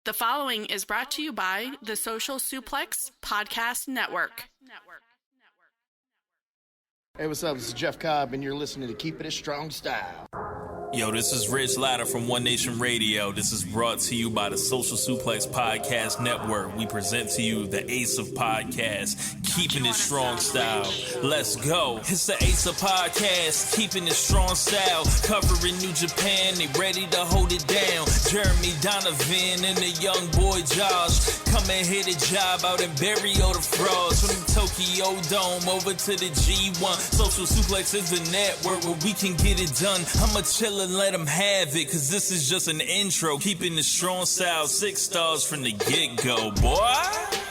The following is brought to you by the Social Suplex Podcast Network. Hey, what's up? This is Jeff Cobb, and you're listening to Keepin It Strong Style. Yo, this is Rich Latta from One Nation Radio. This is brought to you by the Social Suplex Podcast Network. We present to you the Ace of Podcasts, Keepin It Strong Style. Let's go. It's the Ace of Podcasts, Keepin It Strong Style. Covering New Japan, they ready to hold it down. Jeremy Donovan and the young boy Josh. Come and hit a job out and bury all the frauds. From the Tokyo Dome over to the G1. Social Suplex is the network where we can get it done. I'ma chill and let them have it, cause this is just an intro. Keeping the strong style, 6 stars from the get-go, boy.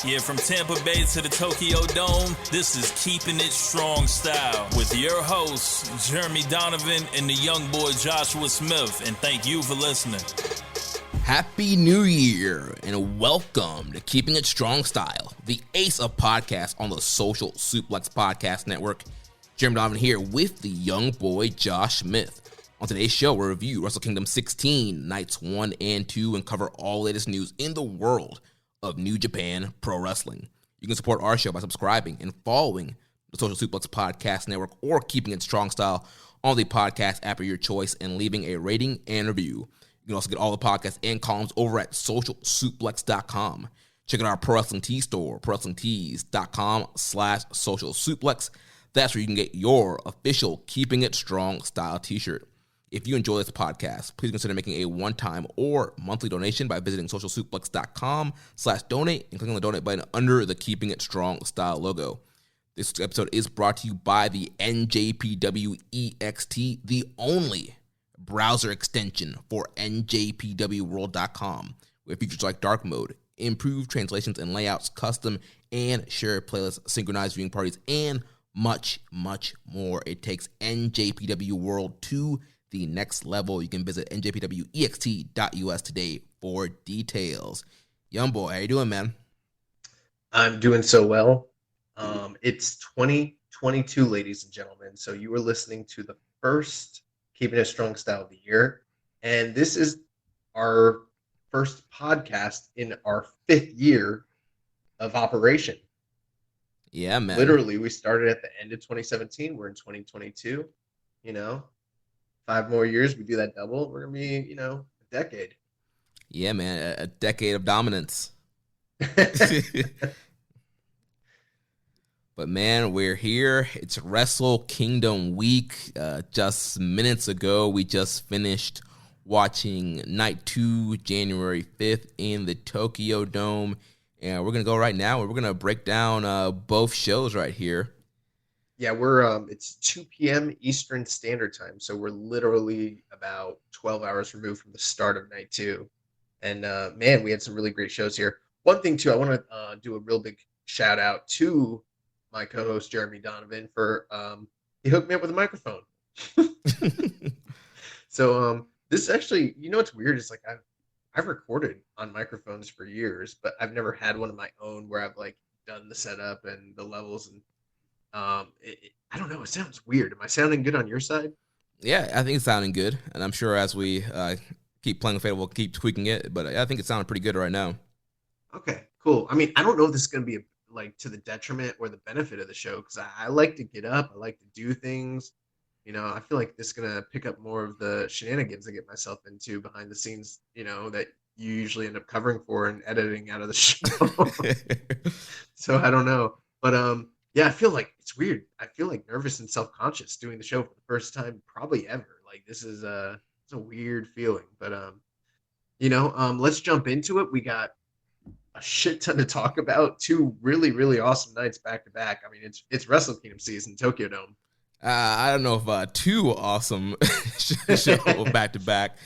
Yeah, from Tampa Bay to the Tokyo Dome, this is Keeping It Strong Style with your hosts, Jeremy Donovan and the young boy Joshua Smith. And thank you for listening. Happy New Year and welcome to Keeping It Strong Style, the ace of podcasts on the Social Suplex Podcast Network. Jeremy Donovan here with the young boy Josh Smith. On today's show, we'll review Wrestle Kingdom 16, nights 1 and 2, and cover all latest news in the world of New Japan Pro Wrestling. You can support our show by subscribing and following the Social Suplex Podcast Network or Keeping It Strong Style on the podcast app of your choice and leaving a rating and review. You can also get all the podcasts and columns over at socialsuplex.com. Check out our Pro Wrestling Tees store, prowrestlingtees.com/socialsuplex. That's where you can get your official Keeping It Strong Style t-shirt. If you enjoy this podcast, please consider making a one-time or monthly donation by visiting socialsuplex.com/donate and clicking the donate button under the Keeping It Strong Style logo. This episode is brought to you by the NJPW EXT, the only browser extension for NJPWworld.com, with features like dark mode, improved translations and layouts, custom and shared playlists, synchronized viewing parties, and much, much more. It takes NJPW World to the next level. You can visit njpwext.us today for details. Young boy, how you doing, man? I'm doing so well. It's 2022, ladies and gentlemen. So you were listening to the first Keeping It Strong Style of the year. And this is our first podcast in our 5th year of operation. Yeah, man. Literally, we started at the end of 2017. We're in 2022. 5 more years, we do that double. We're going to be, a decade. Yeah, man. A decade of dominance. But, man, we're here. It's Wrestle Kingdom week. Just minutes ago, we just finished watching Night 2, January 5th in the Tokyo Dome. And we're going to go right now. We're going to break down both shows right here. Yeah, we're it's 2 p.m. Eastern Standard Time. So we're literally about 12 hours removed from the start of Night 2. And, man, we had some really great shows here. One thing, too, I want to do a real big shout out to my co-host, Jeremy Donovan, for he hooked me up with a microphone. So this is actually, what's weird is like I've recorded on microphones for years, but I've never had one of my own where I've like done the setup and the levels, and I don't know, it sounds weird. Am I sounding good on your side? Yeah, I think it's sounding good, and I'm sure as we keep playing with it, we'll keep tweaking it, but I think it's sounding pretty good right now. Okay, cool. I mean, I don't know if this is going to be like to the detriment or the benefit of the show, because I like to get up, I like to do things. I feel like this is going to pick up more of the shenanigans I get myself into behind the scenes, that you usually end up covering for and editing out of the show. So I don't know. But yeah, I feel like it's weird. I feel like nervous and self-conscious doing the show for the first time probably ever. Like this is it's a weird feeling. But let's jump into it. We got a shit ton to talk about. 2 really, really awesome nights back to back. I mean, it's Wrestle Kingdom season, Tokyo Dome. I don't know if 2 awesome shows back to back.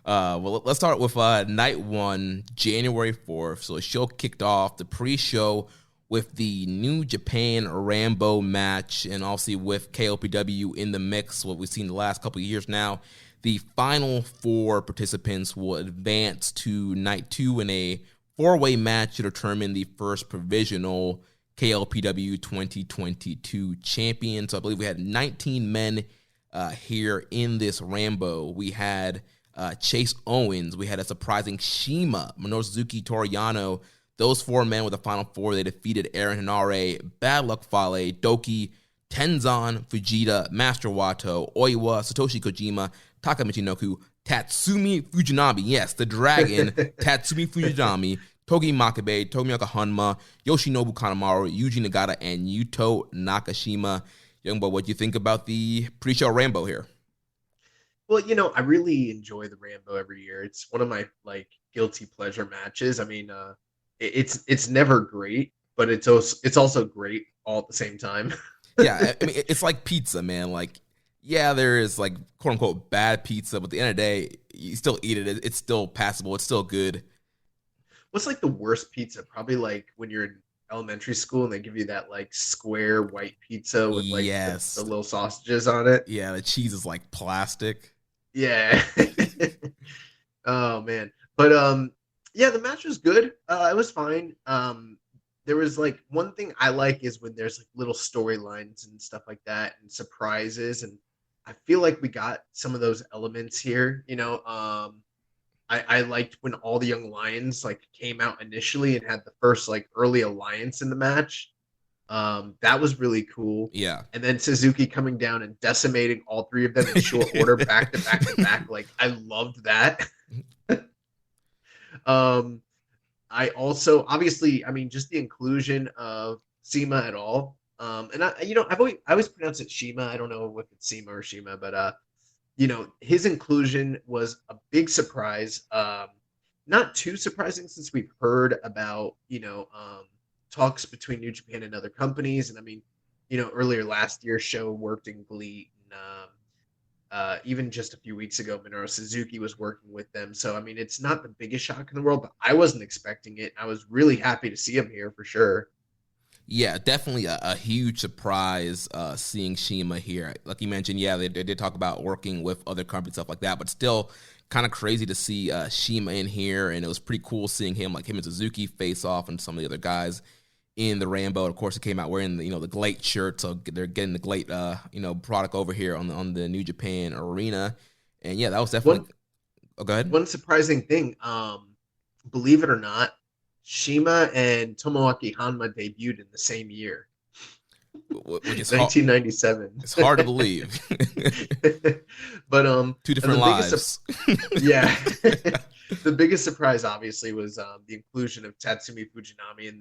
Well, let's start with night 1, January 4th. So the show kicked off the pre-show with the New Japan Rambo match, and obviously with KOPW in the mix, what we've seen the last couple of years now. The final 4 participants will advance to night 2 in a 4-way match to determine the first provisional KLPW 2022 champion. So I believe we had 19 men here in this Rambo. We had Chase Owens. We had a surprising Shima, Minoru Suzuki, Toru Yano. Those 4 men were the final 4. They defeated Aaron Hinare, Bad Luck Fale, Doki, Tenzan, Fujita, Master Wato, Oiwa, Satoshi Kojima, Taka Michinoku, Tatsumi Fujinami, yes, the dragon, Tatsumi Fujinami, Togi Makabe, Tomioka Hanma, Yoshinobu Kanemaru, Yuji Nagata, and Yuto Nakashima. Youngboy, what do you think about the pre-show Rambo here? Well, I really enjoy the Rambo every year. It's one of my guilty pleasure matches. I mean, it's never great, but it's also great all at the same time. Yeah, I mean, it's like pizza, man. Like, yeah, there is quote unquote bad pizza, but at the end of the day, you still eat it. It's still passable. It's still good. What's the worst pizza? Probably when you're in elementary school and they give you that square white pizza with yes. the little sausages on it. Yeah, the cheese is like plastic. Yeah. Oh man. But yeah, the match was good. It was fine. There was one thing I like is when there's little storylines and stuff like that and surprises, and I feel like we got some of those elements here. I liked when all the young lions came out initially and had the first early alliance in the match. That was really cool. Yeah. And then Suzuki coming down and decimating all 3 of them in short order, back to back to back. I loved that. I also, obviously, I mean, just the inclusion of Shima at all. And I always pronounce it Shima. I don't know if it's Shima or Shima, but his inclusion was a big surprise. Not too surprising since we've heard about, talks between New Japan and other companies. And I mean, earlier last year, Show worked in GLEAT, and even just a few weeks ago, Minoru Suzuki was working with them. So, I mean, it's not the biggest shock in the world, but I wasn't expecting it. I was really happy to see him here for sure. Yeah, definitely a huge surprise seeing Shima here. Like you mentioned, yeah, they did talk about working with other companies, stuff like that, but still kind of crazy to see Shima in here, and it was pretty cool seeing him and Suzuki face off and some of the other guys in the Rambo. Of course, it came out wearing the GLEAT shirt, so they're getting the GLEAT product over here on the New Japan arena, and yeah, that was definitely. Go ahead. One surprising thing, believe it or not, Shima and Tomoaki Hanma debuted in the same year. Which is 1997. It's hard to believe. But 2 different lives. Yeah. The biggest surprise, obviously, was the inclusion of Tatsumi Fujinami in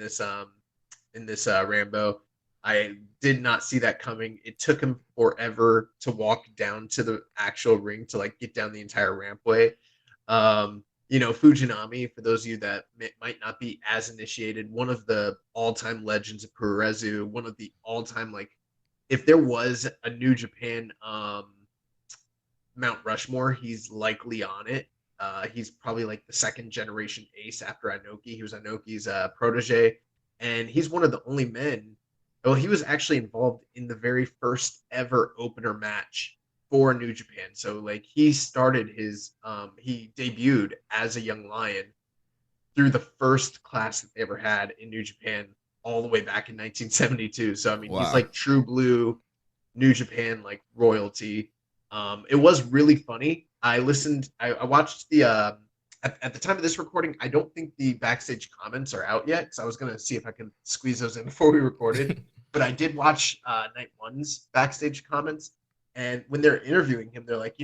this Rambo. I did not see that coming. It took him forever to walk down to the actual ring to get down the entire rampway. Fujinami, for those of you that might not be as initiated, one of the all-time legends of Puroresu, one of the all-time, if there was a New Japan Mount Rushmore, he's likely on it. He's probably the second generation ace after Inoki. He was Inoki's protege, and he's one of the only men. Well, he was actually involved in the very first ever opener match for New Japan. So he started he debuted as a young lion through the first class that they ever had in New Japan all the way back in 1972. So I mean, wow. He's true blue New Japan royalty. It was really funny. I watched the at the time of this recording, I don't think the backstage comments are out yet, because I was gonna see if I could squeeze those in before we recorded. But I did watch night one's backstage comments. And when they're interviewing him, they're like,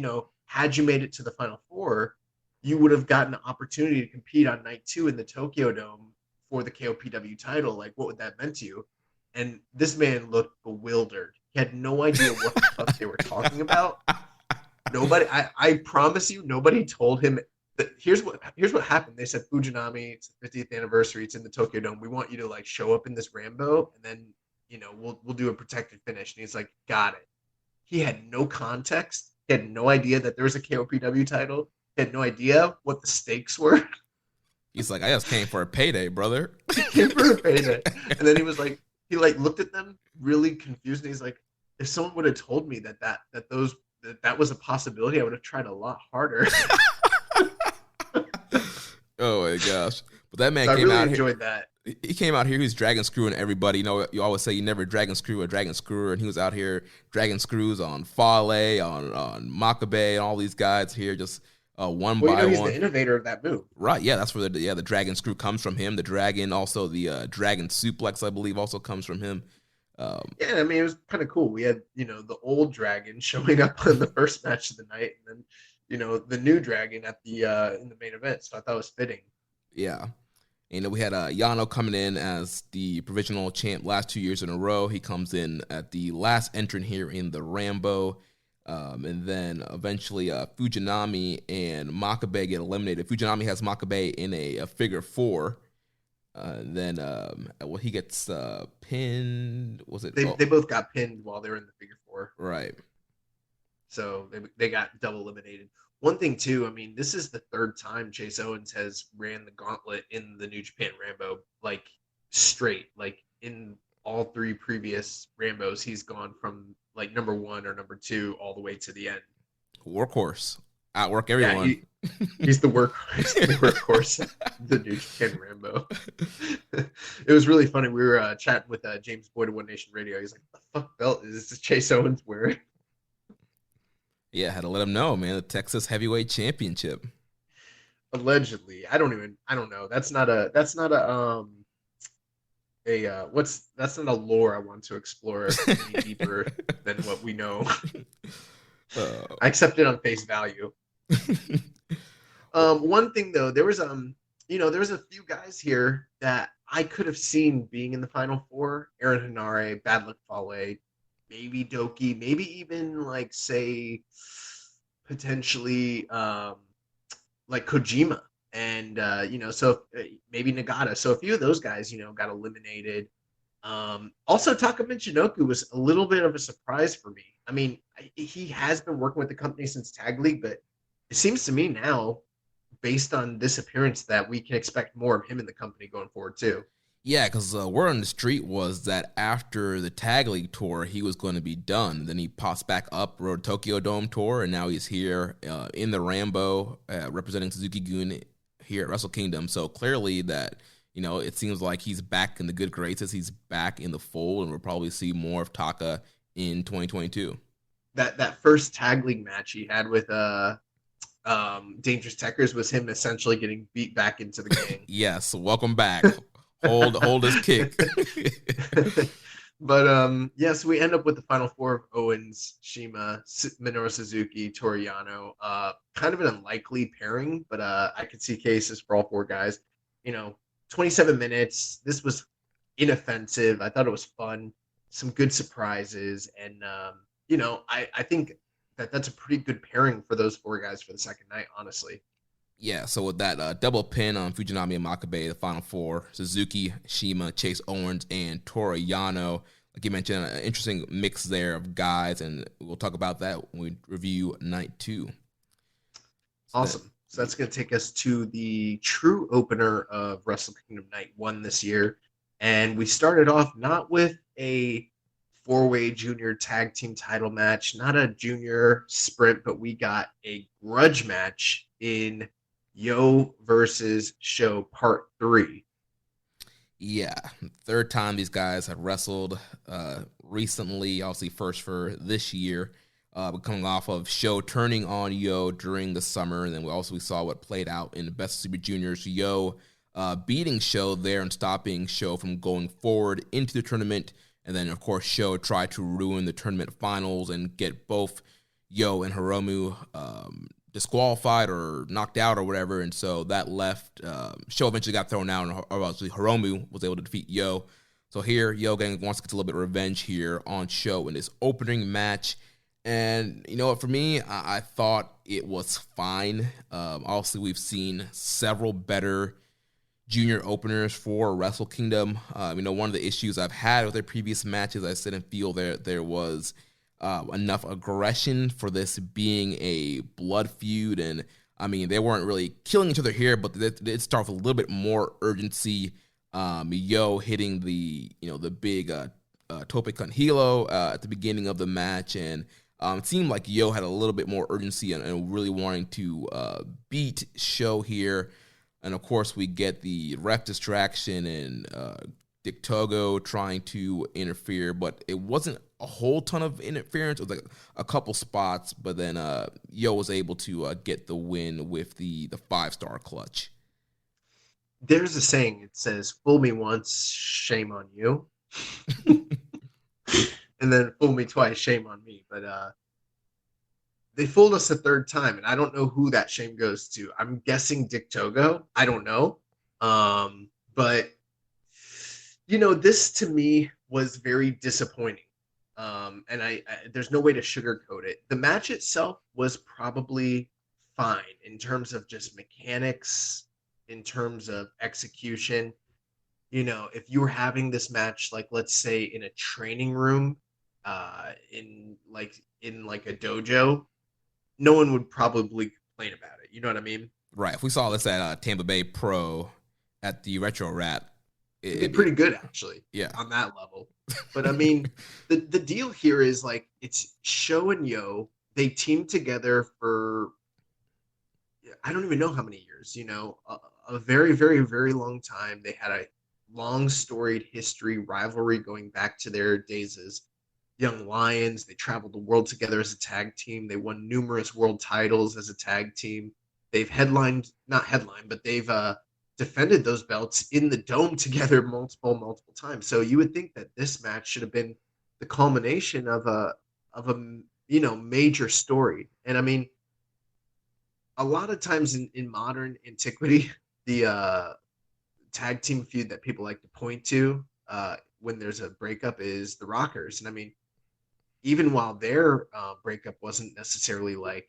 had you made it to the Final Four, you would have gotten an opportunity to compete on night 2 in the Tokyo Dome for the KOPW title. What would that mean to you? And this man looked bewildered. He had no idea what the fuck they were talking about. Nobody, I promise you, nobody told him that here's what happened. They said, Fujinami, it's the 50th anniversary, it's in the Tokyo Dome. We want you to show up in this Rambo, and then we'll do a protected finish. And he's like, got it. He had no context. He had no idea that there was a KOPW title. He had no idea what the stakes were. He's like, I just came for a payday, brother. He came for a payday. And then he was he looked at them really confused. And he's like, if someone would have told me that was a possibility, I would have tried a lot harder. Oh my gosh. But that man so came I really out enjoyed here. That. He came out here, he was dragon screwing everybody. You always say you never dragon screw a dragon screwer, and he was out here dragon screws on Fale, on Makabe, and all these guys here just one Well, by he's one. the innovator of that move. Right, yeah, that's where the dragon screw comes from him. The dragon, also the dragon suplex, I believe, also comes from him. Yeah, I mean, it was kind of cool. We had, the old dragon showing up in the first match of the night, and then, the new dragon at the in the main event. So I thought it was fitting. Yeah. And we had Yano coming in as the provisional champ last 2 years in a row. He comes in at the last entrant here in the Rambo. And then eventually Fujinami and Makabe get eliminated. Fujinami has Makabe in a figure four. Then he gets pinned. Was it? They both got pinned while they were in the figure four. Right. So they got double eliminated. One thing too, I mean, this is the third time Chase Owens has ran the gauntlet in the New Japan Rambo, like straight. Like in all three previous Rambos, he's gone from like number 1 or number 2 all the way to the end. Workhorse. Outwork everyone. Yeah, he's the workhorse of the New Japan Rambo. It was really funny. We were chatting with James Boyd of One Nation Radio. He's like, "The fuck belt is this Chase Owens wearing?" Yeah, had to let him know, man. The Texas Heavyweight Championship. Allegedly, I don't know. That's not a that's not a lore I want to explore any deeper than what we know. I accept it on face value. One thing though, there was there was a few guys here that I could have seen being in the final four. Aaron Hanare, Bad Luck Fale, maybe Doki, maybe even like say potentially like Kojima and so maybe Nagata. So a few of those guys got eliminated. Also Taka Michinoku was a little bit of a surprise for me. I mean, he has been working with the company since Tag League, but it seems to me now, based on this appearance, that we can expect more of him in the company going forward too. Yeah, because word on the street was that after the Tag League tour, he was going to be done. Then he pops back up, rode Tokyo Dome tour, and now he's here in the Rambo, representing Suzuki-gun here at Wrestle Kingdom. So clearly that, it seems like he's back in the good graces. He's back in the fold, and we'll probably see more of Taka in 2022. That first Tag League match he had with Dangerous Techers was him essentially getting beat back into the game. Yes, welcome back. Hold his kick. But yes, we end up with the final four of Owens, Shima, Minoru Suzuki, Toru Yano. Kind of an unlikely pairing, but I could see cases for all four guys. 27 minutes. This was inoffensive. I thought it was fun. Some good surprises, and I think that's a pretty good pairing for those four guys for the second night, honestly. Yeah, so with that double pin on Fujinami and Makabe, the final four, Suzuki, Shima, Chase Owens, and Toru Yano. Like you mentioned, an interesting mix there of guys, and we'll talk about that when we review night 2. Awesome. So that's going to take us to the true opener of Wrestle Kingdom Night 1 this year. And we started off not with a 4-way junior tag team title match, not a junior sprint, but we got a grudge match in Yo versus Show Part 3. Yeah, third time these guys have wrestled recently, obviously first for this year, coming off of Show turning on Yo during the summer, and then we saw what played out in the Best of Super Juniors. Yo beating Show there and stopping Show from going forward into the tournament, and then of course Show tried to ruin the tournament finals and get both Yo and Hiromu disqualified or knocked out or whatever, and so that left Show eventually got thrown out, and obviously Hiromu was able to defeat Yo. So here Yo wants to get a little bit of revenge here on Show in this opening match, and for me, I thought it was fine. Obviously we've seen several better junior openers for Wrestle Kingdom. One of the issues I've had with their previous matches, I didn't feel there was enough aggression for this being a blood feud, and they weren't really killing each other here, but it started with a little bit more urgency. Yo hitting the big tope con hilo at the beginning of the match, and it seemed like Yo had a little bit more urgency and really wanting to beat Show here. And of course we get the ref distraction and Dick Togo trying to interfere, but it wasn't a whole ton of interference. It was like a couple spots, but then Yo was able to get the win with the 5-star clutch. There's a saying, it says, "Fool me once, shame on you." And then fool me twice, shame on me. But they fooled us a third time, and I don't know who that shame goes to. I'm guessing Dick Togo. I don't know. But, this to me was very disappointing. And I there's no way to sugarcoat it. The match itself was probably fine in terms of just mechanics, in terms of execution. If you were having this match, like, let's say in a training room, in a dojo, no one would probably complain about it. You know what I mean? Right. If we saw this at Tampa Bay Pro at the Retro Rap, it'd be pretty good, actually. Yeah. On that level. But I mean, the deal here is, like, it's Sho and Yo. They teamed together for, I don't even know how many years, a very, very, very long time. They had a long storied history, rivalry going back to their days as young lions. They traveled the world together as a tag team. They won numerous world titles as a tag team. They've but they've defended those belts in the Dome together multiple times. So you would think that this match should have been the culmination of a major story. And I mean, a lot of times in modern antiquity, the tag team feud that people like to point to when there's a breakup is the Rockers. And I mean, even while their breakup wasn't necessarily like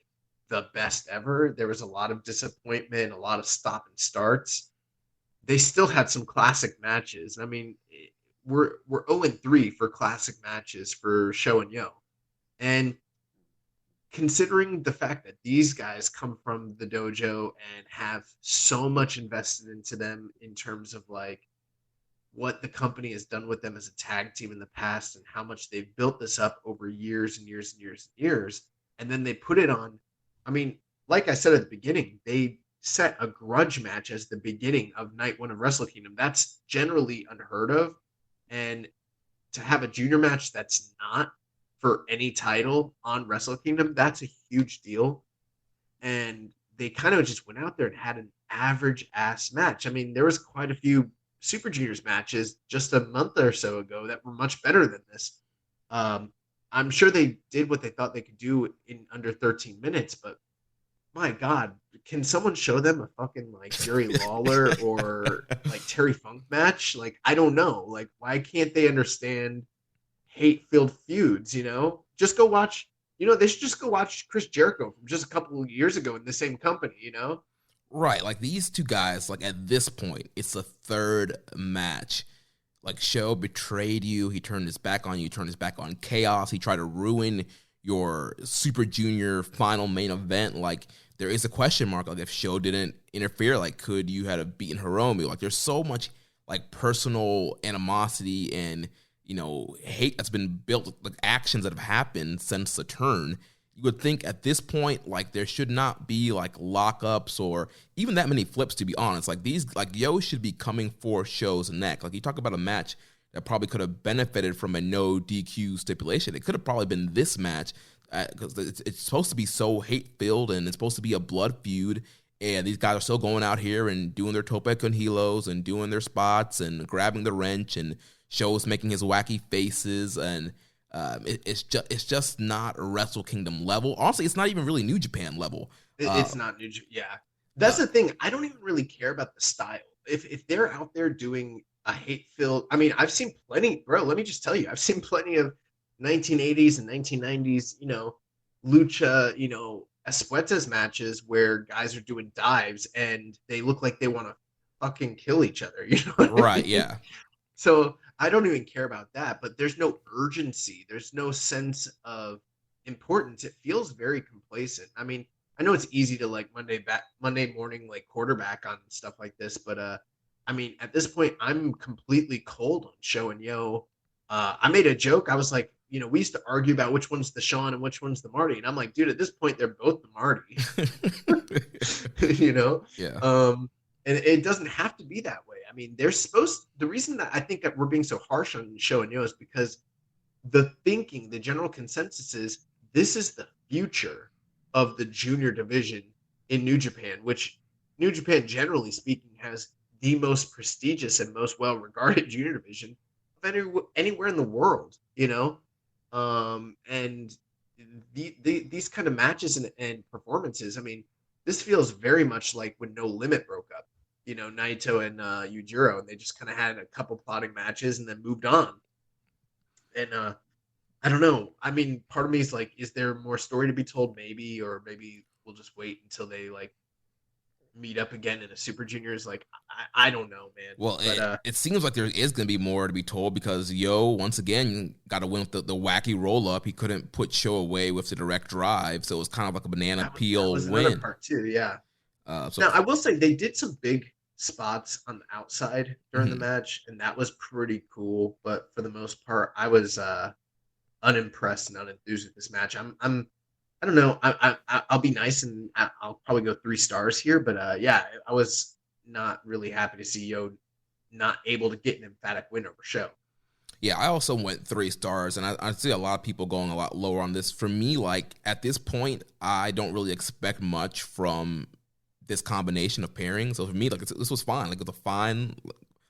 the best ever, there was a lot of disappointment, a lot of stop and starts. They still had some classic matches. I mean, we're 0-3 for classic matches for Sho and Yo. And considering the fact that these guys come from the dojo and have so much invested into them in terms of like what the company has done with them as a tag team in the past and how much they've built this up over years and years and years and years, and then they put it on. I mean, like I said at the beginning, they set a grudge match as the beginning of night one of Wrestle Kingdom. That's generally unheard of. And to have a junior match that's not for any title on Wrestle Kingdom, that's a huge deal. And they kind of just went out there and had an average ass match. I mean, there was quite a few Super Juniors matches just a month or so ago that were much better than this. I'm sure they did what they thought they could do in under 13 minutes, but my God, can someone show them a fucking like Jerry Lawler or like Terry Funk match? Like, I don't know. Like, why can't they understand hate-filled feuds, Just go watch, they should just go watch Chris Jericho from just a couple of years ago in the same company, Right, like these two guys, like at this point, it's the third match. Like Sho betrayed you, he turned his back on you, turned his back on Chaos, he tried to ruin your Super Junior final main event. Like, there is a question mark, like if Sho didn't interfere, like could you have beaten Hiromu? Like there's so much like personal animosity and hate that's been built, like actions that have happened since the turn. You would think at this point, like there should not be like lockups or even that many flips, to be honest. Like these, like Yo should be coming for Sho's neck. Like you talk about a match that probably could have benefited from a no DQ stipulation. It could have probably been this match because it's supposed to be so hate-filled and it's supposed to be a blood feud. And these guys are still going out here and doing their tope con hilos and doing their spots and grabbing the wrench, and Sho's making his wacky faces, and it's just not Wrestle Kingdom level. Honestly, it's not even really New Japan level. It's not New Japan. Yeah, that's the thing. I don't even really care about the style. If they're out there doing a hate-filled, I mean, I've seen plenty, bro. Let me just tell you, I've seen plenty of 1980s and 1990s, lucha, Espuetas matches where guys are doing dives and they look like they want to fucking kill each other. Right? Yeah. So I don't even care about that, but there's no urgency. There's no sense of importance. It feels very complacent. I mean, I know it's easy to like Monday morning, like quarterback on stuff like this, but I mean, at this point, I'm completely cold on Sho and Yo. I made a joke. I was like, we used to argue about which one's the Sean and which one's the Marty. And I'm like, dude, at this point, they're both the Marty. Yeah. And it doesn't have to be that way. I mean, the reason that I think that we're being so harsh on Show and Yo is because the general consensus is this is the future of the junior division in New Japan, which New Japan, generally speaking, has the most prestigious and most well-regarded junior division of anywhere in the world, and these kind of matches and performances, I mean, this feels very much like when No Limit broke up, Naito and Yujiro, and they just kind of had a couple plotting matches and then moved on. And I don't know. I mean, part of me is like, is there more story to be told? Maybe, or maybe we'll just wait until they like meet up again in a Super Juniors. Like, I don't know, man. Well, but, it seems like there is going to be more to be told because Yo, once again, got to win with the wacky roll up. He couldn't put Show away with the direct drive, so it was kind of like a banana peel that was win. Another part too, yeah. So now, I will say they did some big spots on the outside during the Mhm. match, and that was pretty cool. But for the most part, I was unimpressed and unenthused with this match. I don't know. I'll be nice and I'll probably go 3 stars here, but yeah, I was not really happy to see Yo not able to get an emphatic win over Show. Yeah, I also went 3 stars, and I see a lot of people going a lot lower on this. For me, like, at this point, I don't really expect much from this combination of pairings. So for me, like, this was fine. Like, it was a fine,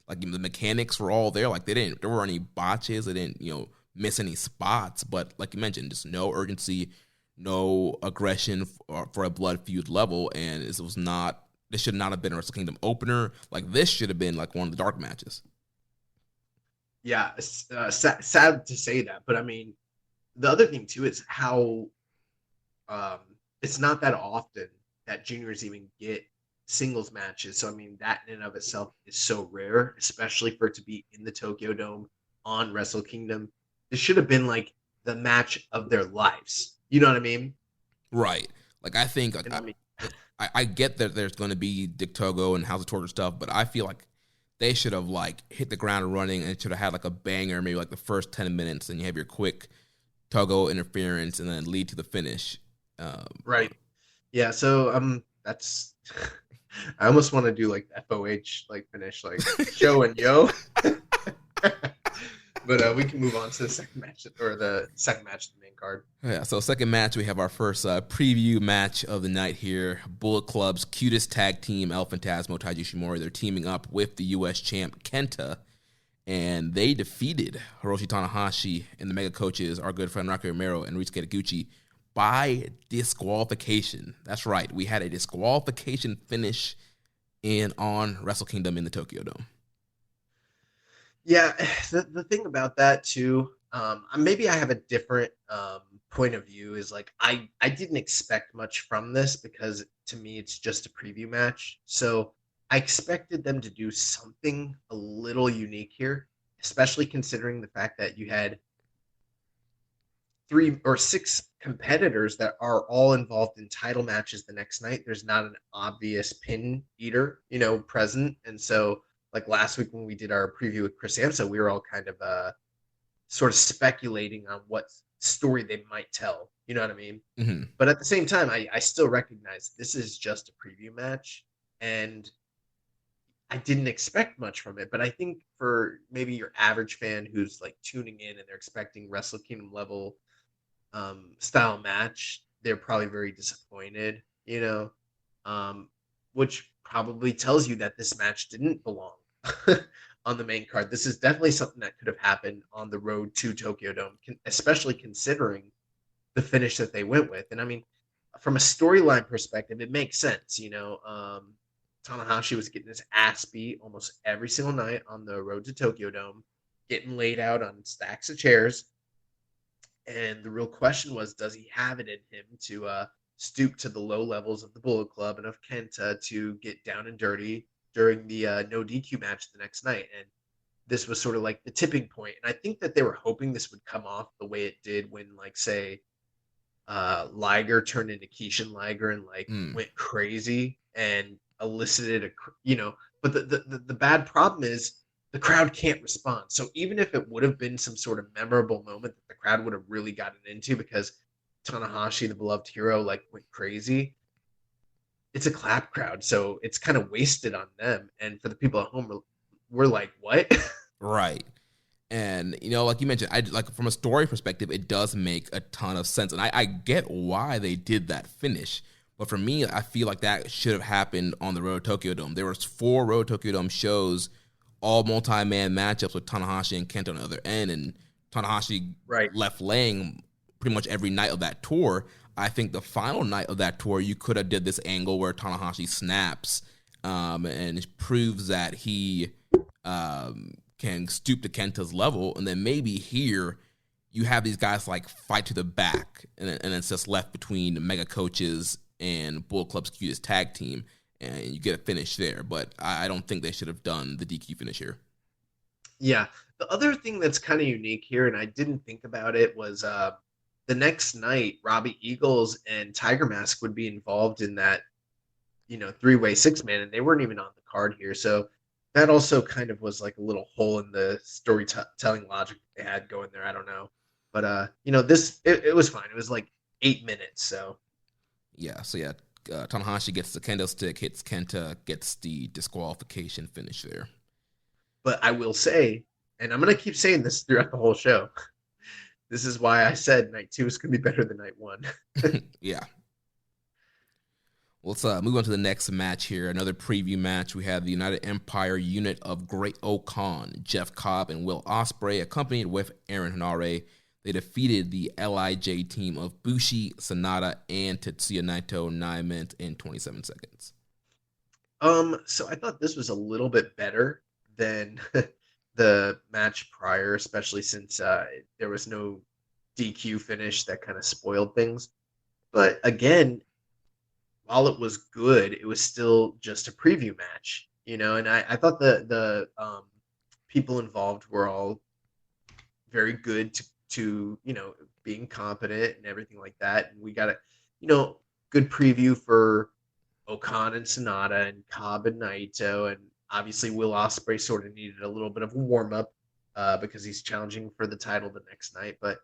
like, the mechanics were all there. Like, there were any botches. They didn't, miss any spots. But like you mentioned, just no urgency, no aggression for a blood feud level. And this should not have been a Wrestle Kingdom opener. Like, this should have been, like, one of the dark matches. Yeah, it's sad to say that, but I mean, the other thing too is how it's not that often that juniors even get singles matches. So I mean, that in and of itself is so rare, especially for it to be in the Tokyo Dome on Wrestle Kingdom. This should have been like the match of their lives. You know what I mean? Right. Like, I think, like, And I mean, I get that there's going to be Dick Togo and House of Torture stuff, but I feel like they should have, like, hit the ground running and should have had, like, a banger, maybe, like, the first 10 minutes, and you have your quick Togo interference and then lead to the finish. right. Yeah, so that's I almost want to do like FOH like finish like Show and Yo. But we can move on to the second match of the main card. Yeah, so second match, we have our first preview match of the night here. Bullet Club's cutest tag team, El Phantasmo, Taiji Shimori. They're teaming up with the U.S. champ, Kenta, and they defeated Hiroshi Tanahashi and the Mega Coaches, our good friend Rocky Romero and Ryusuke Taguchi, by disqualification. That's right, we had a disqualification finish on Wrestle Kingdom in the Tokyo Dome. Yeah, the thing about that too, maybe I have a different point of view. Is like I didn't expect much from this because to me it's just a preview match. So I expected them to do something a little unique here, especially considering the fact that you had 3 or 6 competitors that are all involved in title matches the next night. There's not an obvious pin eater, present, and so. Like last week when we did our preview with Chris Amsa, we were all kind of sort of speculating on what story they might tell. You know what I mean? Mm-hmm. But at the same time, I still recognize this is just a preview match, and I didn't expect much from it. But I think for maybe your average fan who's like tuning in and they're expecting Wrestle Kingdom level style match, they're probably very disappointed. Which probably tells you that this match didn't belong on the main card. This is definitely something that could have happened on the road to Tokyo Dome, especially considering the finish that they went with. And I mean, from a storyline perspective, it makes sense. Tanahashi was getting his ass beat almost every single night on the road to Tokyo Dome, getting laid out on stacks of chairs. And the real question was, does he have it in him to stoop to the low levels of the Bullet Club and of Kenta to get down and dirty during the no DQ match the next night? And this was sort of like the tipping point. And I think that they were hoping this would come off the way it did when, like, say, Liger turned into Keishan Liger and went crazy and elicited but the bad problem is the crowd can't respond. So even if it would have been some sort of memorable moment that the crowd would have really gotten into because Tanahashi, the beloved hero, went crazy, it's a clap crowd, so it's kind of wasted on them. And for the people at home, we're like, what? Right. And, like you mentioned, like from a story perspective, it does make a ton of sense. And I get why they did that finish. But for me, I feel like that should have happened on the Road to Tokyo Dome. There was 4 Road to Tokyo Dome shows, all multi-man matchups with Tanahashi and Kenta on the other end. And Tanahashi left laying pretty much every night of that tour. I think the final night of that tour, you could have did this angle where Tanahashi snaps and it proves that he can stoop to Kenta's level. And then maybe here you have these guys like fight to the back and it's just left between the Mega Coaches and Bullet Club's cutest tag team, and you get a finish there. But I don't think they should have done the DQ finish here. Yeah. The other thing that's kind of unique here, and I didn't think about it, was the next night, Robbie Eagles and Tiger Mask would be involved in that, 3-way 6-man, and they weren't even on the card here. So that also kind of was like a little hole in the storytelling logic they had going there. I don't know. But, it was fine. It was like 8 minutes, so. Yeah, Tanahashi gets the kendo stick, hits Kenta, gets the disqualification finish there. But I will say, and I'm going to keep saying this throughout the whole show, this is why I said night 2 is going to be better than night 1. Yeah. Let's move on to the next match here. Another preview match. We have the United Empire unit of Great-O-Khan, Jeff Cobb, and Will Ospreay, accompanied with Aaron Henare. They defeated the LIJ team of Bushi, Sanada, and Tetsuya Naito 9 minutes and 27 seconds. So I thought this was a little bit better than the match prior, especially since there was no DQ finish that kind of spoiled things. But again, while it was good, it was still just a preview match, and I thought the people involved were all very good to being competent and everything like that. And we got a good preview for Okada and Sanada and Cobb and Naito, and obviously Will Ospreay sort of needed a little bit of a warm up because he's challenging for the title the next night. But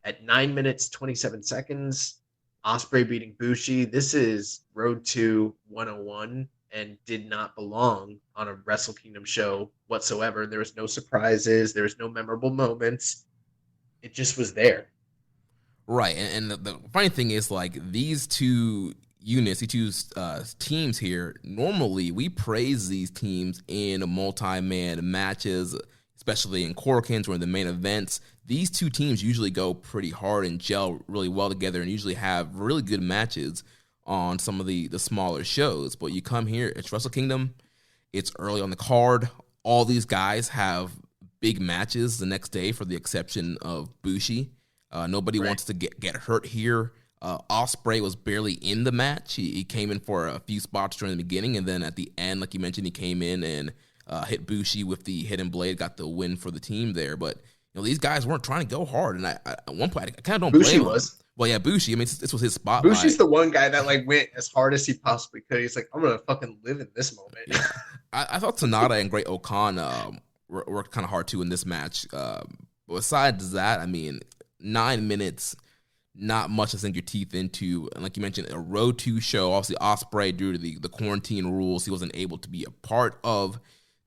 at 9 minutes 27 seconds, Ospreay beating Bushi. This is Road to 101 and did not belong on a Wrestle Kingdom show whatsoever. There was no surprises. There was no memorable moments. It just was there. Right. And the funny thing is, like, these two units, these two teams here, normally we praise these teams in multi-man matches, especially in Korakuens or in the main events. These two teams usually go pretty hard and gel really well together and usually have really good matches on some of the smaller shows. But you come here, it's Wrestle Kingdom, it's early on the card. All these guys have big matches the next day, for the exception of Bushi. Nobody wants to get hurt here. Ospreay was barely in the match. He came in for a few spots during the beginning, and then at the end, like you mentioned, he came in and hit Bushi with the hidden blade, got the win for the team there. But these guys weren't trying to go hard, and at one point, I kind of don't blame him. Well, yeah, Bushi. I mean, this was his spotlight. Bushi's the one guy that went as hard as he possibly could. He's like, I'm gonna fucking live in this moment. Yeah. I thought Sanada and Great-O-Khan worked kind of hard too in this match. Besides that, I mean, 9 minutes, not much to sink your teeth into. And like you mentioned, a Road 2 show. Obviously, Ospreay, due to the quarantine rules, he wasn't able to be a part of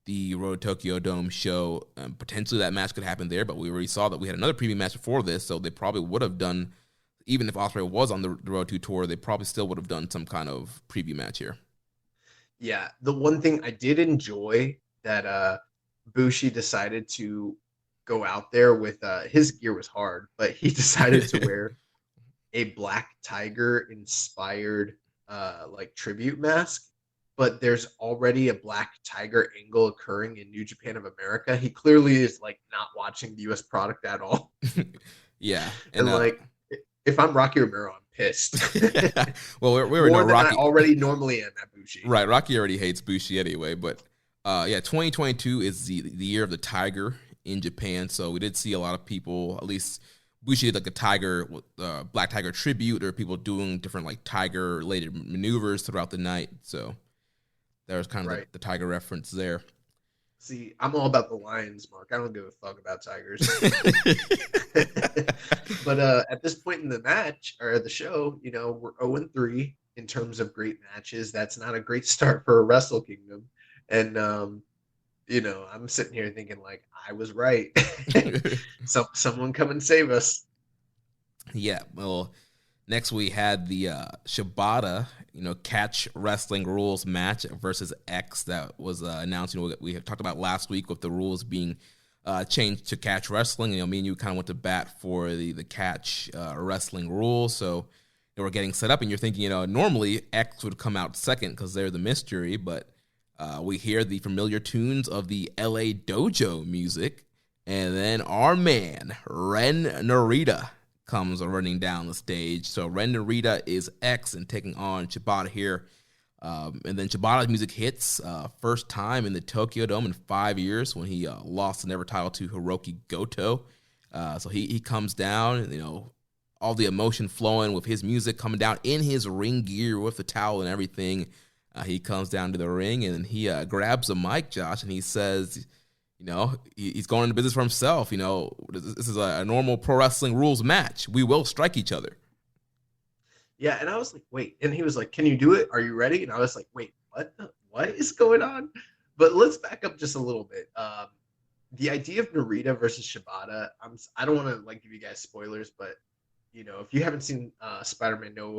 the Road Tokyo Dome show. Potentially that match could happen there, but we already saw that we had another preview match before this, so they probably would have done, even if Ospreay was on the Road 2 tour, they probably still would have done some kind of preview match here. Yeah, the one thing I did enjoy that Bushi decided to go out there with, his gear was hard, but he decided to wear a Black Tiger inspired tribute mask. But there's already a Black Tiger angle occurring in New Japan of America. He clearly is not watching the US product at all. Yeah. And if I'm Rocky Romero, I'm pissed. Well, we already know Rocky. I already normally am at Bushi. Right. Rocky already hates Bushi anyway. But 2022 is the year of the Tiger in Japan. So we did see a lot of people, at least Bushi did a Tiger, Black Tiger tribute, or people doing different Tiger related maneuvers throughout the night. So there was kind of the Tiger reference there. See, I'm all about the Lions, Mark. I don't give a fuck about Tigers. But at this point in the match, or the show, we're 0-3. in terms of great matches, that's not a great start for a Wrestle Kingdom. And I'm sitting here thinking like I was right. Someone come and save us. Yeah, well, next we had the Shibata, catch wrestling rules match versus X that was announced. We talked about last week with the rules being changed to catch wrestling. Me and you kind of went to bat for the catch wrestling rules. So we're getting set up, and you're thinking, normally X would come out second because they're the mystery, but we hear the familiar tunes of the LA Dojo music, and then our man Ren Narita comes running down the stage. So Ren Narita is X and taking on Shibata here. And then Shibata's music hits, first time in the Tokyo Dome in 5 years when he lost the never title to Hiroki Goto. So he comes down, all the emotion flowing with his music coming down in his ring gear with the towel and everything. He comes down to the ring and he grabs the mic, Josh, and he says, he's going into business for himself. This is a normal pro wrestling rules match. We will strike each other. Yeah, and I was like, wait. And he was like, can you do it? Are you ready? And I was like, wait, what is going on? But let's back up just a little bit. The idea of Narita versus Shibata, I don't want to give you guys spoilers, but if you haven't seen Spider-Man No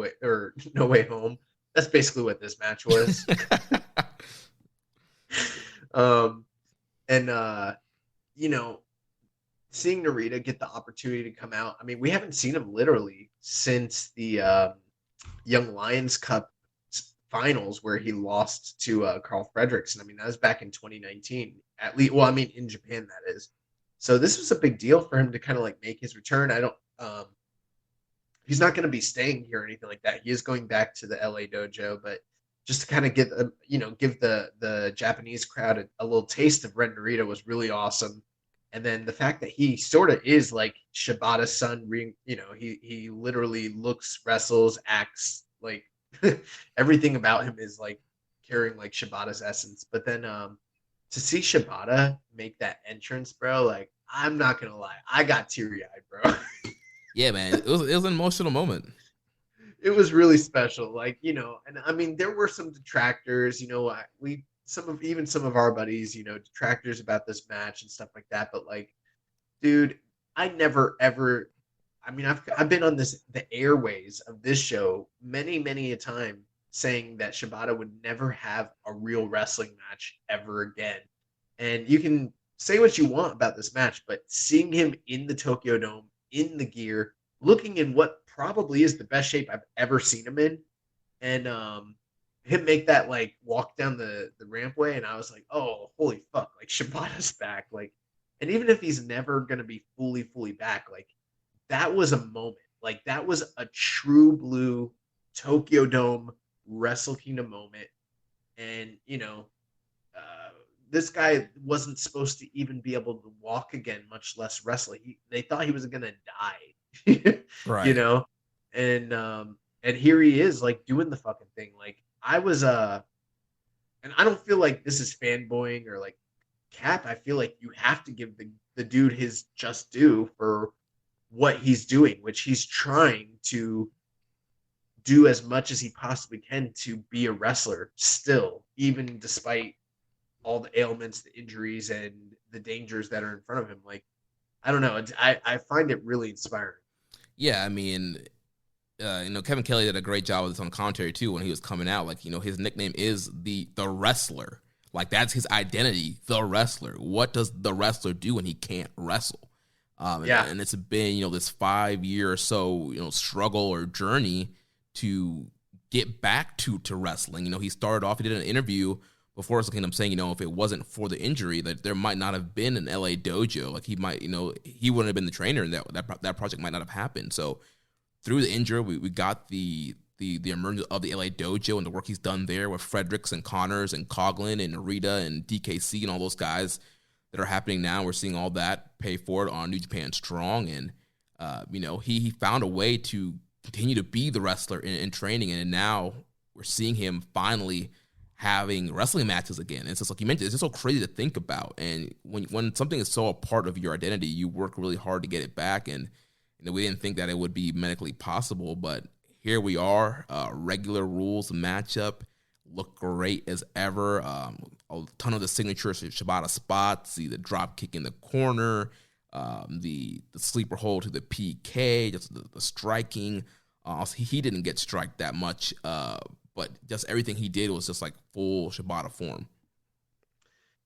Way Home, that's basically what this match was. Seeing Narita get the opportunity to come out. I mean, we haven't seen him literally since the Young Lions Cup finals where he lost to Carl Fredericks. I mean, that was back in 2019. At least, well, I mean, in Japan, that is. So this was a big deal for him to kind of make his return. He's not going to be staying here or anything like that. He is going back to the LA dojo, but just to kind of give the Japanese crowd a little taste of Ren Narita was really awesome. And then the fact that he sort of is like Shibata's son, he literally looks, wrestles, acts like everything about him is carrying Shibata's essence. But then to see Shibata make that entrance, bro, I'm not gonna lie, I got teary-eyed, bro. Yeah, man, it was an emotional moment. It was really special, and I mean there were some detractors, some of our buddies, detractors about this match and stuff like that. But dude, I never ever. I mean, I've been on the airways of this show many a time saying that Shibata would never have a real wrestling match ever again. And you can say what you want about this match, but seeing him in the Tokyo Dome in the gear, looking in what probably is the best shape I've ever seen him in, and him make that walk down the rampway, and I was like, oh, holy fuck, Shibata's back. And even if he's never gonna be fully back, that was a moment. That was a true blue Tokyo Dome Wrestle Kingdom moment. And this guy wasn't supposed to even be able to walk again, much less wrestle. They thought he was gonna die. Right. And here he is doing the fucking thing. I was and I don't feel like this is fanboying or Cap. I feel like you have to give the dude his just due for what he's doing, which he's trying to do as much as he possibly can to be a wrestler still, even despite all the ailments, the injuries, and the dangers that are in front of him. I don't know. I find it really inspiring. Yeah, I mean, Kevin Kelly did a great job with this on commentary too when he was coming out. His nickname is the wrestler. That's his identity, the wrestler. What does the wrestler do when he can't wrestle? And it's been this 5 year or so struggle or journey to get back to wrestling. He started off. He did an interview before Wrestle Kingdom saying if it wasn't for the injury that there might not have been an LA dojo. He might he wouldn't have been the trainer, and that project might not have happened. So through the injury, we got the emergence of the LA dojo and the work he's done there with Fredericks and Connors and Coughlin and Narita and DKC and all those guys that are happening now. We're seeing all that pay forward on New Japan Strong, and he found a way to continue to be the wrestler in training, and now we're seeing him finally having wrestling matches again. And it's just like you mentioned, it's just so crazy to think about. And when something is so a part of your identity, you work really hard to get it back. And we didn't think that it would be medically possible, but here we are, regular rules matchup. Look great as ever. A ton of the signature Shibata spots, the drop kick in the corner, the sleeper hold to the PK, just the striking. Also, he didn't get striked that much, but just everything he did was just like full Shibata form.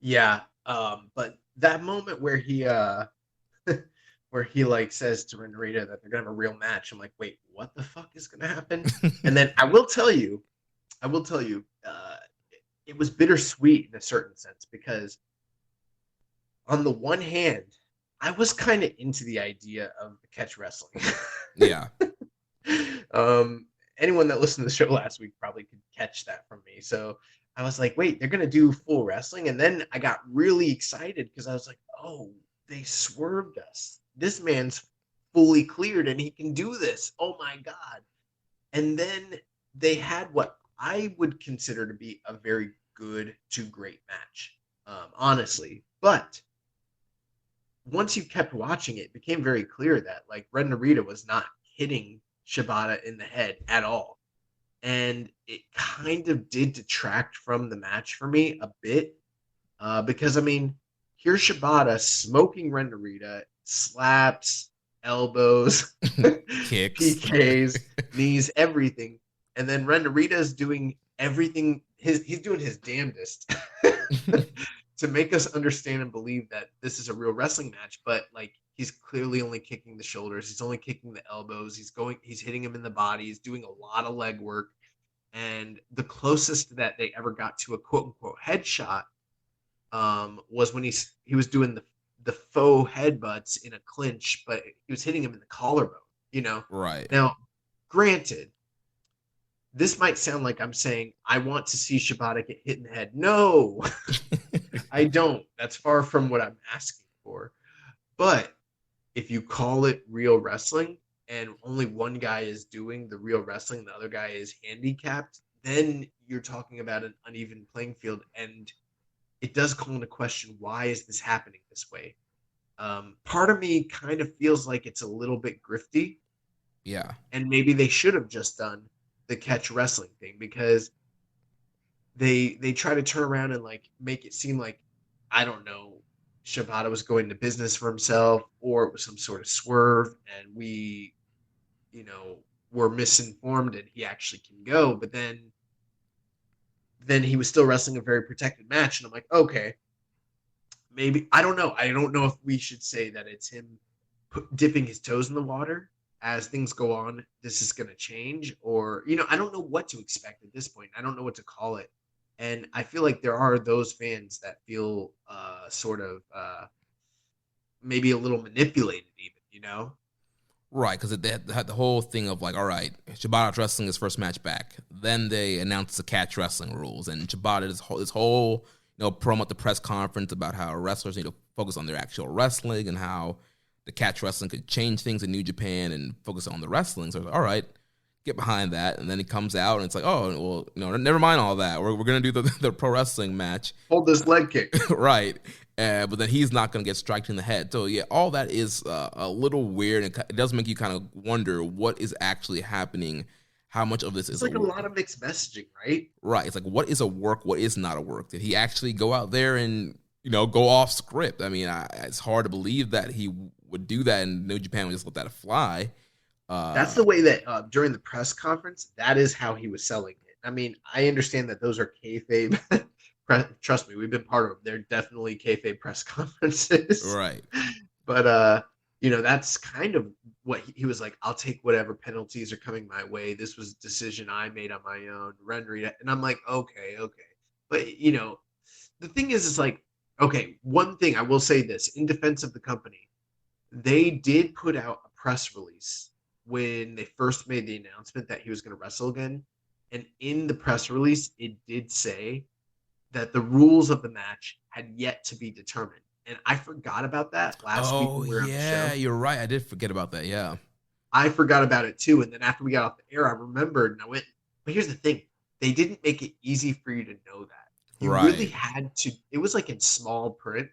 Yeah, but that moment where he where he like says to Renarita that they're gonna have a real match, I'm like, wait, what the fuck is gonna happen? And then I will tell you, it was bittersweet in a certain sense because on the one hand, I was kind of into the idea of the catch wrestling. Yeah. Anyone that listened to the show last week probably could catch that from me. So I was like, wait, they're gonna do full wrestling, and then I got really excited because I was like, oh, they swerved us. This man's fully cleared and he can do this. Oh my god! And then they had what I would consider to be a very good to great match, honestly. But once you kept watching, it became very clear that like Red Narita was not hitting Shibata in the head at all. And it kind of did detract from the match for me a bit. Because, I mean, here's Shibata smoking Ren Narita, slaps, elbows, Kicks, PKs, knees, everything. And then Ren Narita is doing everything. He's doing his damnedest to make us understand and believe that this is a real wrestling match. But, like, he's clearly only kicking the shoulders. He's only kicking the elbows. He's hitting him in the body. He's doing a lot of leg work. And the closest that they ever got to a quote unquote headshot was when he was doing the faux headbutts in a clinch, but he was hitting him in the collarbone, you know? right? Now, granted, this might sound like I'm saying I want to see Shibata get hit in the head. No, I don't. That's far from what I'm asking for. But if you call it real wrestling and only one guy is doing the real wrestling, the other guy is handicapped, then you're talking about an uneven playing field. And it does call into question, why is this happening this way? Part of me kind of feels like it's a little bit grifty. Yeah. And maybe they should have just done the catch wrestling thing, because they try to turn around and like make it seem like, I don't know, Shibata was going to business for himself, or it was some sort of swerve and we, you know, were misinformed and he actually can go. But then he was still wrestling a very protected match. And I'm like, okay, maybe, I don't know. I don't know if we should say that it's him dipping his toes in the water. As things go on, this is going to change, or, you know, I don't know what to expect at this point. I don't know what to call it. And I feel like there are those fans that feel sort of maybe a little manipulated even, you know? Right, because they had the whole thing of like, all right, Shibata's wrestling his first match back. Then they announced the catch wrestling rules, and Shibata this whole promo at the press conference about how wrestlers need to focus on their actual wrestling and how the catch wrestling could change things in New Japan and focus on the wrestling. So, all right, get behind that. And then he comes out and it's like, oh, well, never mind all that. We're going to do the pro wrestling match. Hold this leg kick. Right. But then he's not going to get striked in the head. So, yeah, all that is a little weird. And it does make you kind of wonder what is actually happening, how much of this is like a lot of mixed messaging, right? Right. It's like, what is a work? What is not a work? Did he actually go out there and, go off script? I mean, it's hard to believe that he would do that and New Japan would just let that fly. That's the way that during the press conference, that is how he was selling it. I mean, I understand that those are kayfabe. Trust me, we've been part of them. They're definitely kayfabe press conferences. Right. But, that's kind of what he was like, I'll take whatever penalties are coming my way. This was a decision I made on my own. And I'm like, okay. But, the thing is like, okay, one thing I will say this, in defense of the company, they did put out a press release when they first made the announcement that he was going to wrestle again. And in the press release, it did say that the rules of the match had yet to be determined. And I forgot about that last week when we were on the show. Yeah, you're right. I did forget about that, yeah. I forgot about it too. And then after we got off the air, I remembered and I went, but here's the thing. They didn't make it easy for you to know that. You really had to, it was like in small print.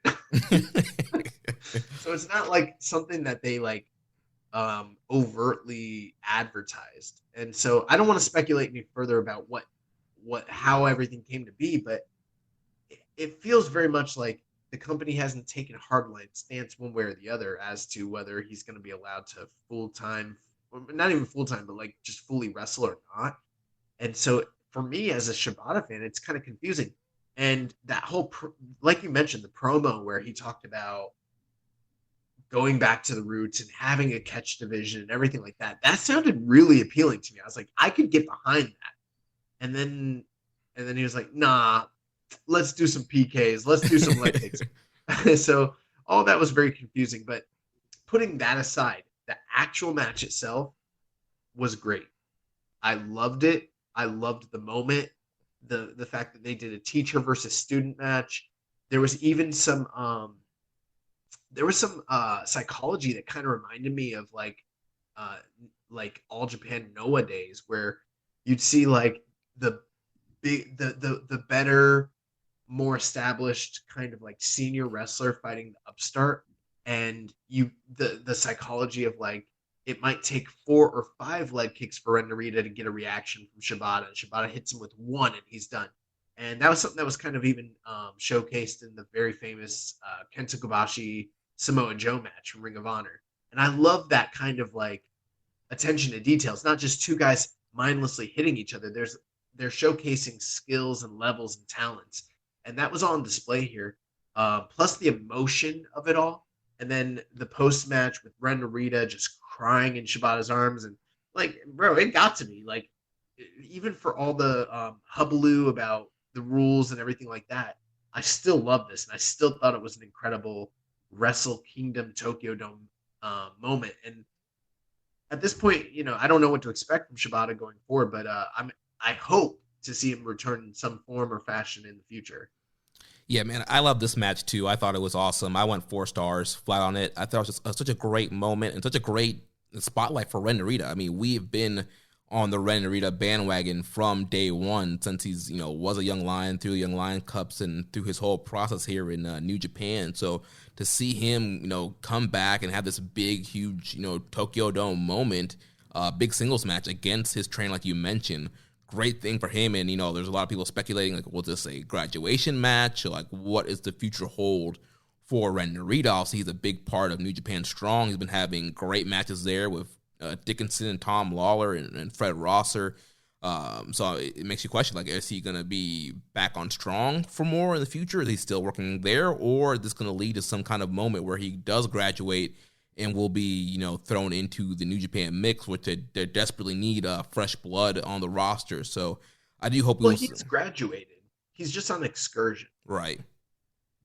So it's not like something that they like overtly advertised. And so I don't want to speculate any further about how everything came to be, but it feels very much like the company hasn't taken a hardline stance one way or the other as to whether he's going to be allowed to full-time, not even full-time, but like just fully wrestle or not. And so for me as a Shibata fan, it's kind of confusing. And that whole, like you mentioned, the promo where he talked about going back to the roots and having a catch division and everything like that, that sounded really appealing to me. I was like, I could get behind that. And then he was like, nah, let's do some PKs. Let's do some leg kicks. So all that was very confusing. But putting that aside, the actual match itself was great. I loved it. I loved the moment. The fact that they did a teacher versus student match. There was even some psychology that kind of reminded me of like All Japan Noah days, where you'd see like the better, more established kind of like senior wrestler fighting the upstart, and the psychology of like it might take 4 or 5 leg kicks for Ren Narita to get a reaction from Shibata, and Shibata hits him with one and he's done. And that was something that was kind of even showcased in the very famous Kenta Kobashi Samoa Joe match from Ring of Honor. And I love that kind of like attention to details, not just two guys mindlessly hitting each other. They're showcasing skills and levels and talents. And that was on display here. Plus the emotion of it all. And then the post-match with Ren Narita just crying in Shibata's arms. And like, bro, it got to me. Like, even for all the hubbub about the rules and everything like that, I still love this. And I still thought it was an incredible Wrestle Kingdom Tokyo Dome moment. And at this point, I don't know what to expect from Shibata going forward, but I hope to see him return in some form or fashion in the future. Yeah, man, I love this match too. I thought it was awesome. I went 4 stars flat on it. I thought it was just such a great moment and such a great spotlight for Ren Narita. I mean, we've been on the Ren Narita bandwagon from day one since he's, was a young lion through the Young Lion Cups and through his whole process here in New Japan. So to see him, come back and have this big, huge, Tokyo Dome moment, big singles match against his trainer, like you mentioned, great thing for him. And, there's a lot of people speculating, like, was this a graduation match? Or, like, what is the future hold for Ren Narita? Obviously, he's a big part of New Japan Strong. He's been having great matches there with Dickinson and Tom Lawler and Fred Rosser. So it makes you question, like, is he going to be back on Strong for more in the future? Is he still working there? Or is this going to lead to some kind of moment where he does graduate and will be, thrown into the New Japan mix, which they desperately need fresh blood on the roster. So I do hope he's graduated. He's just on excursion. Right.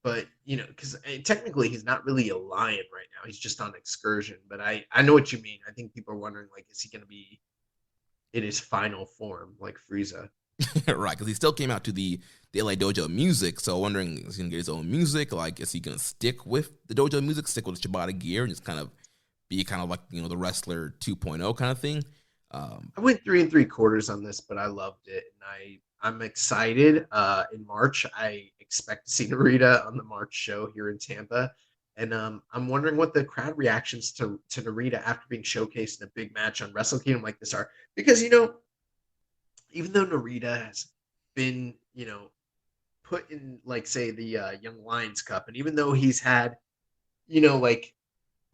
But, because technically he's not really a lion right now. He's just on excursion. But I know what you mean. I think people are wondering, like, is he going to be in his final form, like Frieza? Right, because he still came out to the LA Dojo music, so wondering, is he going to get his own music? Like, is he going to stick with the Dojo music, stick with Shibata gear, and just kind of be kind of like, the Wrestler 2.0 kind of thing? I went 3 3/4 on this, but I loved it, and I'm excited. In March, I expect to see Narita on the March show here in Tampa, and I'm wondering what the crowd reactions to Narita after being showcased in a big match on Wrestle Kingdom like this are, because even though Narita has been, put in, like, say, the Young Lions Cup, and even though he's had, like,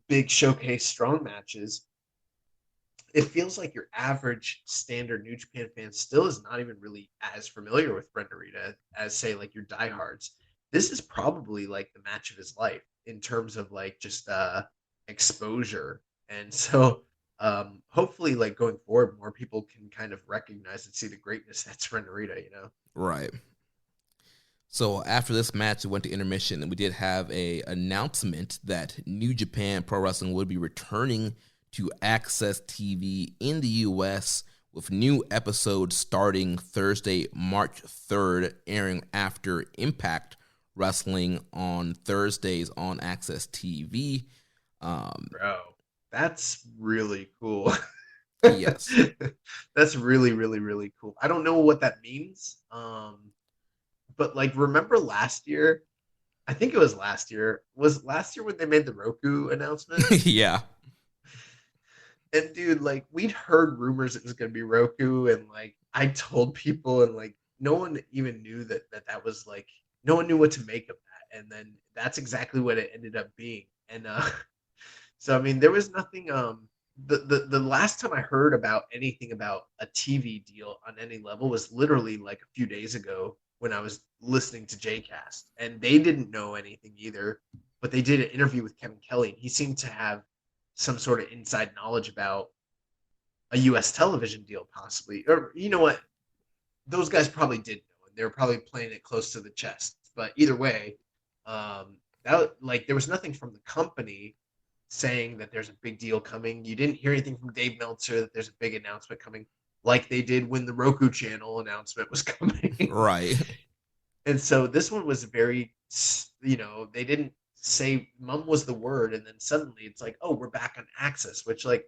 big showcase strong matches, it feels like your average standard New Japan fan still is not even really as familiar with Ren Narita as, say, like, your diehards. This is probably, like, the match of his life in terms of, like, just exposure. And so hopefully, like, going forward, more people can kind of recognize and see the greatness that's Ren Narita, Right. So after this match, we went to intermission, and we did have a announcement that New Japan Pro Wrestling would be returning to Access TV in the U.S. with new episodes starting Thursday, March 3rd, airing after Impact Wrestling on Thursdays on Access TV. Bro, that's really cool. Yes. That's really, really, really cool. I don't know what that means. But, like, remember last year? I think it was last year. Was last year when they made the Roku announcement? Yeah. And dude, like we'd heard rumors it was gonna be Roku, and like I told people, and like no one even knew that was like no one knew what to make of that. And then that's exactly what it ended up being. And so I mean, there was nothing. The last time I heard about anything about a TV deal on any level was literally like a few days ago when I was listening to JCast, and they didn't know anything either. But they did an interview with Kevin Kelly, and he seemed to have some sort of inside knowledge about a U.S. television deal, possibly. Or you know what? Those guys probably did know, and they were probably playing it close to the chest. But either way, that like there was nothing from the company saying that there's a big deal coming. You didn't hear anything from Dave Meltzer that there's a big announcement coming, like they did when the Roku channel announcement was coming. Right. And so this one was very, they didn't say mum was the word, and then suddenly it's like, oh, we're back on Access, which like,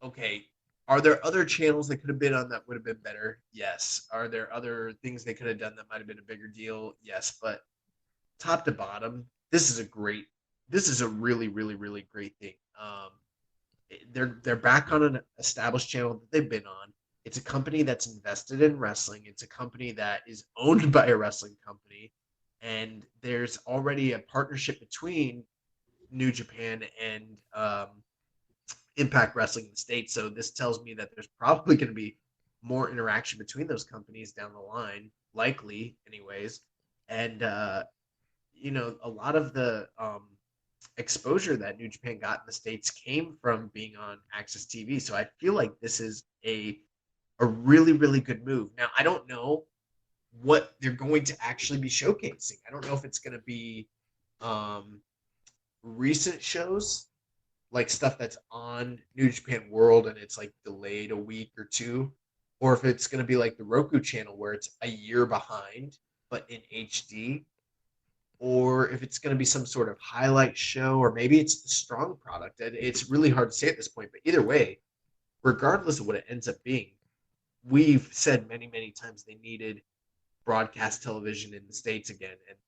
okay, are there other channels they could have been on that would have been better? Yes. Are there other things they could have done that might have been a bigger deal? Yes. But top to bottom, this is a really, really, really great thing. They're back on an established channel that they've been on. It's a company that's invested in wrestling. It's a company that is owned by a wrestling company, and there's already a partnership between New Japan and Impact Wrestling in the States. So this tells me that there's probably going to be more interaction between those companies down the line, likely, anyways. And a lot of the exposure that New Japan got in the States came from being on Access TV. So I feel like this is a really, really good move. Now, I don't know what they're going to actually be showcasing. I don't know if it's going to be recent shows, like stuff that's on New Japan World and it's like delayed a week or two, or if it's going to be like the Roku channel where it's a year behind, but in HD, or if it's going to be some sort of highlight show, or maybe it's the Strong product. It's really hard to say at this point, but either way, regardless of what it ends up being, we've said many, many times they needed broadcast television in the States again, and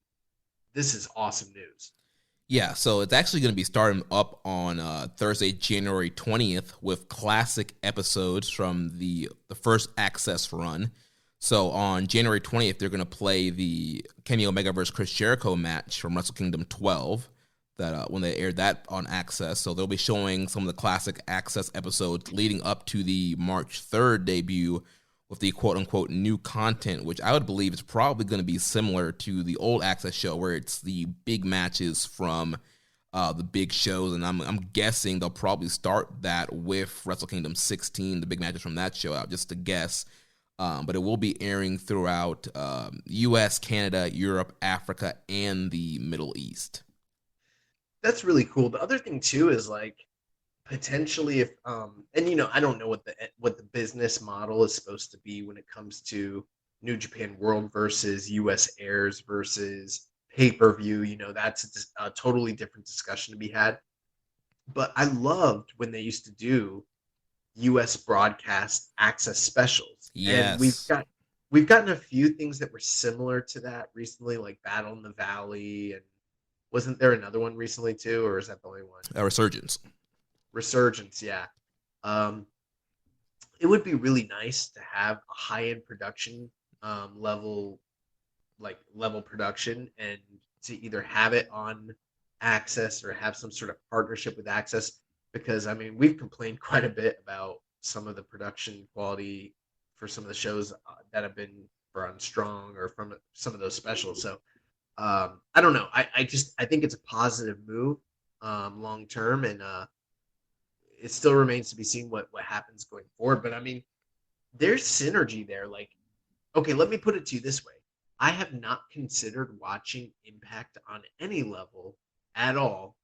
this is awesome news. Yeah, so it's actually going to be starting up on Thursday, January 20th with classic episodes from the first Access run. So on January 20th, they're going to play the Kenny Omega versus Chris Jericho match from Wrestle Kingdom 12 that when they aired that on Access. So they'll be showing some of the classic Access episodes leading up to the March 3rd debut with the quote-unquote new content, which I would believe is probably going to be similar to the old Access show where it's the big matches from the big shows. And I'm guessing they'll probably start that with Wrestle Kingdom 16, the big matches from that show out, just to guess. But it will be airing throughout U.S., Canada, Europe, Africa, and the Middle East. That's really cool. The other thing too is like potentially if and I don't know what the business model is supposed to be when it comes to New Japan World versus US airs versus pay-per-view. That's a totally different discussion to be had. But I loved when they used to do US broadcast Access specials. Yes. And we've gotten a few things that were similar to that recently, like Battle in the Valley, and wasn't there another one recently too, or is that the only one? Resurgence, yeah. It would be really nice to have a high-end production level production, and to either have it on Access or have some sort of partnership with Access, because I mean we've complained quite a bit about some of the production quality for some of the shows that have been on Strong or from some of those specials. So I don't know. I think it's a positive move long term, and it still remains to be seen what happens going forward. But I mean, there's synergy there. Like, okay, let me put it to you this way. I have not considered watching Impact on any level at all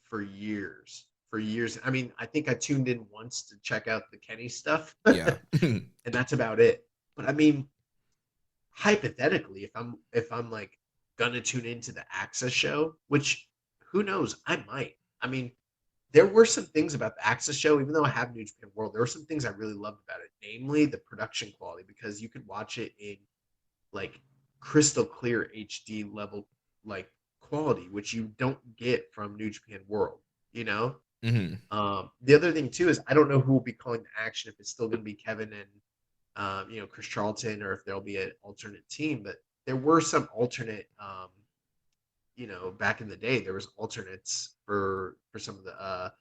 for years. For years. I mean, I think I tuned in once to check out the Kenny stuff. Yeah. And that's about it. But I mean, hypothetically, if I'm like gonna tune into the Access show, which who knows, I might. I mean, there were some things about the Access show, even though I have New Japan World, there were some things I really loved about it, namely the production quality, because you could watch it in like crystal clear HD level like quality, which you don't get from New Japan World, The other thing too is I don't know who will be calling the action, if it's still going to be Kevin and Chris Charlton, or if there'll be an alternate team. But there were some alternate, back in the day, there was alternates for some of the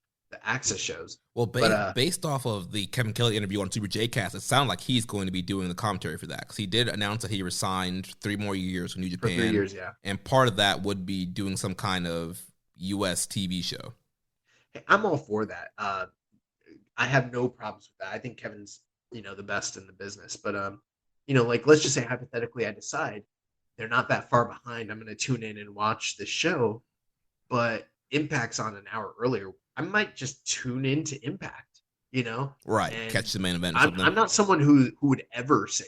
Access shows. Well, But based off of the Kevin Kelly interview on Super J-Cast, it sounded like he's going to be doing the commentary for that, because he did announce that he resigned 3 more years with New Japan. for 3 years, yeah. And part of that would be doing some kind of U.S. TV show. Hey, I'm all for that. I have no problems with that. I think Kevin's, the best in the business. But like, let's just say hypothetically, I decide they're not that far behind. I'm going to tune in and watch the show, but Impact's on an hour earlier. I might just tune into Impact, Right, And catch the main event. I'm not someone who would ever say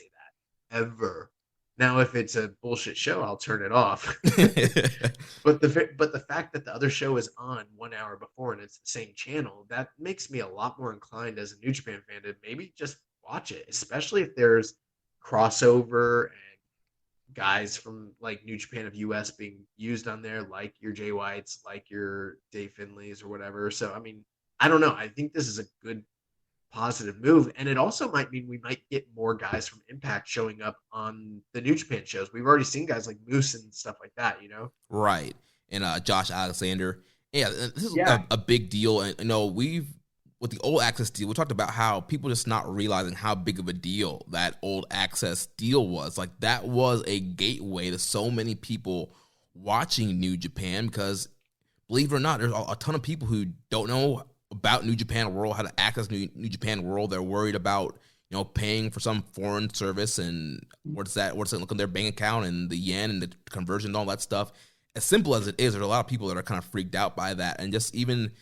that, ever. Now, if it's a bullshit show, I'll turn it off. But the fact that the other show is on 1 hour before and it's the same channel, that makes me a lot more inclined as a New Japan fan to maybe just watch it, especially if there's crossover and guys from like New Japan of US being used on there, like your Jay Whites, like your Dave Finleys or whatever. So, I mean, I don't know. I think this is a good positive move. And it also might mean we might get more guys from Impact showing up on the New Japan shows. We've already seen guys like Moose and stuff like that, Right. And Josh Alexander. Yeah, this is Yeah. a big deal. And, with the old Access deal, we talked about how people just not realizing how big of a deal that old Access deal was. Like, that was a gateway to so many people watching New Japan, because, believe it or not, there's a ton of people who don't know about New Japan World, how to access New Japan World. They're worried about, paying for some foreign service and what's it look on their bank account and the yen and the conversion and all that stuff. As simple as it is, there's a lot of people that are kind of freaked out by that. And just even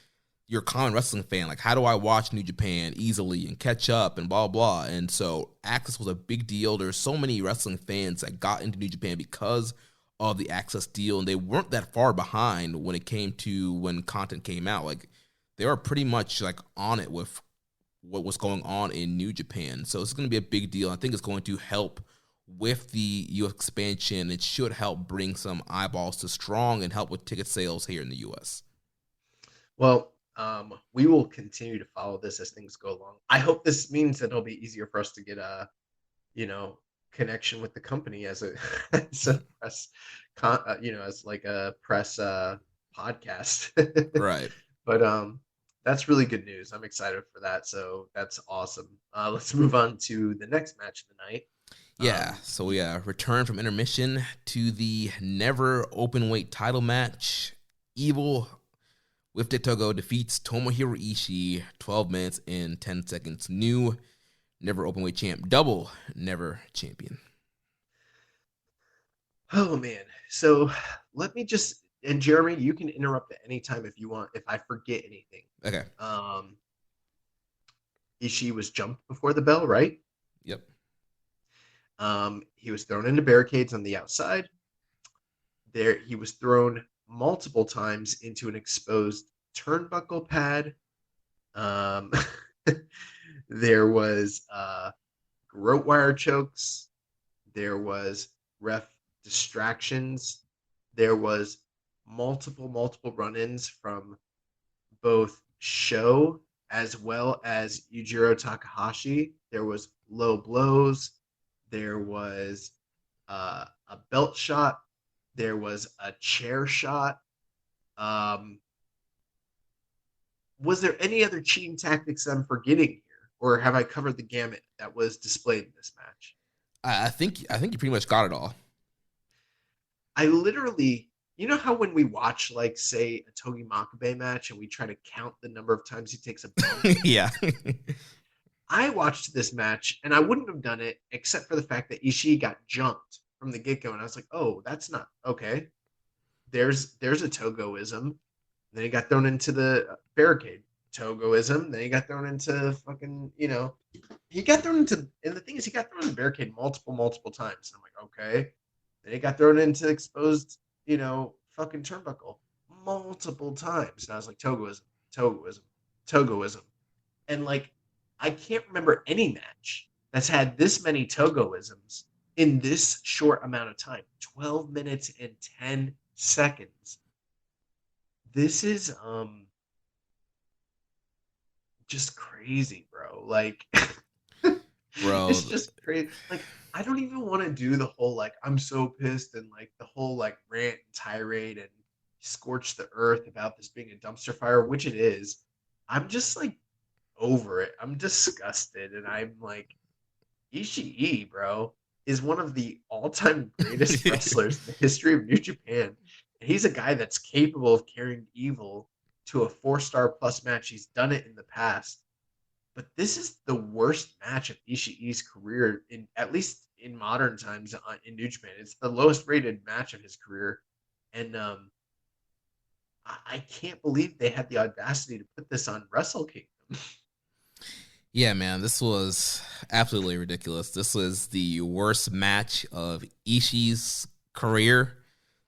your common wrestling fan, like, how do I watch New Japan easily and catch up and blah, blah. And so Access was a big deal. There's so many wrestling fans that got into New Japan because of the Access deal, and they weren't that far behind when it came to when content came out. Like, they were pretty much like on it with what was going on in New Japan. So it's going to be a big deal. I think it's going to help with the U.S. expansion. It should help bring some eyeballs to Strong and help with ticket sales here in the U.S. Well, we will continue to follow this as things go along. I hope this means that it'll be easier for us to get a, connection with the company as a, as a press, as like a press podcast. Right. But that's really good news. I'm excited for that. So that's awesome. Let's move on to the next match of the night. Yeah, so we return from intermission to the never open weight title match. Evil with Togo defeats Tomohiro Ishii 12 minutes and 10 seconds. New never openweight champ, double never champion. Oh man. So let me just, and Jeremy, you can interrupt at any time if you want, if I forget anything. Okay. Ishii was jumped before the bell, right? Yep. He was thrown into barricades on the outside. There, he was thrown multiple times into an exposed turnbuckle pad. There was rope wire chokes. There was ref distractions. There was multiple run-ins from both Sho as well as Yujiro Takahashi. There was low blows. There was a belt shot. There was a chair shot. Was there any other cheating tactics I'm forgetting here, or have I covered the gamut that was displayed in this match? I think you pretty much got it all. I literally, how when we watch, like, say, a Togi Makabe match and we try to count the number of times he takes a bump? Yeah. I watched this match and I wouldn't have done it except for the fact that Ishii got jumped from the get-go, and I was like, oh, that's not okay. There's a Togoism. Then he got thrown into the barricade. Togoism. Then he got thrown into fucking, he got thrown into, and the thing is, he got thrown in the barricade multiple times. And I'm like, okay. Then he got thrown into exposed, fucking turnbuckle multiple times. And I was like, Togoism. And like, I can't remember any match that's had this many Togoisms in this short amount of time. 12 minutes and 10 seconds. This is just crazy, bro. Like, Bro. it's just crazy. Like, I don't even want to do the whole like I'm so pissed and like the whole like rant and tirade and scorch the earth about this being a dumpster fire, which it is. I'm just like over it. I'm disgusted, and I'm like, Ishii, bro, is one of the all-time greatest wrestlers in the history of New Japan. And he's a guy that's capable of carrying evil to a 4-star plus match. He's done it in the past. But this is the worst match of Ishii's career, in at least in modern times in New Japan. It's the lowest rated match of his career. And I can't believe they had the audacity to put this on Wrestle Kingdom. Yeah, man, this was absolutely ridiculous. This was the worst match of Ishii's career.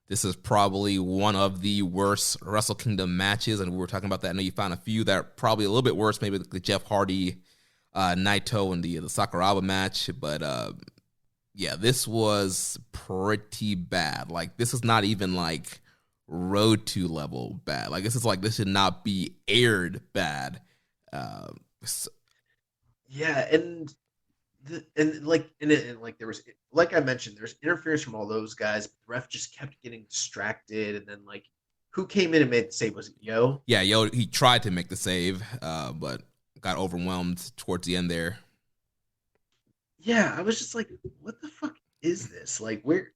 This is probably one of the worst Wrestle Kingdom matches, and we were talking about that. I know you found a few that are probably a little bit worse, maybe the Jeff Hardy, Naito, and the Sakuraba match. But yeah, this was pretty bad. Like, this is not even like Road to level bad. Like, this should not be aired bad. Yeah, and there was, like I mentioned, there's interference from all those guys. But the ref just kept getting distracted, and then like, who came in and made the save? Was it Yo? Yeah, Yo. He tried to make the save, but got overwhelmed towards the end there. Yeah, I was just like, what the fuck is this? Like, where?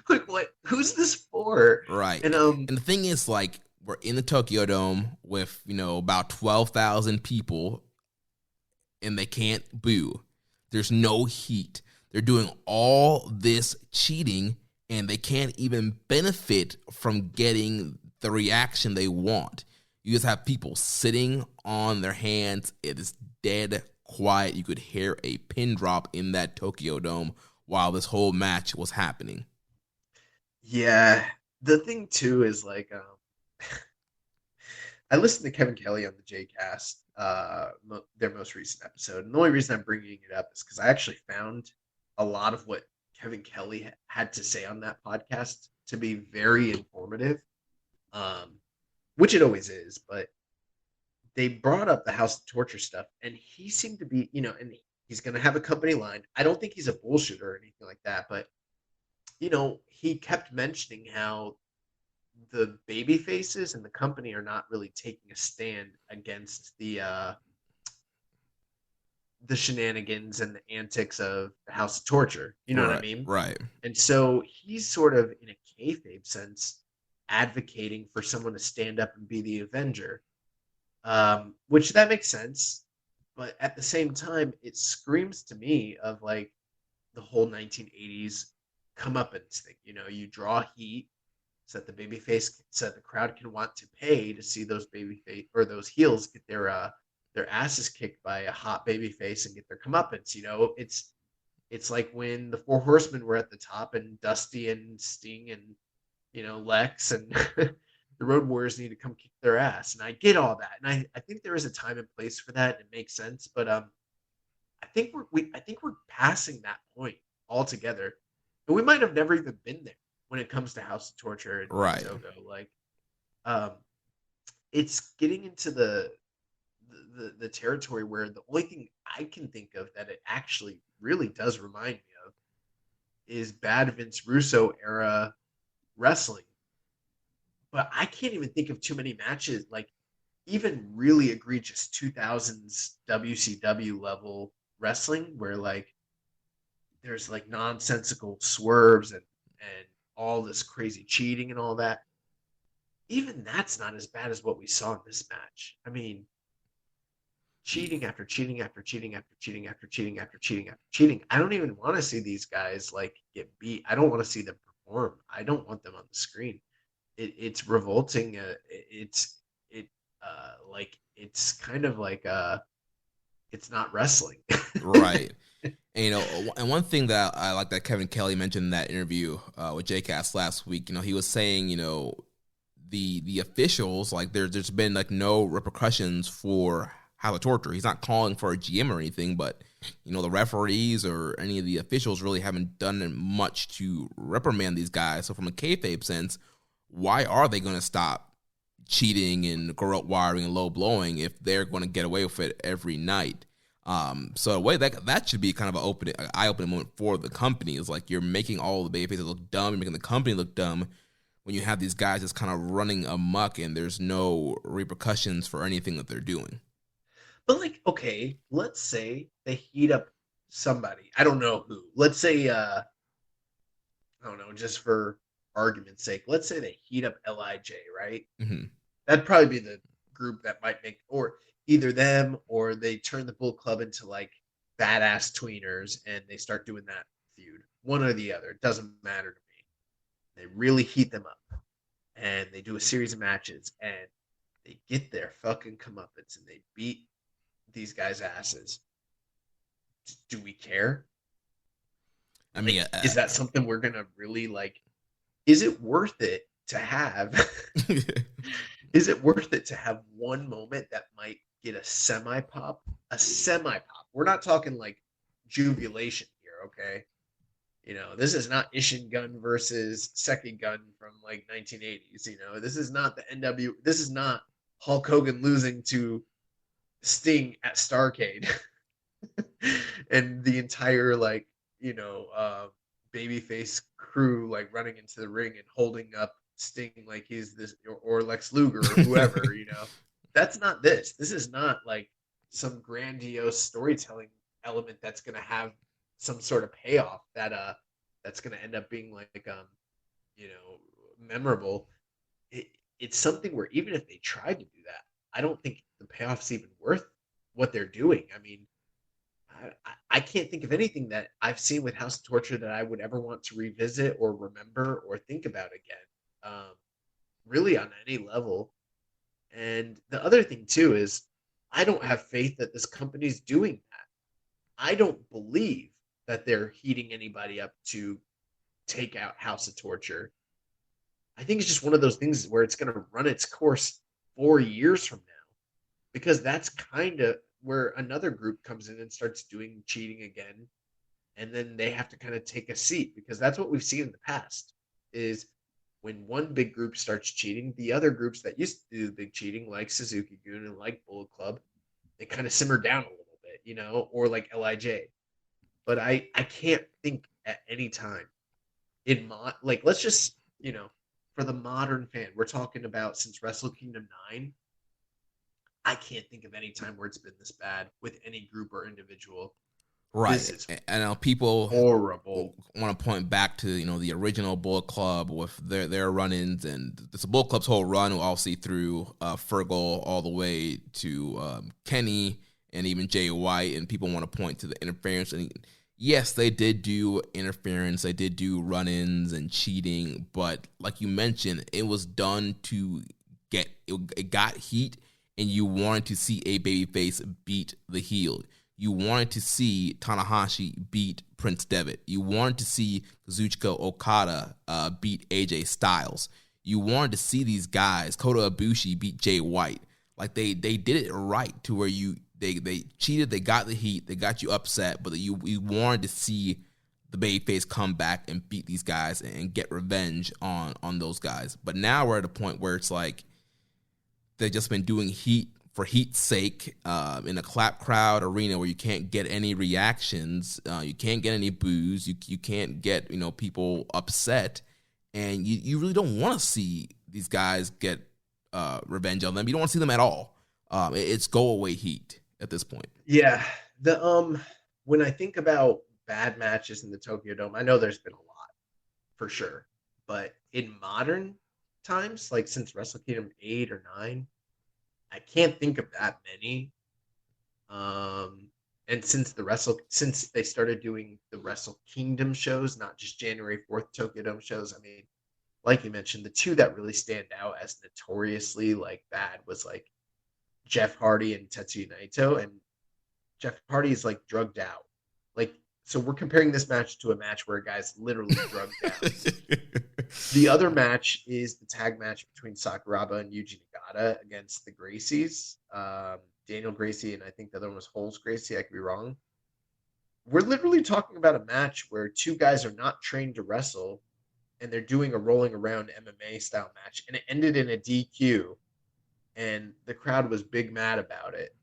Like, what? Who's this for? Right. And the thing is, like, we're in the Tokyo Dome with about 12,000 people, and they can't boo. There's no heat. They're doing all this cheating, and they can't even benefit from getting the reaction they want. You just have people sitting on their hands. It is dead quiet. You could hear a pin drop in that Tokyo Dome while this whole match was happening. yeah, the thing too is like, I listened to Kevin Kelly on the J-Cast, their most recent episode. And the only reason I'm bringing it up is because I actually found a lot of what Kevin Kelly had to say on that podcast to be very informative, which it always is. But they brought up the House of Torture stuff, and he seemed to be, and he's going to have a company line. I don't think he's a bullshitter or anything like that, but, he kept mentioning how the baby faces and the company are not really taking a stand against the shenanigans and the antics of the House of Torture. You know what I mean? Right. And so he's sort of, in a kayfabe sense, advocating for someone to stand up and be the Avenger, which that makes sense. But at the same time, it screams to me of like the whole 1980s comeuppance thing. You draw heat so that the crowd can want to pay to see those babyface or those heels get their asses kicked by a hot babyface and get their comeuppance. It's like when the Four Horsemen were at the top and Dusty and Sting and Lex and the Road Warriors need to come kick their ass. And I get all that, and I think there is a time and place for that. And it makes sense, but I think we're passing that point altogether, and we might have never even been there when it comes to House of Torture and Right. Togo. Like, it's getting into the territory where the only thing I can think of that it actually really does remind me of is bad Vince Russo era wrestling. But I can't even think of too many matches, like even really egregious 2000s WCW level wrestling where like there's like nonsensical swerves and all this crazy cheating and all that. Even that's not as bad as what we saw in this match. I mean, cheating after cheating after cheating after cheating after cheating after cheating after cheating. I don't even want to see these guys like get beat. I don't want to see them perform. I don't want them on the screen. It's revolting. It's kind of like it's not wrestling. Right. And, and one thing that I like that Kevin Kelly mentioned in that interview with JCast last week, he was saying, the officials, like there's been like no repercussions for House of Torture. He's not calling for a GM or anything, but the referees or any of the officials really haven't done much to reprimand these guys. So from a kayfabe sense, why are they going to stop cheating and garrote wiring and low blowing if they're going to get away with it every night. So a way that should be kind of an eye-opening moment for the company. Is like you're making all the babyfaces look dumb, you're making the company look dumb when you have these guys just kind of running amok and there's no repercussions for anything that they're doing. But like, okay, let's say they heat up somebody. I don't know who. Let's say, I don't know, just for argument's sake, let's say they heat up LIJ, right? Mm-hmm. That'd probably be the group that might make, or either them or they turn the Bullet Club into like badass tweeners and they start doing that feud. One or the other. It doesn't matter to me. They really heat them up and they do a series of matches and they get their fucking comeuppance and they beat these guys' asses. Do we care? I mean, is that something we're gonna really like? Is it worth it to have? Is it worth it to have one moment that might get a semi pop? A semi pop. We're not talking like jubilation here, okay? You know, this is not Ishin Gun versus Seki Gun from like 1980s. You know, this is not the NW. This is not Hulk Hogan losing to Sting at Starrcade. And the entire like, you know, babyface crew like running into the ring and holding up Sting like he's this or Lex Luger or whoever, you know. That's not this. This is not like some grandiose storytelling element that's gonna have some sort of payoff that's gonna end up being like you know, memorable. It's something where even if they tried to do that, I don't think the payoff's even worth what they're doing. I mean, I can't think of anything that I've seen with House of Torture that I would ever want to revisit or remember or think about again, really on any level. And the other thing too is I don't have faith that this company's doing that. I don't believe that they're heating anybody up to take out House of Torture. I think it's just one of those things where it's going to run its course 4 years from now, because that's kind of where another group comes in and starts doing cheating again, and then they have to kind of take a seat, because that's what we've seen in the past is when one big group starts cheating, the other groups that used to do the big cheating, like Suzuki Gun and like Bullet Club, they kind of simmer down a little bit, you know, or like LIJ. But I can't think at any time like, let's just, you know, for the modern fan, we're talking about since Wrestle Kingdom 9, I can't think of any time where it's been this bad with any group or individual. Right. This is and people horrible. Want to point back to, you know, the original Bullet Club with their run-ins, and it's a Bullet Club's whole run, we'll all see through Fergal all the way to Kenny and even Jay White, and people want to point to the interference. And yes, they did do interference, they did do run-ins and cheating, but like you mentioned, it was done to it got heat, and you wanted to see a babyface beat the heel. You wanted to see Tanahashi beat Prince Devitt. You wanted to see Kazuchika Okada beat AJ Styles. You wanted to see these guys, Kota Ibushi, beat Jay White. Like they did it right to where they cheated, they got the heat, they got you upset, but you wanted to see the babyface come back and beat these guys and get revenge on those guys. But now we're at a point where it's like they've just been doing heat for heat's sake, in a clap crowd arena where you can't get any reactions, you can't get any boos, you can't get, you know, people upset, and you really don't want to see these guys get revenge on them. You don't want to see them at all. It's go away heat at this point. Yeah, the when I think about bad matches in the Tokyo Dome, I know there's been a lot for sure, but in modern times, like since Wrestle Kingdom 8 or 9. I can't think of that many. And since they started doing the Wrestle Kingdom shows, not just January 4th Tokyo Dome shows, I mean, like you mentioned, the two that really stand out as notoriously like bad was like Jeff Hardy and Tetsuya Naito, and Jeff Hardy is like drugged out. Like, so we're comparing this match to a match where a guy's literally drugged out. The other match is the tag match between Sakuraba and Yuji Nagata against the Gracies. Daniel Gracie and I think the other one was Holes Gracie. I could be wrong. We're literally talking about a match where two guys are not trained to wrestle, and they're doing a rolling around MMA style match, and it ended in a DQ and the crowd was big mad about it.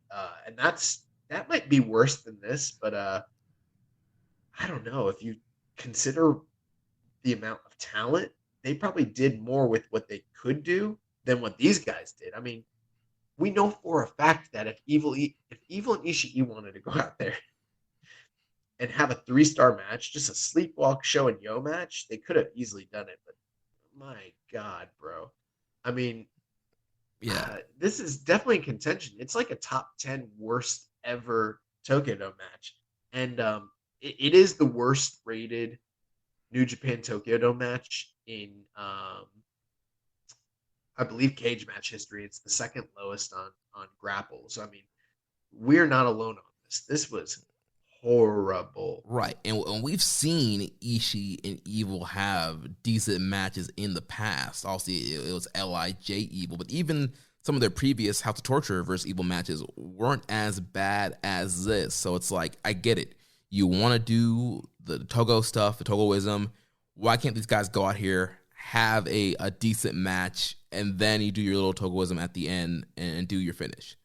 And that might be worse than this, but I don't know. If you consider the amount of talent, they probably did more with what they could do than what these guys did. I mean, we know for a fact that if Evil and Ishii wanted to go out there and have a 3-star match, just a sleepwalk show and yo match, they could have easily done it. But my God, bro. I mean, Yeah. this is definitely in contention. It's like a top 10 worst ever Tokyo Dome match. And it is the worst rated New Japan Tokyo Dome match in, I believe, cage match history. It's the second lowest on Grapple. So, I mean, we're not alone on this. This was horrible. Right. And we've seen Ishii and Evil have decent matches in the past. Obviously, it was LIJ Evil, but even some of their previous House of Torture versus Evil matches weren't as bad as this. So it's like, I get it. You want to do the Togo stuff, the Togoism. Why can't these guys go out here, have a decent match, and then you do your little Togoism at the end and do your finish?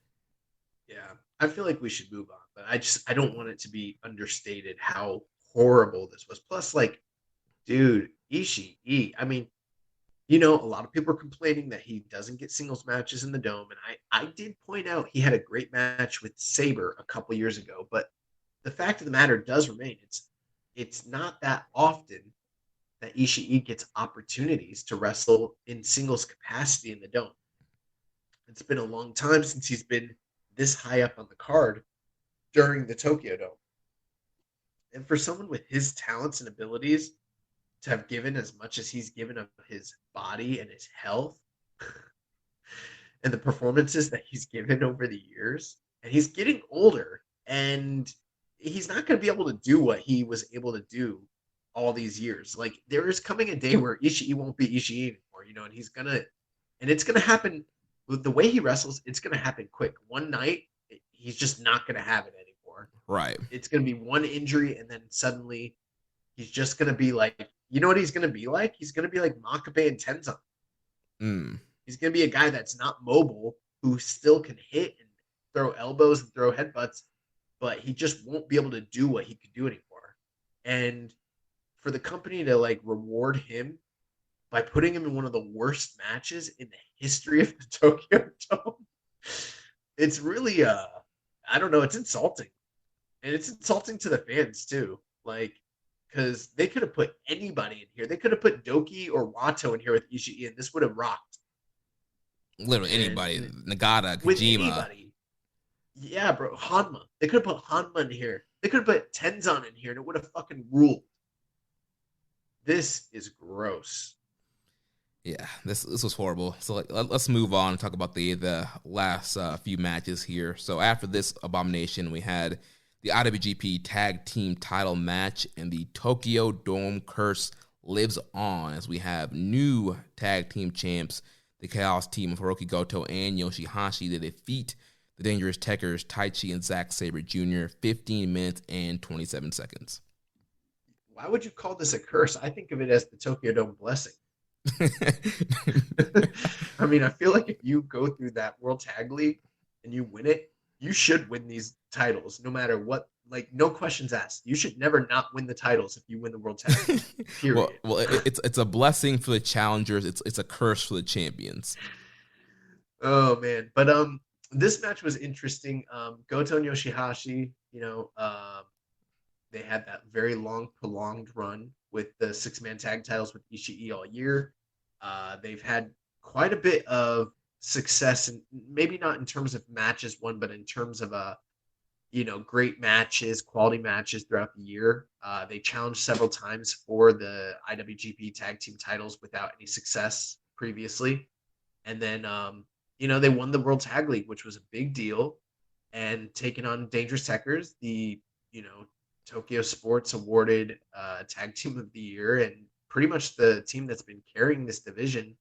Yeah, I feel like we should move on, but I don't want it to be understated how horrible this was. Plus, like, dude, Ishii, I mean, a lot of people are complaining that he doesn't get singles matches in the Dome, and I did point out he had a great match with Sabre a couple years ago, but the fact of the matter does remain, it's not that often that Ishii gets opportunities to wrestle in singles capacity in the Dome. It's been a long time since he's been this high up on the card during the Tokyo Dome. And for someone with his talents and abilities to have given as much as he's given of his body and his health and the performances that he's given over the years, and he's getting older, and he's not going to be able to do what he was able to do all these years. Like, there is coming a day where Ishii won't be Ishii anymore, and it's going to happen with the way he wrestles. It's going to happen quick. One night, he's just not going to have it anymore. Right. It's going to be one injury, and then suddenly he's just going to be like, you know what he's going to be like? He's going to be like Makabe and Tenzan. He's going to be a guy that's not mobile, who still can hit and throw elbows and throw headbutts, but he just won't be able to do what he could do anymore. And for the company to like reward him by putting him in one of the worst matches in the history of the Tokyo Dome, it's really I don't know, it's insulting. And it's insulting to the fans too. Like, because they could have put anybody in here. They could have put Doki or Wato in here with Ishii, and this would have rocked. Literally anybody. Nagata, With Kojima. anybody. Yeah, bro. Hanma. They could have put Hanma in here. They could have put Tenzan in here, and it would have fucking ruled. This is gross. Yeah, this was horrible. So let's move on and talk about the last few matches here. So after this abomination, we had the IWGP Tag Team Title match, and the Tokyo Dome curse lives on as we have new tag team champs, the Chaos Team of Hiroki Goto and Yoshihashi. They defeat the Dangerous Tekkers, Taichi and Zack Sabre Jr., 15 minutes and 27 seconds. Why would you call this a curse? I think of it as the Tokyo Dome blessing. I mean, I feel like if you go through that World Tag League and you win it, you should win these titles no matter what. Like, no questions asked. You should never not win the titles if you win the World Tag League. Period. well, it's a blessing for the challengers. It's a curse for the champions. Oh man, but this match was interesting. Goto and Yoshihashi, they had that very long, prolonged run with the 6-man tag titles with Ishii all year. They've had quite a bit of success, and maybe not in terms of matches won, but in terms of great matches, quality matches throughout the year. They challenged several times for the IWGP tag team titles without any success previously. And then, they won the World Tag League, which was a big deal, and taking on Dangerous Tekkers, the, Tokyo Sports awarded Tag Team of the Year, and pretty much the team that's been carrying this division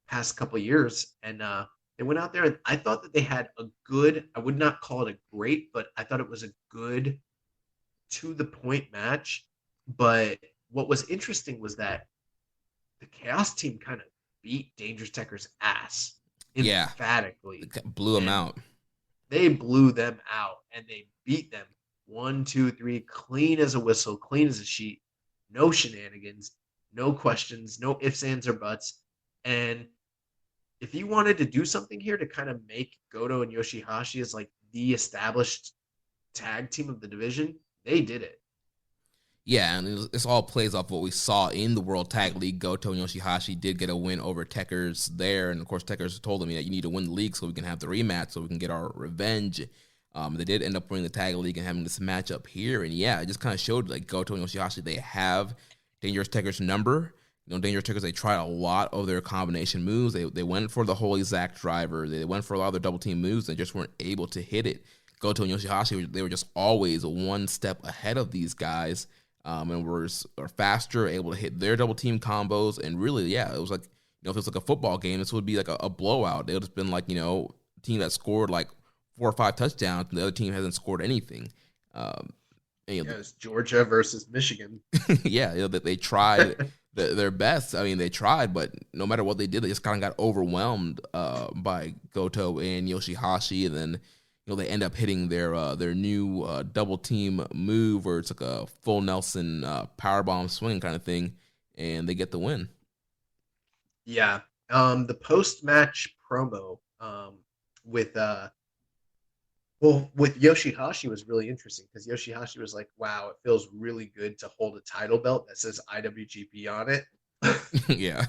past couple of years. And they went out there, and I thought that they had a good, I would not call it a great, but I thought it was a good to-the-point match. But what was interesting was that the Chaos Team kind of beat Dangerous Tekkers' ass. Yeah, emphatically. blew him out. They blew them out, and they beat them 1, 2, 3, clean as a whistle, clean as a sheet. No shenanigans, no questions, no ifs, ands, or buts. And if you wanted to do something here to kind of make Goto and Yoshihashi as like the established tag team of the division, they did it. Yeah, and this all plays off what we saw in the World Tag League. Goto and Yoshihashi did get a win over Tekkers there, and of course Tekkers told them that you need to win the league so we can have the rematch, so we can get our revenge. They did end up winning the Tag League and having this matchup here, and yeah, it just kind of showed like Goto and Yoshihashi, they have Dangerous Tekkers' number. Dangerous Tekkers, they tried a lot of their combination moves. They went for the Holy Zack driver. They went for a lot of their double team moves. They just weren't able to hit it. Goto and Yoshihashi, they were just always one step ahead of these guys. And were faster, able to hit their double team combos, and really, yeah, it was like, if it was like a football game, this would be like a blowout. It would have been like, a team that scored like 4 or 5 touchdowns, and the other team hasn't scored anything. It's Georgia versus Michigan. Yeah, they tried their best. I mean, they tried, but no matter what they did, they just kind of got overwhelmed by Goto and Yoshihashi, and then they end up hitting their new double team move where it's like a full Nelson powerbomb swing kind of thing, and they get the win. Yeah. The post-match promo with Yoshihashi was really interesting because Yoshihashi was like, wow, it feels really good to hold a title belt that says IWGP on it. Yeah.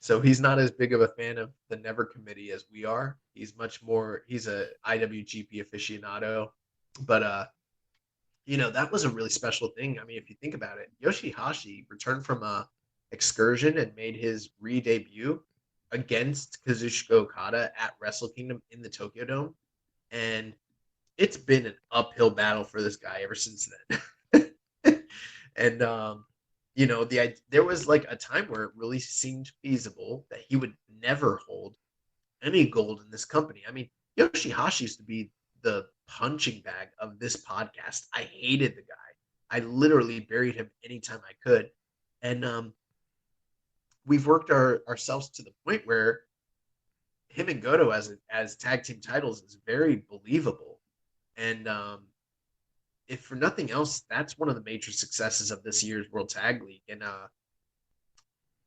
So he's not as big of a fan of the Never Committee as we are. He's a IWGP aficionado. But, that was a really special thing. I mean, if you think about it, Yoshihashi returned from a excursion and made his re-debut against Kazuchika Okada at Wrestle Kingdom in the Tokyo Dome. And it's been an uphill battle for this guy ever since then. And, there was like a time where it really seemed feasible that he would never hold any gold in this company. I mean, Yoshihashi used to be the punching bag of this podcast. I hated the guy. I literally buried him anytime I could. And we've worked ourselves to the point where him and Goto as tag team titles is very believable. And if for nothing else, that's one of the major successes of this year's World Tag League. And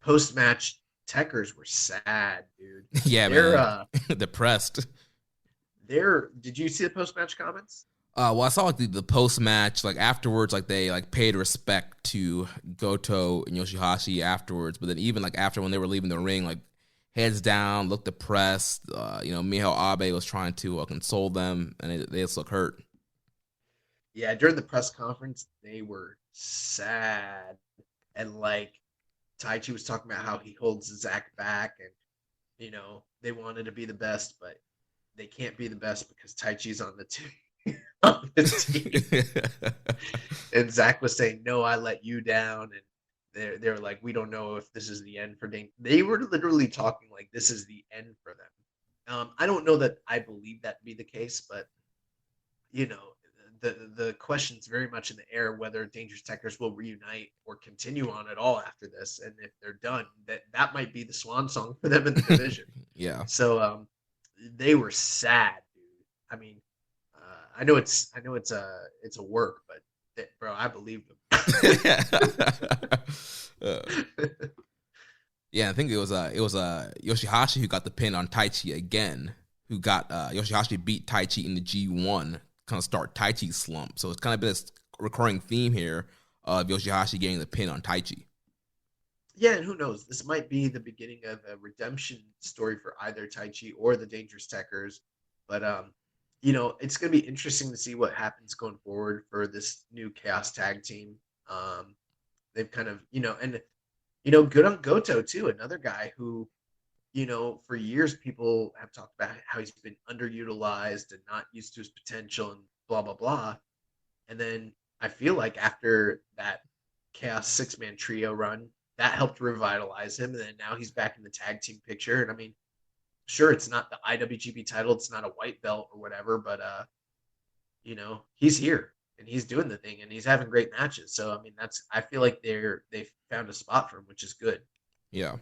post-match, Tekkers were sad, dude. Yeah, they're depressed. Did you see the post-match comments? Well, I saw like the post-match, like afterwards, like they like paid respect to Goto and Yoshihashi afterwards. But then even like after when they were leaving the ring, like heads down, looked depressed. Miho Abe was trying to console them, and they just look hurt. Yeah, during the press conference, they were sad. And like Taichi was talking about how he holds Zack back, and they wanted to be the best, but they can't be the best because Taichi's on the team. On this team. And Zack was saying, "No, I let you down," and they're like, "We don't know if this is the end for Ding." They were literally talking like this is the end for them. I don't know that I believe that to be the case, but the question's very much in the air whether Dangerous Tekkers will reunite or continue on at all after this, and if they're done, that might be the swan song for them in the division. Yeah. So they were sad, dude. I mean, I know it's a work, but bro, I believe them. Yeah, I think it was Yoshihashi who got the pin on Taichi again. Who got Yoshihashi beat Taichi in the G1, kind of start Taichi's slump. So it's kind of been a recurring theme here of Yoshihashi getting the pin on Taichi. Yeah, and who knows? This might be the beginning of a redemption story for either Taichi or the Dangerous Tekkers. But it's going to be interesting to see what happens going forward for this new Chaos Tag team. They've kind of, good on Goto too, another guy who, for years people have talked about how he's been underutilized and not used to his potential and blah, blah, blah. And then I feel like after that Chaos 6-man trio run, that helped revitalize him. And then now he's back in the tag team picture. And I mean, sure, it's not the IWGP title, it's not a white belt or whatever, but he's here and he's doing the thing and he's having great matches. So I mean, I feel like they found a spot for him, which is good. Yeah.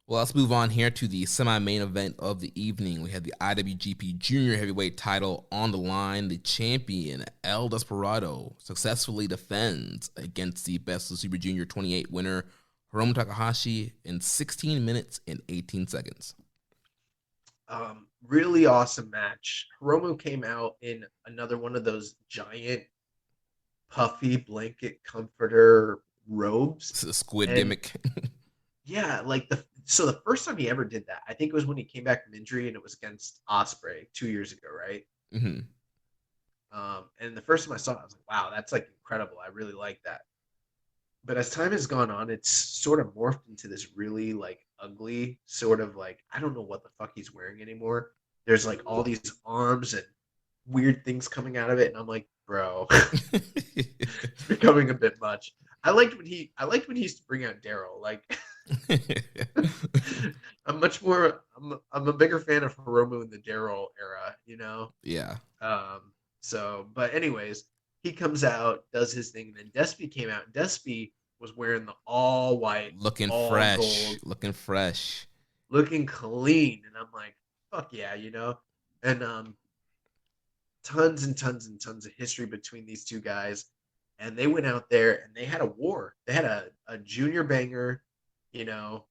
Well, let's move on here to the semi-main event of the evening. We had the IWGP Junior Heavyweight title on the line. The champion, El Desperado, successfully defends against the Best of Super Junior 28 winner, Hiromu Takahashi, in 16 minutes and 18 seconds. Really awesome match. Hiromu came out in another one of those giant, puffy blanket comforter robes. This is a squid And gimmick. yeah, like the first time he ever did that, I think it was when he came back from injury and it was against Osprey 2 years ago, right? Mm-hmm. And the first time I saw it, I was like, wow, that's like incredible. I really like that. But as time has gone on, it's sort of morphed into this really like ugly sort of like, I don't know what the fuck he's wearing anymore. There's like all these arms and weird things coming out of it, and I'm like, bro, it's becoming a bit much. I liked when he used to bring out Daryl. Like, I'm a bigger fan of Hiromu in the Daryl era, you know? Yeah. But anyways, he comes out, does his thing, and then Despy came out. Despy was wearing the all white, Looking all fresh. gold, Looking fresh. looking clean, and I'm like, fuck yeah, you know? And tons and tons and tons of history between these two guys. And they went out there and they had a war. They had a junior banger, you know.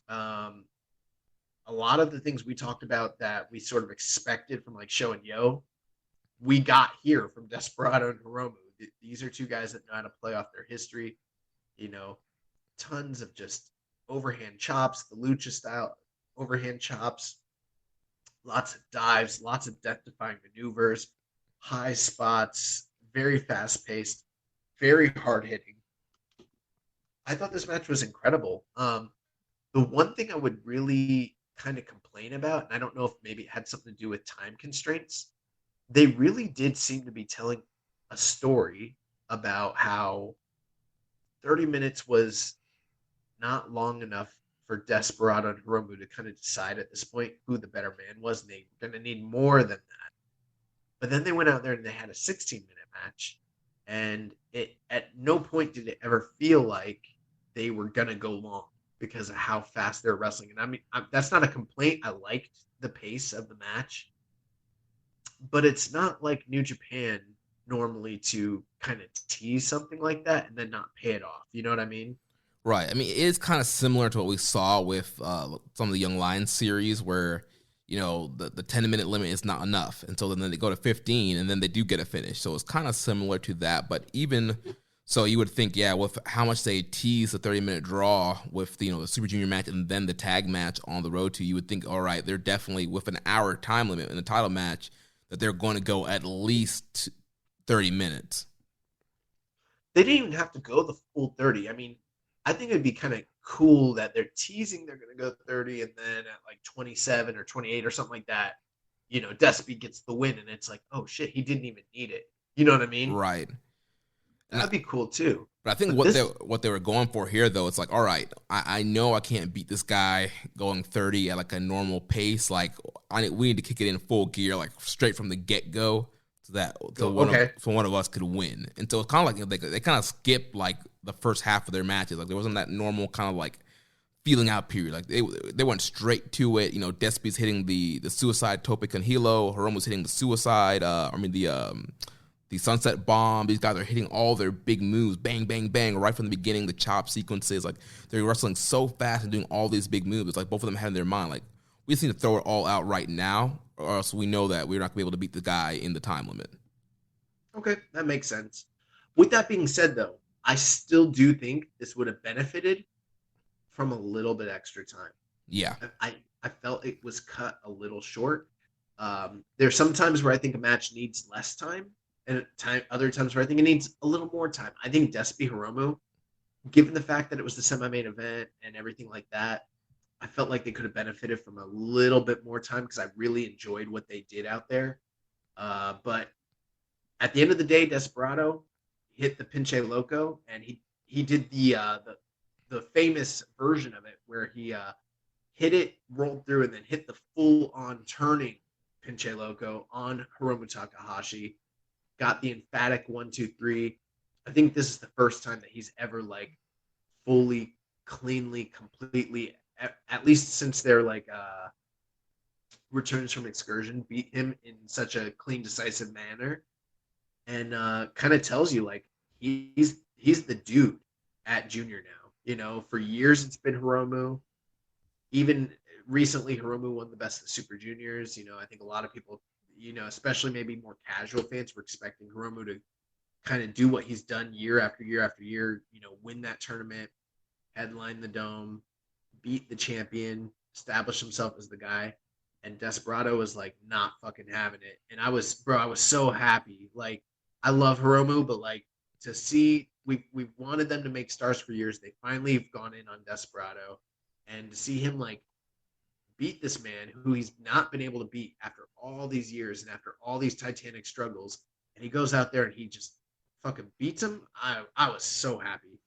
A lot of the things we talked about that we sort of expected from like Show and Yo, we got here from Desperado and Hiromu. These are two guys that know how to play off their history, you know. Tons of just overhand chops, the lucha style overhand chops, lots of dives, lots of death-defying maneuvers, high spots, very fast-paced, very hard-hitting. I thought this match was incredible. The one thing I would really kind of complain about, and I don't know if maybe it had something to do with time constraints, they really did seem to be telling a story about how 30 minutes was not long enough for Desperado and Hiromu to kind of decide at this point who the better man was, and they were going to need more than that. But then they went out there and they had a 16-minute match, and it at no point did it ever feel like they were going to go long because of how fast they're wrestling. And I mean, that's not a complaint. I liked the pace of the match, but it's not like New Japan normally to kind of tease something like that and then not pay it off. You know what I mean? Right. I mean, it is kind of similar to what we saw with some of the Young Lions series where, you know, the 10-minute limit is not enough. And so then they go to 15 and then they do get a finish. So it's kind of similar to that. But even so, you would think, yeah, with how much they tease the 30-minute draw with, you know, the Super Junior match and then the tag match on the road to, you would think, all right, they're definitely with an hour time limit in the title match that they're going to go at least 30 minutes. They didn't even have to go the full 30. I mean, I think it'd be kind of cool that they're teasing they're going to go 30, and then at like 27 or 28 or something like that, you know, Despy gets the win, and it's like, oh shit, he didn't even need it. You know what I mean? Right. That'd be cool too. But I think what they were going for here, though, it's like, all right, I know I can't beat this guy going 30 at like a normal pace. Like, we need to kick it in full gear, like straight from the get-go, so one of us could win. And so it's kind of like they kind of skipped like the first half of their matches. Like there wasn't that normal kind of like feeling out period. Like they went straight to it. You know, Despy's hitting the suicide tope con hilo. Hiromu's hitting the suicide. The sunset bomb. These guys are hitting all their big moves, bang, bang, bang, right from the beginning. The chop sequences, like they're wrestling so fast and doing all these big moves. It's like both of them had in their mind, like we just need to throw it all out right now, or else we know that we're not gonna be able to beat the guy in the time limit. Okay, that makes sense. With that being said, though, I still do think this would have benefited from a little bit extra time. Yeah, I felt it was cut a little short. There's some times where I think a match needs less time, and other times where I think it needs a little more time. I think Despy Hiromu, given the fact that it was the semi-main event and everything like that, I felt like they could have benefited from a little bit more time because I really enjoyed what they did out there. But at the end of the day, Desperado hit the Pinche Loco, and he did the famous version of it where he hit it, rolled through, and then hit the full-on turning Pinche Loco on Hiromu Takahashi. Got the emphatic 1, 2, 3. I think this is the first time that he's ever like fully, cleanly, completely at least since their returns from excursion, beat him in such a clean, decisive manner, and kind of tells you like he's the dude at junior now. You know, for years it's been Hiromu. Even recently, Hiromu won the best of the Super Juniors. You know, I think a lot of people, you know, especially maybe more casual fans, were expecting Hiromu to kind of do what he's done year after year after year. You know, win that tournament, headline the dome, beat the champion, establish himself as the guy. And Desperado was like not fucking having it. And I was so happy. Like, I love Hiromu, but like to see we've wanted them to make stars for years. They finally have gone in on Desperado, and to see him like beat this man who he's not been able to beat after all these years and after all these titanic struggles, and he goes out there and he just fucking beats him. I was so happy.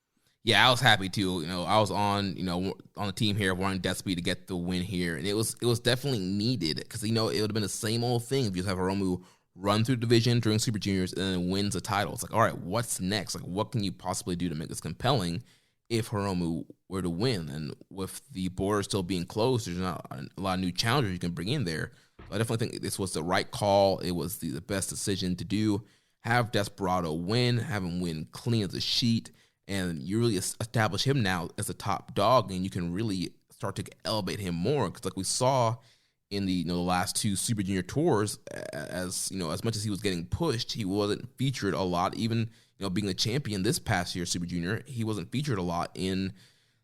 Yeah, I was happy too. You know, I was on the team here wanting Despy to get the win here, and it was definitely needed because it would have been the same old thing if you have Hiromu run through the division during Super Juniors and then wins the title. It's like, all right, what's next? Like, what can you possibly do to make this compelling if Hiromu were to win? And with the border still being closed, there's not a lot of new challengers you can bring in there. So I definitely think this was the right call. It was the best decision to do. Have Desperado win, have him win clean as a sheet. And you really establish him now as a top dog, and you can really start to elevate him more. Because like we saw in the the last two Super Junior tours, as much as he was getting pushed, he wasn't featured a lot. Even being the champion this past year Super Junior, he wasn't featured a lot in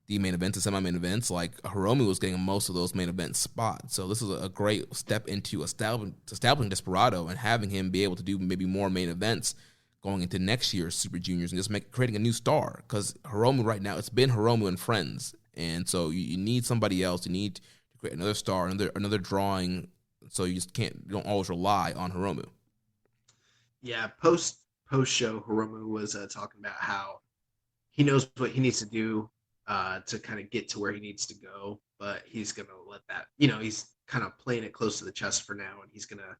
the main events and semi-main events. Like Hiromu was getting most of those main event spots. So this is a great step into establishing Desperado and having him be able to do maybe more main events going into next year's Super Juniors and just creating a new star. Because Hiromu right now, it's been Hiromu and friends. And so you need somebody else. You need to create another star, another drawing. So you don't always rely on Hiromu. Yeah, post show, Hiromu was talking about how he knows what he needs to do to kind of get to where he needs to go. But he's going to let that, he's kind of playing it close to the chest for now. And he's going to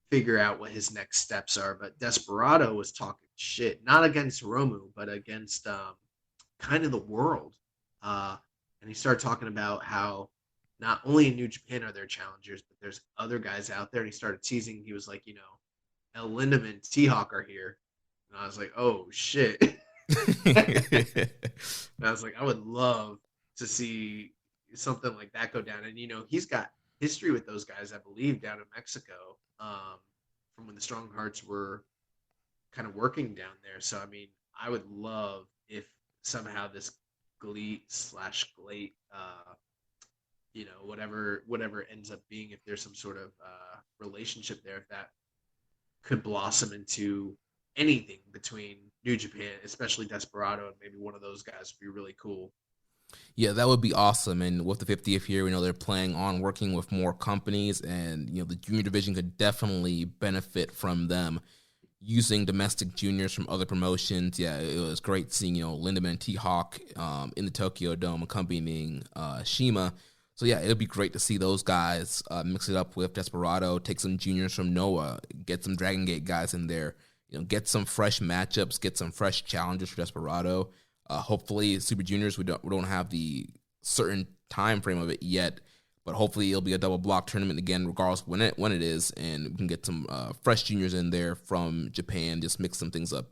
figure out what his next steps are. But Desperado was talking shit, not against Hiromu, but against kind of the world. And he started talking about how not only in New Japan are there challengers, but there's other guys out there. And he started teasing. He was like, El Lindemann, T-Hawk are here. And I was like, oh, shit. And I was like, I would love to see something like that go down. And, he's got history with those guys, I believe, down in Mexico. From when the Strong Hearts were kind of working down there. So, I mean, I would love if somehow this GLEAT/GLATE, whatever it ends up being, if there's some sort of relationship there, if that could blossom into anything between New Japan, especially Desperado, and maybe one of those guys would be really cool. Yeah, that would be awesome. And with the 50th year, they're planning on working with more companies, and the junior division could definitely benefit from them using domestic juniors from other promotions. Yeah, it was great seeing Lindemann and T-Hawk in the Tokyo Dome accompanying Shima. So yeah, it'll be great to see those guys mix it up with Desperado, take some juniors from Noah, get some Dragon Gate guys in there, get some fresh matchups, get some fresh challenges for Desperado. Hopefully, Super Juniors, we don't have the certain time frame of it yet, but hopefully it'll be a double block tournament again, regardless when it is, and we can get some fresh juniors in there from Japan, just mix some things up.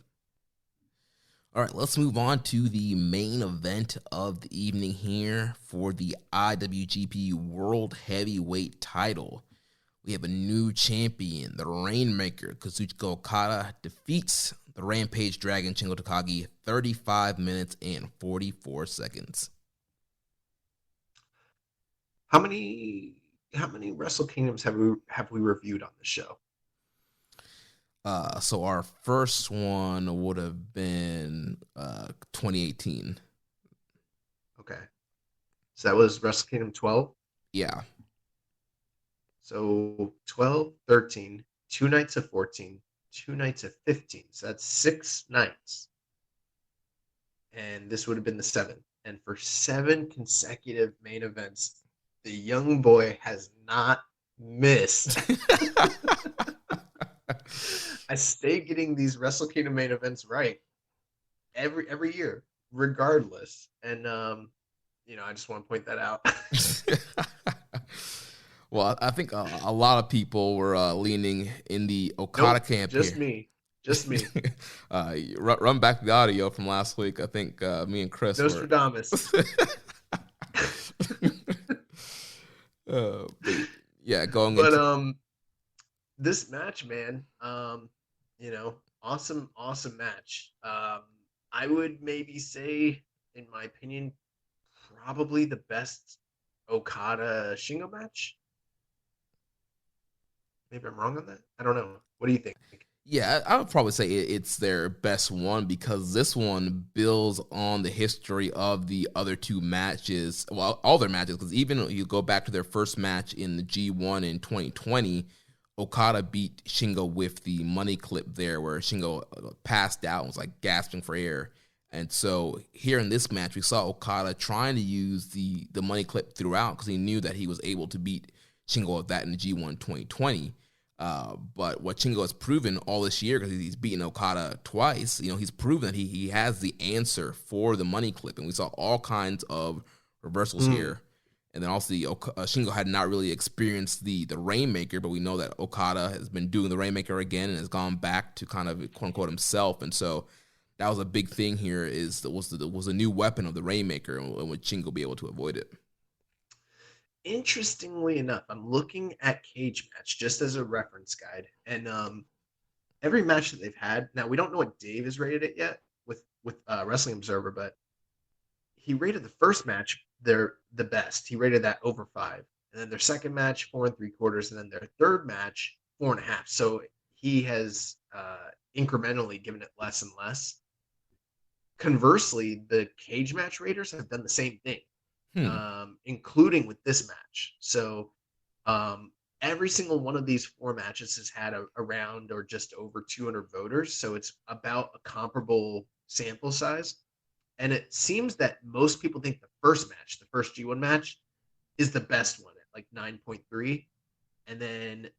All right, let's move on to the main event of the evening here for the IWGP World Heavyweight title. We have a new champion, the Rainmaker, Kazuchika Okada, defeats the Rampage Dragon, Shingo Takagi, 35 minutes and 44 seconds. How many Wrestle Kingdoms have we reviewed on the show? So our first one would have been 2018. Okay. So that was Wrestle Kingdom 12? Yeah. So 12, 13, 2 nights of 14, 2 nights of 15. So that's 6 nights. And this would have been the 7th. And for 7 consecutive main events, the young boy has not missed. I stay getting these Wrestle Kingdom main events right every year, regardless. And I just want to point that out. Well, I think a lot of people were leaning in the Okada camp just here. Just me. Run back the audio from last week. I think me and Chris Nostradamus. But yeah, going But into this match, man, awesome match. I would maybe say, in my opinion, probably the best Okada Shingo match. Maybe I'm wrong on that. I don't know. What do you think? yeah, I would probably say it's their best one because this one builds on the history of the other two matches. Well, all their matches, because even you go back to their first match in the G1 in 2020, Okada beat Shingo with the money clip there, where Shingo passed out and was like gasping for air. And so here in this match, we saw Okada trying to use the money clip throughout because he knew that he was able to beat Shingo with that in the G1 2020. But what Shingo has proven all this year, because he's beaten Okada twice, he's proven that he has the answer for the money clip. And we saw all kinds of reversals here. And then also Shingo had not really experienced the Rainmaker, but we know that Okada has been doing the Rainmaker again and has gone back to kind of quote unquote himself. And so that was a big thing here. Was a new weapon of the Rainmaker, and would Shingo be able to avoid it? Interestingly enough, I'm looking at Cage Match just as a reference guide, and every match that they've had. Now we don't know what Dave has rated it yet with Wrestling Observer, but he rated the first match the best. He rated that over 5, and then their second match 4 3/4, and then their third match 4.5. So he has incrementally given it less and less. Conversely, the Cage Match raters have done the same thing, including with this match. So every single one of these 4 matches has had around or just over 200 voters. So it's about a comparable sample size. And it seems that most people think the first match, the first G1 match, is the best one at like 9.3. And then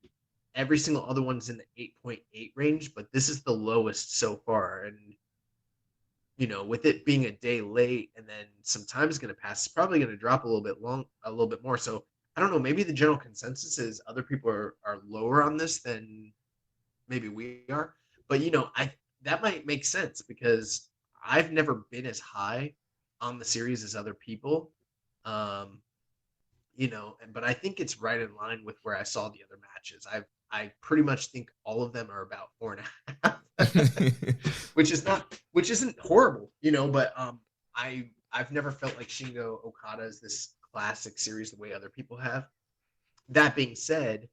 every single other one's in the 8.8 range, but this is the lowest so far. And, with it being a day late and then some time is going to pass, it's probably going to drop a little bit more. So I don't know, maybe the general consensus is other people are lower on this than maybe we are. But, that might make sense because I've never been as high on the series as other people. But I think it's right in line with where I saw the other matches. I pretty much think all of them are about 4.5, which isn't horrible, but I've never felt like Shingo Okada is this classic series the way other people have. That being said,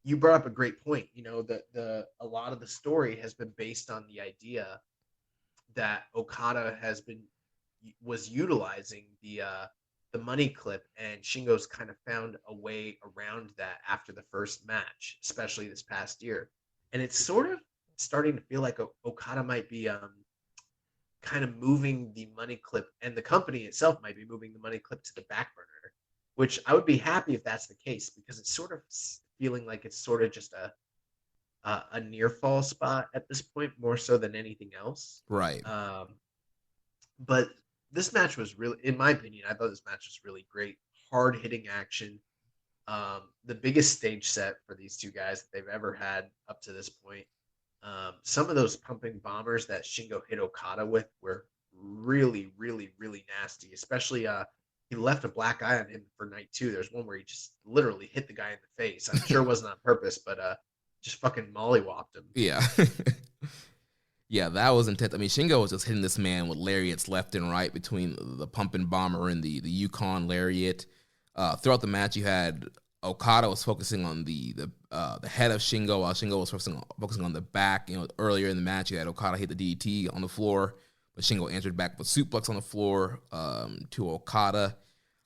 you brought up a great point. A lot of the story has been based on the idea that Okada was utilizing the money clip, and Shingo's kind of found a way around that after the first match, especially this past year. And it's sort of starting to feel like Okada might be kind of moving the money clip, and the company itself might be moving the money clip to the back burner, which I would be happy if that's the case, because it's sort of feeling like it's sort of just a near fall spot at this point, more so than anything else. Right. But this match was really, in my opinion, I thought this match was really great. Hard hitting action. The biggest stage set for these two guys that they've ever had up to this point. Some of those pumping bombers that Shingo hit Okada with were really, really, really nasty. Especially he left a black eye on him for night 2. There's one where he just literally hit the guy in the face. I'm sure it wasn't on purpose, but just fucking mollywopped him. Yeah. Yeah, that was intense. I mean, Shingo was just hitting this man with lariats left and right between the pumping bomber and the Yukon lariat. Throughout the match, you had Okada was focusing on the head of Shingo, while Shingo was focusing on the back. Earlier in the match, you had Okada hit the DDT on the floor, but Shingo answered back with suplex on the floor to Okada.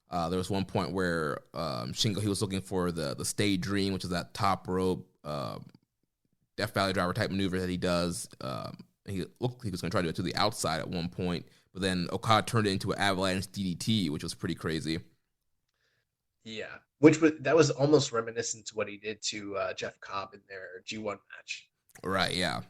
There was one point where Shingo, he was looking for the Stay Dream, which is that top rope Death Valley driver type maneuver that he does. He looked like he was going to try to do it to the outside at one point, but then Okada turned it into an avalanche DDT, which was pretty crazy. Yeah, that was almost reminiscent to what he did to Jeff Cobb in their G1 match. Right, yeah.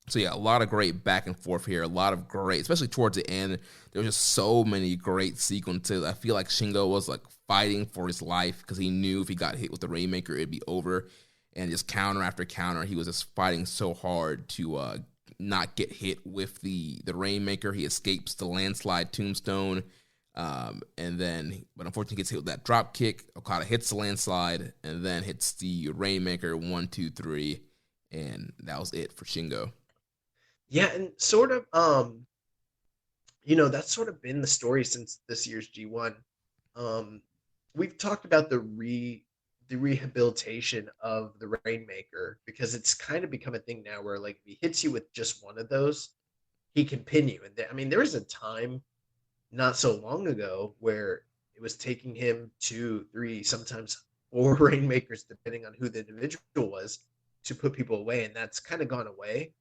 So yeah, a lot of great back and forth here. A lot of great, especially towards the end. There was just so many great sequences. I feel like Shingo was like fighting for his life because he knew if he got hit with the Rainmaker, it'd be over. And just counter after counter, he was just fighting so hard to not get hit with the Rainmaker. He escapes the landslide tombstone, but unfortunately gets hit with that drop kick. Okada hits the landslide and then hits the Rainmaker 1, 2, 3, and that was it for Shingo. Yeah, and sort of, that's sort of been the story since this year's G1. Um, we've talked about the rehabilitation of the Rainmaker because it's kind of become a thing now where like if he hits you with just one of those, he can pin you. And I mean, there was a time not so long ago where it was taking him 2, 3, sometimes 4 Rainmakers, depending on who the individual was, to put people away, and that's kind of gone away.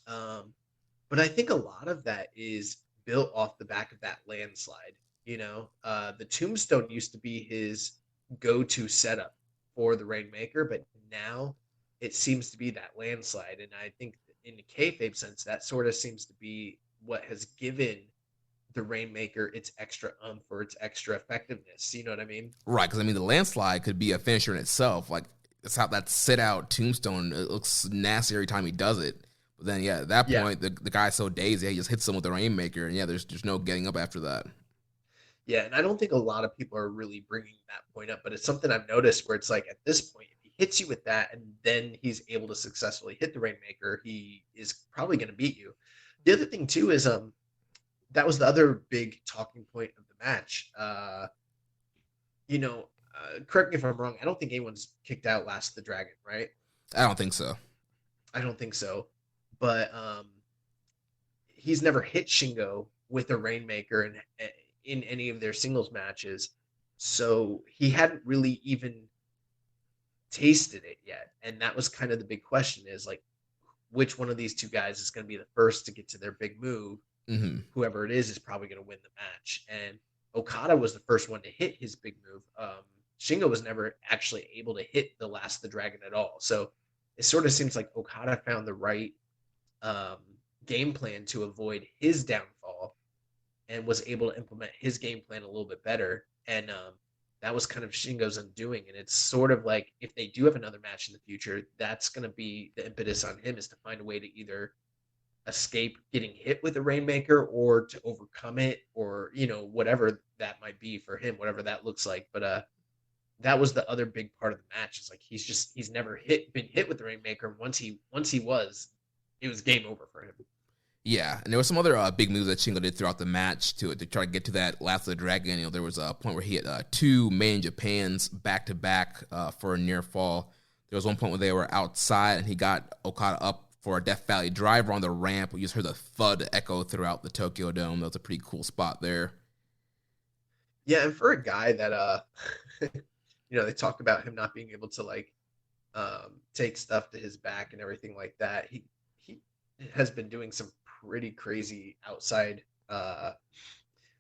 But I think a lot of that is built off the back of that landslide. The tombstone used to be his go-to setup for the Rainmaker, but now it seems to be that landslide. And I think in the kayfabe sense, that sort of seems to be what has given the Rainmaker its extra or its extra effectiveness. You know what I mean? Right, because I mean the landslide could be a finisher in itself. Like it's how that sit out tombstone, it looks nasty every time he does it. But then at that point, the guy's so dazed, he just hits him with the Rainmaker, and there's no getting up after that. Yeah, and I don't think a lot of people are really bringing that point up, but it's something I've noticed where it's like at this point, if he hits you with that and then he's able to successfully hit the Rainmaker, he is probably going to beat you. The other thing too is that was the other big talking point of the match. Correct me if I'm wrong. I don't think anyone's kicked out Last of the Dragon, right? I don't think so. I don't think so. But he's never hit Shingo with a Rainmaker in any of their singles matches. So he hadn't really even tasted it yet. And that was kind of the big question is like, which one of these two guys is going to be the first to get to their big move? Mm-hmm. Whoever it is probably going to win the match. And Okada was the first one to hit his big move. Shingo was never actually able to hit the Last of the Dragon at all. So it sort of seems like Okada found the right game plan to avoid his downfall and was able to implement his game plan a little bit better. And that was kind of Shingo's undoing. And it's sort of like if they do have another match in the future, that's going to be the impetus on him is to find a way to either escape getting hit with a Rainmaker or to overcome it or, whatever that might be for him, whatever that looks like. But that was the other big part of the match. Is like he's never been hit with the Rainmaker. Once he was, it was game over for him. Yeah, and there were some other big moves that Shingo did throughout the match to try to get to that Last of the Dragon. There was a point where he had 2 Made in Japans back to back for a near fall. There was one point where they were outside and he got Okada up for a Death Valley driver on the ramp. We just heard the thud echo throughout the Tokyo Dome. That was a pretty cool spot there. Yeah, and for a guy that they talk about him not being able to like take stuff to his back and everything like that. He has been doing some pretty crazy outside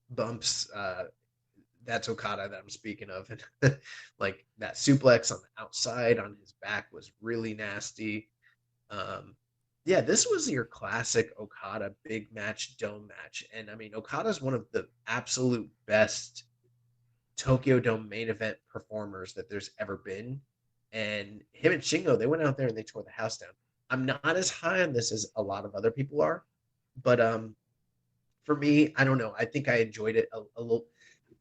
bumps. That's Okada that I'm speaking of. And like that suplex on the outside on his back was really nasty. This was your classic Okada big match dome match. And I mean, Okada's one of the absolute best Tokyo Dome main event performers that there's ever been. And him and Shingo, they went out there and they tore the house down. I'm not as high on this as a lot of other people are, but for me, I don't know. I think I enjoyed it a little.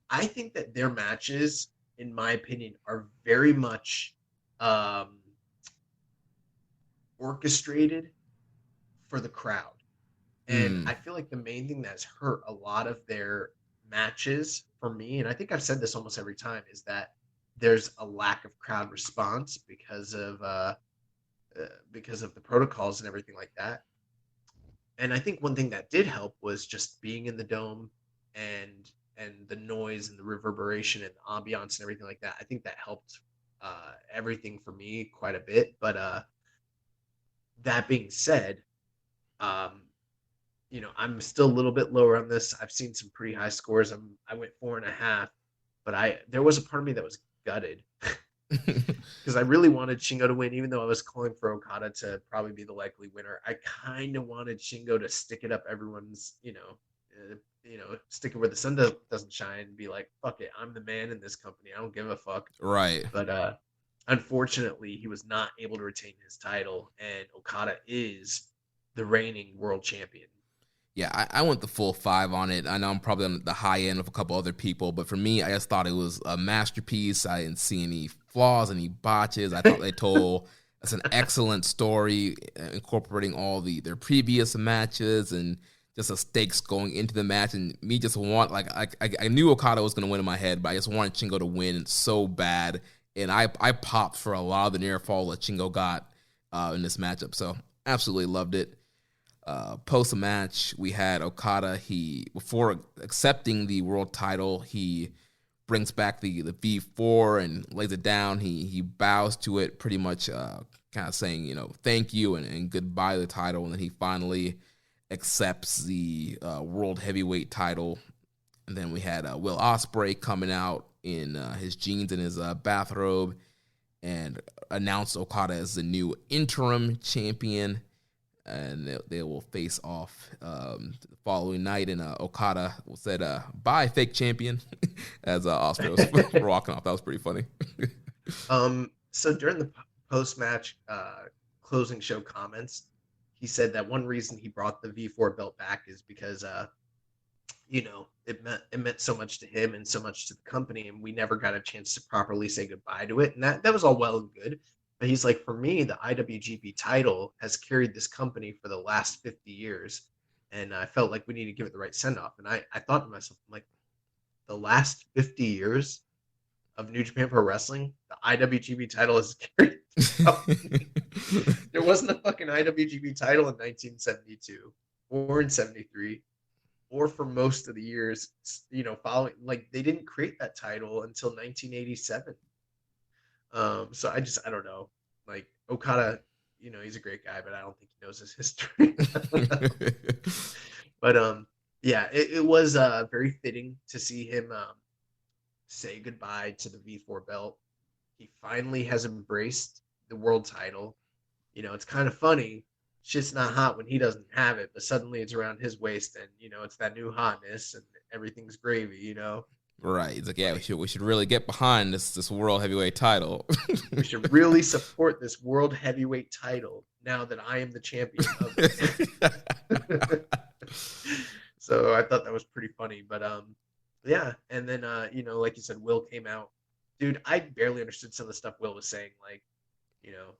I think that their matches, in my opinion, are very much orchestrated for the crowd. And I feel like the main thing that's hurt a lot of their matches for me, and I think I've said this almost every time, is that there's a lack of crowd response because of the protocols and everything like that. And I think one thing that did help was just being in the dome and the noise and the reverberation and the ambiance and everything like that. I think that helped everything for me quite a bit. But that being said, I'm still a little bit lower on this. I've seen some pretty high scores. I went 4.5, but there was a part of me that was gutted because I really wanted Shingo to win, even though I was calling for Okada to probably be the likely winner. I kind of wanted Shingo to stick it up everyone's, stick it where the sun doesn't shine and be like, fuck it, I'm the man in this company. I don't give a fuck. Right. But unfortunately, he was not able to retain his title, and Okada is the reigning world champion. Yeah, I went the full 5 on it. I know I'm probably on the high end of a couple other people, but for me, I just thought it was a masterpiece. I didn't see any flaws, any botches. I thought they told us an excellent story, incorporating all their previous matches and just the stakes going into the match. And me just I knew Okada was going to win in my head, but I just wanted Shingo to win so bad. And I popped for a lot of the near fall that Shingo got in this matchup. So absolutely loved it. Post match, we had Okada. Before accepting the world title, he brings back the V4 and lays it down. He bows to it, pretty much kind of saying, thank you and goodbye to the title. And then he finally accepts the world heavyweight title. And then we had Will Ospreay coming out in his jeans and his bathrobe and announced Okada as the new interim champion. And they will face off the following night. And Okada said, bye, fake champion, as Ospreay was walking off. That was pretty funny. So during the post-match closing show comments, he said that one reason he brought the V4 belt back is because, it meant so much to him and so much to the company, and we never got a chance to properly say goodbye to it. And that was all well and good. But he's like, for me, the IWGP title has carried this company for the last 50 years. And I felt like we need to give it the right send-off. And I thought to myself, I'm like, the last 50 years of New Japan Pro Wrestling, the IWGP title has carried this company. There wasn't a fucking IWGP title in 1972 or in 73 or for most of the years, following. Like, they didn't create that title until 1987. So I don't know. Like, Okada, he's a great guy, but I don't think he knows his history. But yeah, it was very fitting to see him say goodbye to the V4 belt. He finally has embraced the world title. It's kind of funny. Shit's not hot when he doesn't have it, but suddenly it's around his waist, and it's that new hotness, and everything's gravy. Right. It's like, yeah, we should really get behind this world heavyweight title. We should really support this world heavyweight title now that I am the champion of it. So I thought that was pretty funny. But yeah. And then like you said, Will came out. Dude, I barely understood some of the stuff Will was saying. Like,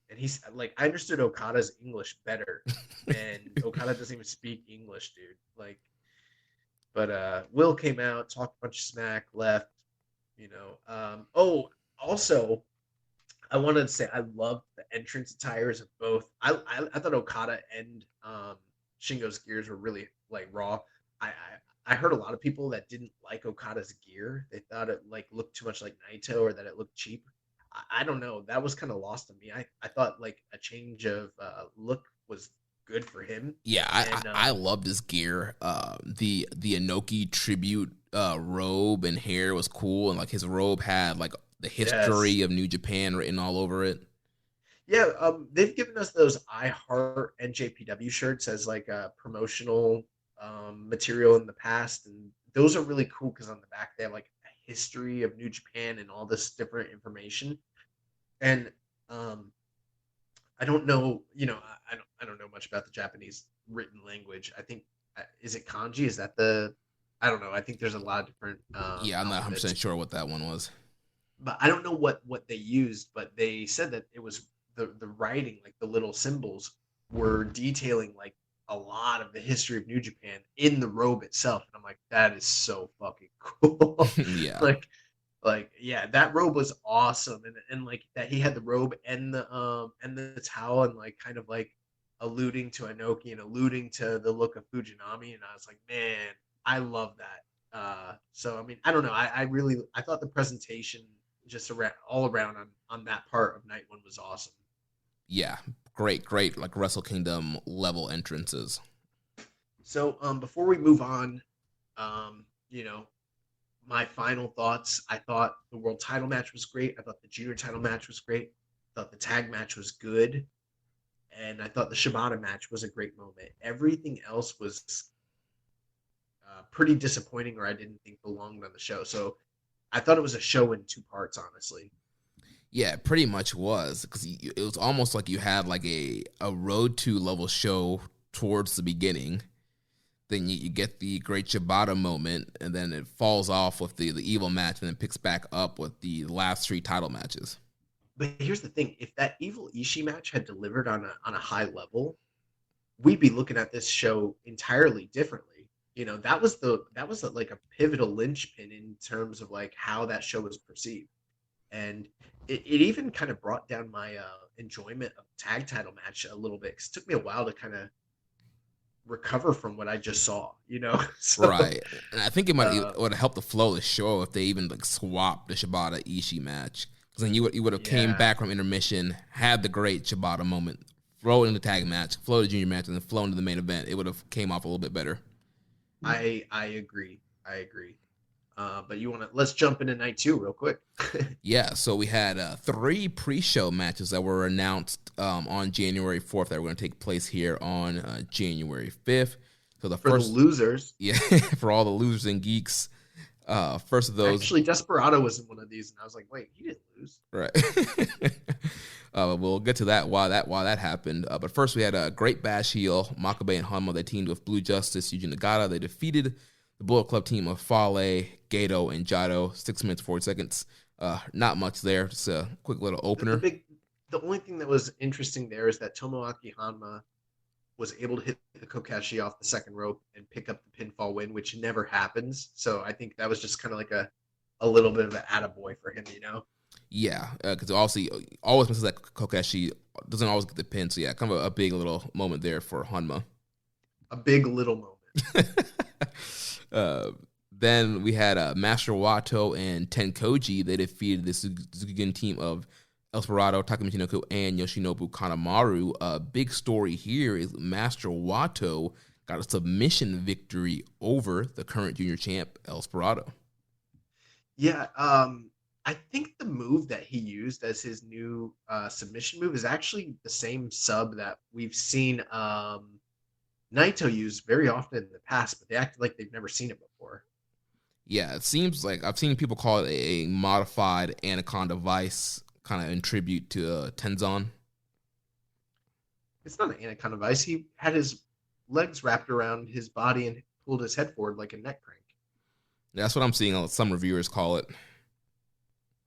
and he's like, I understood Okada's English better. And Okada doesn't even speak English, dude. Like, but Will came out, talked a bunch of smack, left, also, I wanted to say I loved the entrance attires of both. I thought Okada and Shingo's gears were really, like, raw. I heard a lot of people that didn't like Okada's gear. They thought it, like, looked too much like Naito or that it looked cheap. I don't know. That was kind of lost on me. I thought, like, a change of look was good for him. Yeah, I loved his gear. The Inoki tribute robe and hair was cool, and like his robe had like the history of New Japan written all over it. Yeah, they've given us those I Heart NJPW shirts as like a promotional material in the past, and those are really cool because on the back they have like a history of New Japan and all this different information. And I don't know, I don't know much about the Japanese written language. I think, is it kanji? Is that I don't know. I think there's a lot of different. Yeah, I'm not 100% sure what that one was. But I don't know what they used, but they said that it was the writing, like the little symbols were detailing like a lot of the history of New Japan in the robe itself. And I'm like, that is so fucking cool. Yeah. Like, yeah, that robe was awesome, and like that he had the robe and the towel, and like kind of like alluding to Inoki and alluding to the look of Fujinami, and I was like, man, I love that. So I mean, I don't know, I thought the presentation just all around on that part of night one was awesome. Yeah, great, like Wrestle Kingdom level entrances. So before we move on, my final thoughts, I thought the world title match was great. I thought the junior title match was great. I thought the tag match was good. And I thought the Shibata match was a great moment. Everything else was pretty disappointing, or I didn't think belonged on the show. So I thought it was a show in two parts, honestly. Yeah, it pretty much was, because it was almost like you had like a Road to level show towards the beginning. Then you get the great Shibata moment, and then it falls off with the evil match, and then picks back up with the last three title matches. But here's the thing: if that evil Ishii match had delivered on a high level, we'd be looking at this show entirely differently. That was like a pivotal linchpin in terms of like how that show was perceived, and it even kind of brought down my enjoyment of the tag title match a little bit. 'Cause it took me a while to kind of recover from what I just saw, So, Right. And I think it would have helped the flow of the show if they even like swapped the Shibata Ishii match. Because then you would have came back from intermission, had the great Shibata moment, throw it in the tag match, flow the junior match, and then flow into the main event. It would have came off a little bit better. I agree. But let's jump into night 2 real quick. Yeah, so we had 3 pre-show matches that were announced on January 4th that were going to take place here on January 5th. So the For first the losers. Yeah, for all the losers and geeks. First of those. Actually, Desperado was in one of these, and I was like, wait, he didn't lose. Right. We'll get to that while that happened. But first, we had a Great Bash heel, Makabe and Hanma. They teamed with Blue Justice, Yuji Nagata. They defeated the Bullet Club team of Fale, Gato, and Jado. 6 minutes, 40 seconds. Not much there. Just a quick little opener. The only thing that was interesting there is that Tomoaki Hanma was able to hit the Kokashi off the second rope and pick up the pinfall win, which never happens. So I think that was just kind of like a little bit of an attaboy for him, Yeah, because obviously always misses that Kokashi, doesn't always get the pin. So yeah, kind of a big little moment there for Hanma. A big little moment. Then we had Master Wato and Tenkoji. They defeated the Suzuki team of El Dorado, Taka Michinoku, and Yoshinobu Kanemaru. Big story here is Master Wato got a submission victory over the current junior champ, El Dorado. Yeah, I think the move that he used as his new submission move is actually the same sub that we've seen Naito use very often in the past, but they acted like they've never seen it before. Yeah, it seems like I've seen people call it a modified Anaconda Vice, kind of in tribute to Tenzan. It's not an Anaconda Vice. He had his legs wrapped around his body and pulled his head forward like a neck crank. That's what I'm seeing some reviewers call it.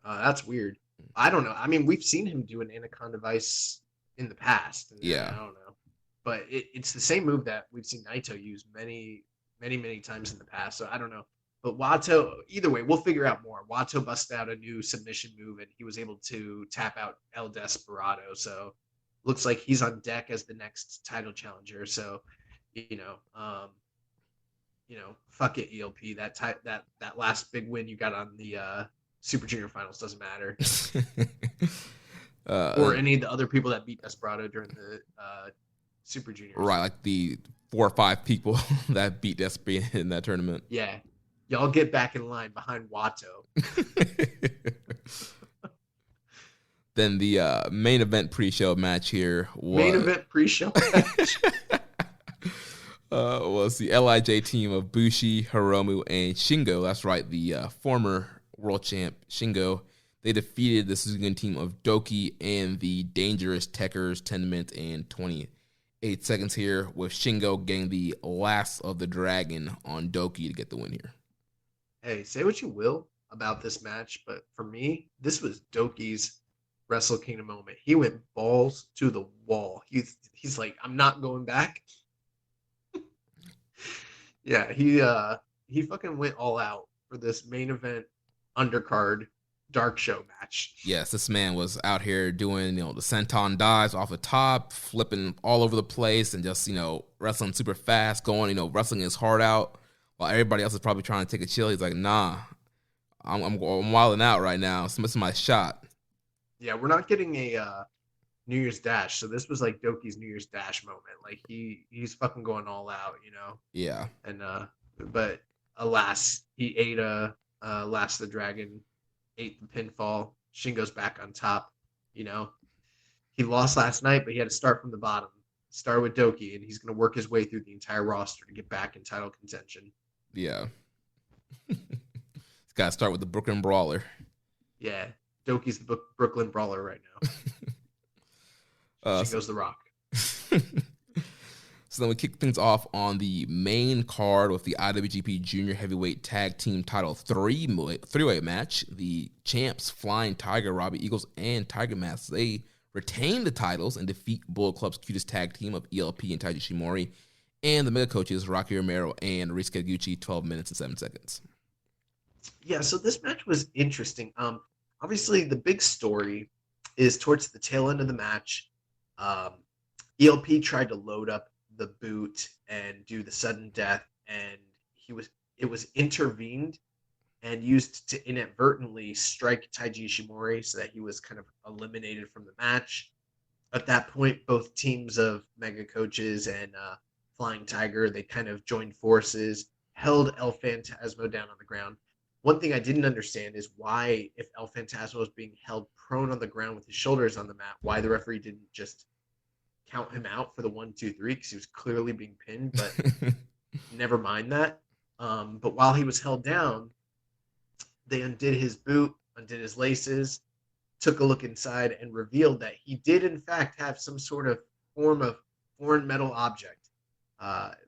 That's weird. I don't know. I mean, we've seen him do an Anaconda Vice in the past. And yeah. I don't know. But it's the same move that we've seen Naito use many, many, many times in the past. So I don't know. But Wato, either way, we'll figure out more. Wato busted out a new submission move, and he was able to tap out El Desperado. So looks like he's on deck as the next title challenger. So, fuck it, ELP. That last big win you got on the Super Junior Finals doesn't matter. Or any of the other people that beat Desperado during the Super Juniors. Right, like the 4 or 5 people that beat Desperado in that tournament. Yeah. Y'all get back in line behind Wato. Then the main event pre-show match here was... Main event pre-show match? was the LIJ team of Bushi, Hiromu, and Shingo. That's right, the former world champ Shingo. They defeated the Suzuki team of Doki and the Dangerous Techers 10 minutes and 28 seconds here, with Shingo getting the last of the dragon on Doki to get the win here. Hey, say what you will about this match, but for me, this was Doki's Wrestle Kingdom moment. He went balls to the wall. He's like, I'm not going back. Yeah, he fucking went all out for this main event undercard dark show match. Yes, this man was out here doing, the senton dives off the top, flipping all over the place, and just, wrestling super fast, going, wrestling his heart out, while everybody else is probably trying to take a chill. He's like, nah, I'm wilding out right now. It's missing my shot. Yeah, we're not getting a New Year's Dash, so this was like Doki's New Year's Dash moment. Like he's fucking going all out, Yeah. And but alas, he ate a Last of the Dragon ate the pinfall. Shingo's back on top. You know, he lost last night, but he had to start from the bottom. Start with Doki, and he's going to work his way through the entire roster to get back in title contention. Yeah. He's got to start with the Brooklyn Brawler. Yeah, Doki's the Brooklyn Brawler right now. Shingo's the Rock. So then we kick things off on the main card with the IWGP Junior Heavyweight Tag Team Title three-way match. The champs, Flying Tiger, Robbie Eagles, and Tiger Mask, they retain the titles and defeat Bullet Club's cutest tag team of ELP and Taiji Shimori, and the Mega Coaches, Rocky Romero and Risuke Taguchi, 12 minutes and 7 seconds. Yeah, so this match was interesting. Obviously, the big story is towards the tail end of the match. ELP tried to load up the boot and do the sudden death, and it was intervened and used to inadvertently strike Taiji Ishimori so that he was kind of eliminated from the match. At that point, both teams of Mega Coaches and Flying Tiger, they kind of joined forces, held El Phantasmo down on the ground. One thing I didn't understand is why, if El Phantasmo was being held prone on the ground with his shoulders on the mat, why the referee didn't just count him out for the 1, 2, 3, because he was clearly being pinned, but never mind that. But while he was held down, they undid his boot, undid his laces, took a look inside, and revealed that he did, in fact, have some sort of form of foreign metal object.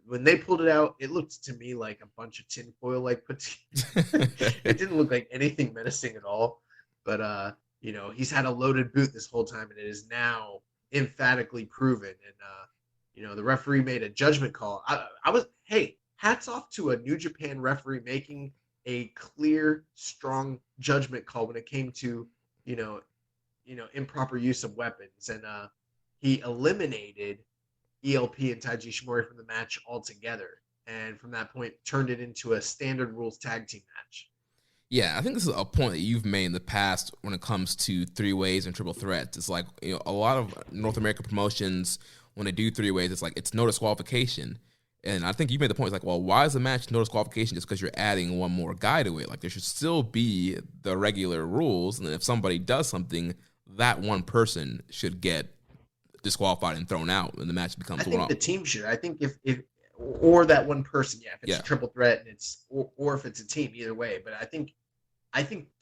When they pulled it out, it looked to me like a bunch of tinfoil like put together. It didn't look like anything menacing at all. But, he's had a loaded boot this whole time, and it is now emphatically proven. And, the referee made a judgment call. Hats off to a New Japan referee making a clear, strong judgment call when it came to, improper use of weapons. And he eliminated ELP and Taiji Ishimori from the match altogether. And from that point, turned it into a standard rules tag team match. Yeah, I think this is a point that you've made in the past when it comes to three-ways and triple threats. It's like, a lot of North American promotions, when they do three-ways, it's like, it's no disqualification. And I think you made the point, it's like, well, why is the match no disqualification just because you're adding one more guy to it? Like, there should still be the regular rules, and then if somebody does something, that one person should get disqualified and thrown out, and the match becomes I think the team should. I think if or that one person, if it's a triple threat and it's or if it's a team, either way. But I think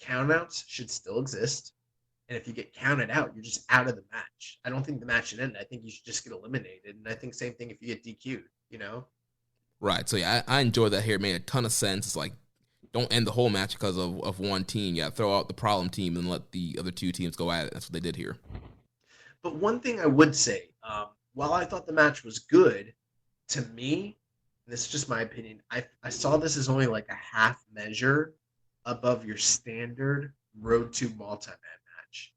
countouts should still exist, and if you get counted out, you're just out of the match. I don't think the match should end. I think you should just get eliminated, and I think same thing if you get DQ'd. Right. So yeah, I enjoyed that here. It made a ton of sense. It's like, don't end the whole match because of one team. Yeah, throw out the problem team and let the other two teams go at it. That's what they did here. But one thing I would say, while I thought the match was good, to me, and this is just my opinion, I saw this as only like a half measure above your standard Road to multi-man match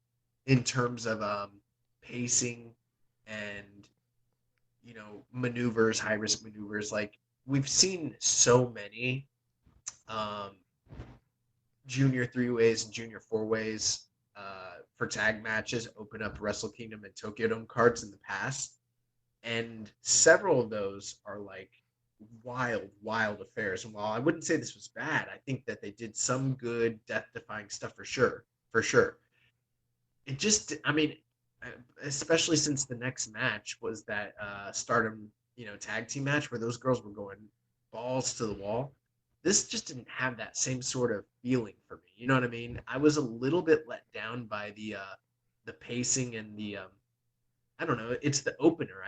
in terms of pacing and, maneuvers, high-risk maneuvers. Like, we've seen so many junior three-ways and junior four-ways for tag matches open up Wrestle Kingdom and Tokyo Dome cards in the past. And several of those are like wild affairs. And while I wouldn't say this was bad, I think that they did some good death-defying stuff for sure. It just, especially since the next match was that Stardom, tag team match where those girls were going balls to the wall. This just didn't have that same sort of feeling for me. You know what I mean? I was a little bit let down by the pacing and the I don't know. It's the opener.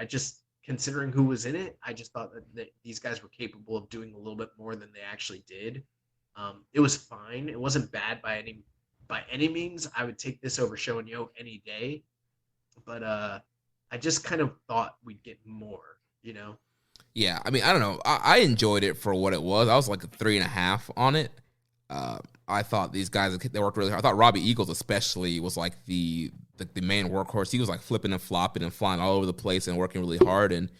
Considering who was in it, I just thought that these guys were capable of doing a little bit more than they actually did. It was fine. It wasn't bad by any means. I would take this over Show and Yo any day. But I just kind of thought we'd get more, Yeah, I don't know. I enjoyed it for what it was. I was like a 3.5 on it. I thought these guys, they worked really hard. I thought Robbie Eagles especially was like the main workhorse. He was like flipping and flopping and flying all over the place and working really hard. And,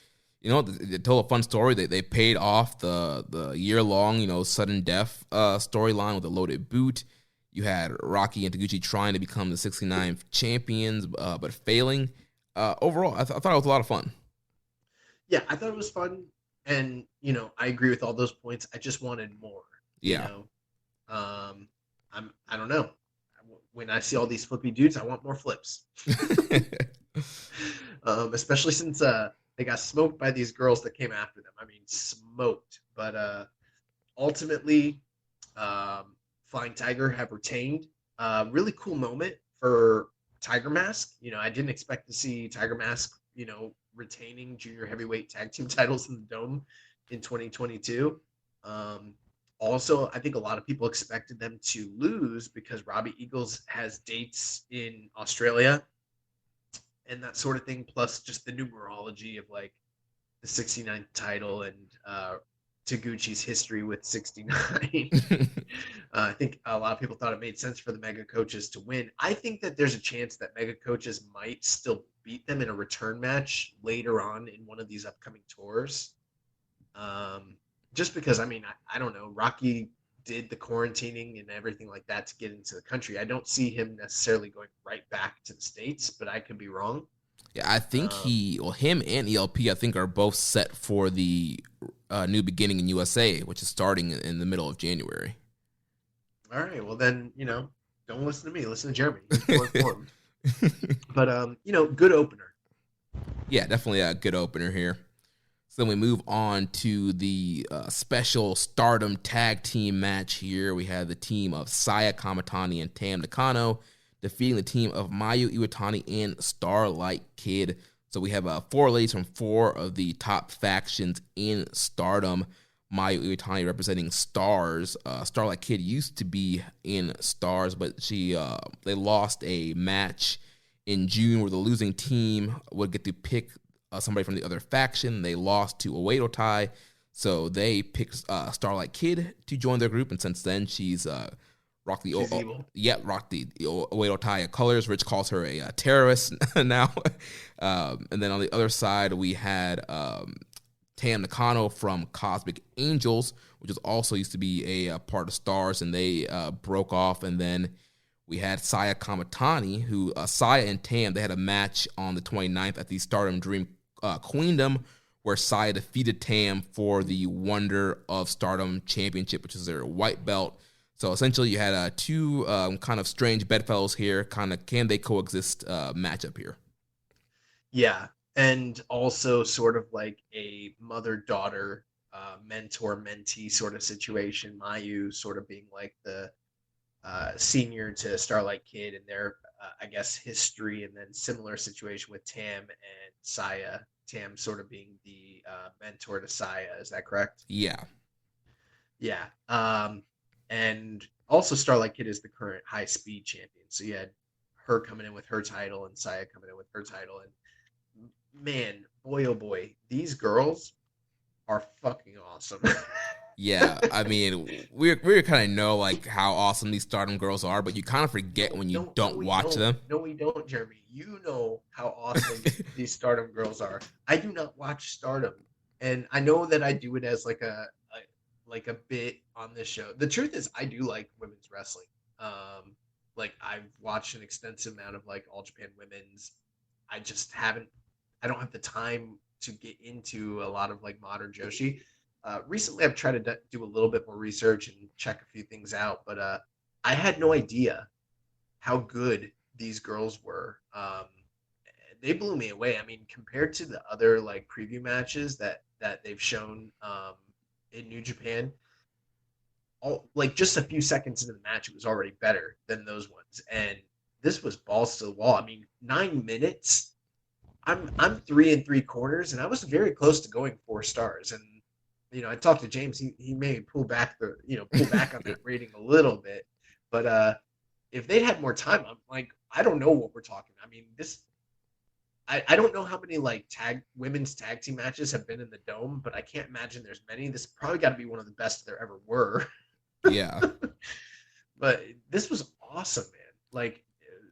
they told a fun story. They paid off the year-long, sudden death storyline with a loaded boot. You had Rocky and Taguchi trying to become the 69 champions, but failing. Overall, I thought it was a lot of fun. Yeah, I thought it was fun. And, I agree with all those points. I just wanted more. Yeah. I don't know. When I see all these flippy dudes, I want more flips. Especially since they got smoked by these girls that came after them. I mean, smoked. But ultimately, Flying Tiger have retained. Really cool moment for Tiger Mask. You know, I didn't expect to see Tiger Mask, you know, retaining junior heavyweight tag team titles in the Dome in 2022. Also, I think a lot of people expected them to lose because Robbie Eagles has dates in Australia and that sort of thing, plus just the numerology of like the 69th title and Taguchi's history with 69. I think a lot of people thought it made sense for the Mega Coaches to win. I think that there's a chance that Mega Coaches might still beat them in a return match later on in one of these upcoming tours. Just because, I mean, I don't know, Rocky did the quarantining and everything like that to get into the country. I don't see him necessarily going right back to the States, but I could be wrong. Yeah, I think him and ELP, I think, are both set for the New Beginning in USA, which is starting in the middle of January. All right, well then, you know, don't listen to me. Listen to Jeremy. He's more informed. But, you know, good opener. Yeah, definitely a good opener here. So then we move on to the special Stardom tag team match here. We have the team of Saya Kamatani and Tam Nakano defeating the team of Mayu Iwatani and Starlight Kid. So we have 4 ladies from 4 of the top factions in Stardom. Mayu Iwatani representing Stars. Starlight Kid used to be in Stars, but they lost a match in June where the losing team would get to pick somebody from the other faction. They lost to Oedo Tai, so they picked Starlight Kid to join their group, and since then she's rocked the Oedo Tai colors. Rich calls her a terrorist now. And then on the other side, we had Tam Nakano from Cosmic Angels, which is also used to be a part of Stars, and they broke off. And then we had Saya Kamatani, who Saya and Tam, they had a match on the 29th at the Stardom Dream Queendom, where Saya defeated Tam for the Wonder of Stardom Championship, which is their white belt. So essentially you had 2 kind of strange bedfellows here. Kind of can they coexist matchup here? Yeah, and also sort of like a mother-daughter, mentor-mentee sort of situation. Mayu sort of being like the senior to Starlight Kid and their, I guess, history, and then similar situation with Tam and Saya. Tam sort of being the mentor to Saya. Is that correct? Yeah. Yeah. And also Starlight Kid is the current high-speed champion. So you had her coming in with her title and Saya coming in with her title. And man, boy, oh boy, these girls are fucking awesome. Yeah, I mean, we kind of know like how awesome these Stardom girls are, but you kind of forget when you don't watch them. No, we don't, Jeremy. You know how awesome these Stardom girls are. I do not watch Stardom, and I know that I do it as like a bit on this show. The truth is, I do like women's wrestling. Like I've watched an extensive amount of like All Japan Women's. I just haven't. I don't have the time to get into a lot of like modern Joshi. Recently, I've tried to do a little bit more research and check a few things out, but I had no idea how good these girls were. They blew me away. I mean, compared to the other like preview matches that they've shown in New Japan, like just a few seconds into the match, it was already better than those ones. And this was balls to the wall. I mean, 9 minutes. I'm 3 3/4, and I was very close to going 4 stars. And you know, I talked to James. He may pull back on that rating a little bit, but if they had more time, I'm like, I don't know what we're talking. I mean, I don't know how many like women's tag team matches have been in the Dome, but I can't imagine there's many. This probably got to be one of the best there ever were. Yeah, but this was awesome, man. Like,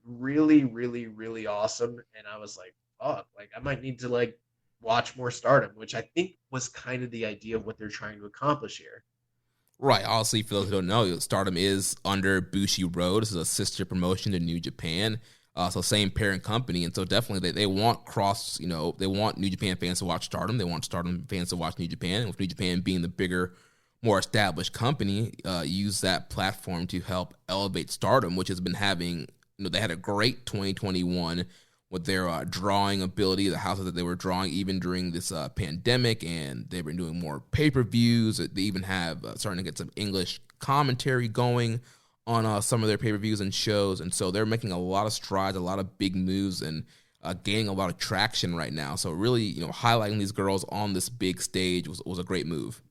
really, really, really awesome. And I was like, oh, like I might need to like watch more Stardom, which I think was kind of the idea of what they're trying to accomplish here. right. Obviously, for those who don't know, Stardom is under Bushi Road. This is a sister promotion to New Japan. So same parent company, and so definitely they want they want New Japan fans to watch Stardom. They want Stardom fans to watch New Japan, and with New Japan being the bigger, more established company use that platform to help elevate Stardom, which has been having, they had a great 2021 with their drawing ability, the houses that they were drawing even during this pandemic, and they've been doing more pay-per-views. They even have starting to get some English commentary going on some of their pay-per-views and shows, and so they're making a lot of strides, a lot of big moves, and gaining a lot of traction right now. So really, highlighting these girls on this big stage was a great move.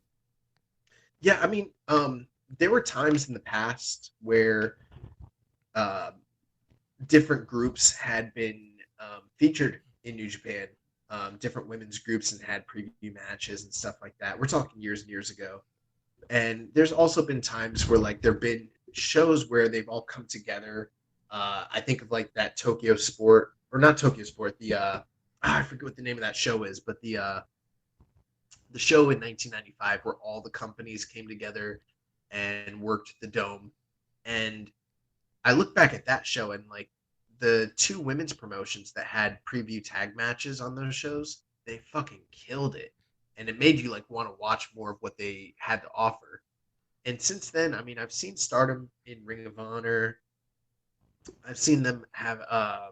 Yeah, I mean, there were times in the past where different groups had been featured in New Japan, different women's groups, and had preview matches and stuff like that. We're talking years and years ago. And there's also been times where like there've been shows where they've all come together. I think of like that Tokyo Sport, or not Tokyo Sport, I forget what the name of that show is, but the show in 1995 where all the companies came together and worked the Dome. And I look back at that show, and like the two women's promotions that had preview tag matches on those shows, they fucking killed it. And it made you like want to watch more of what they had to offer. And since then, I mean, I've seen Stardom in Ring of Honor. I've seen them have a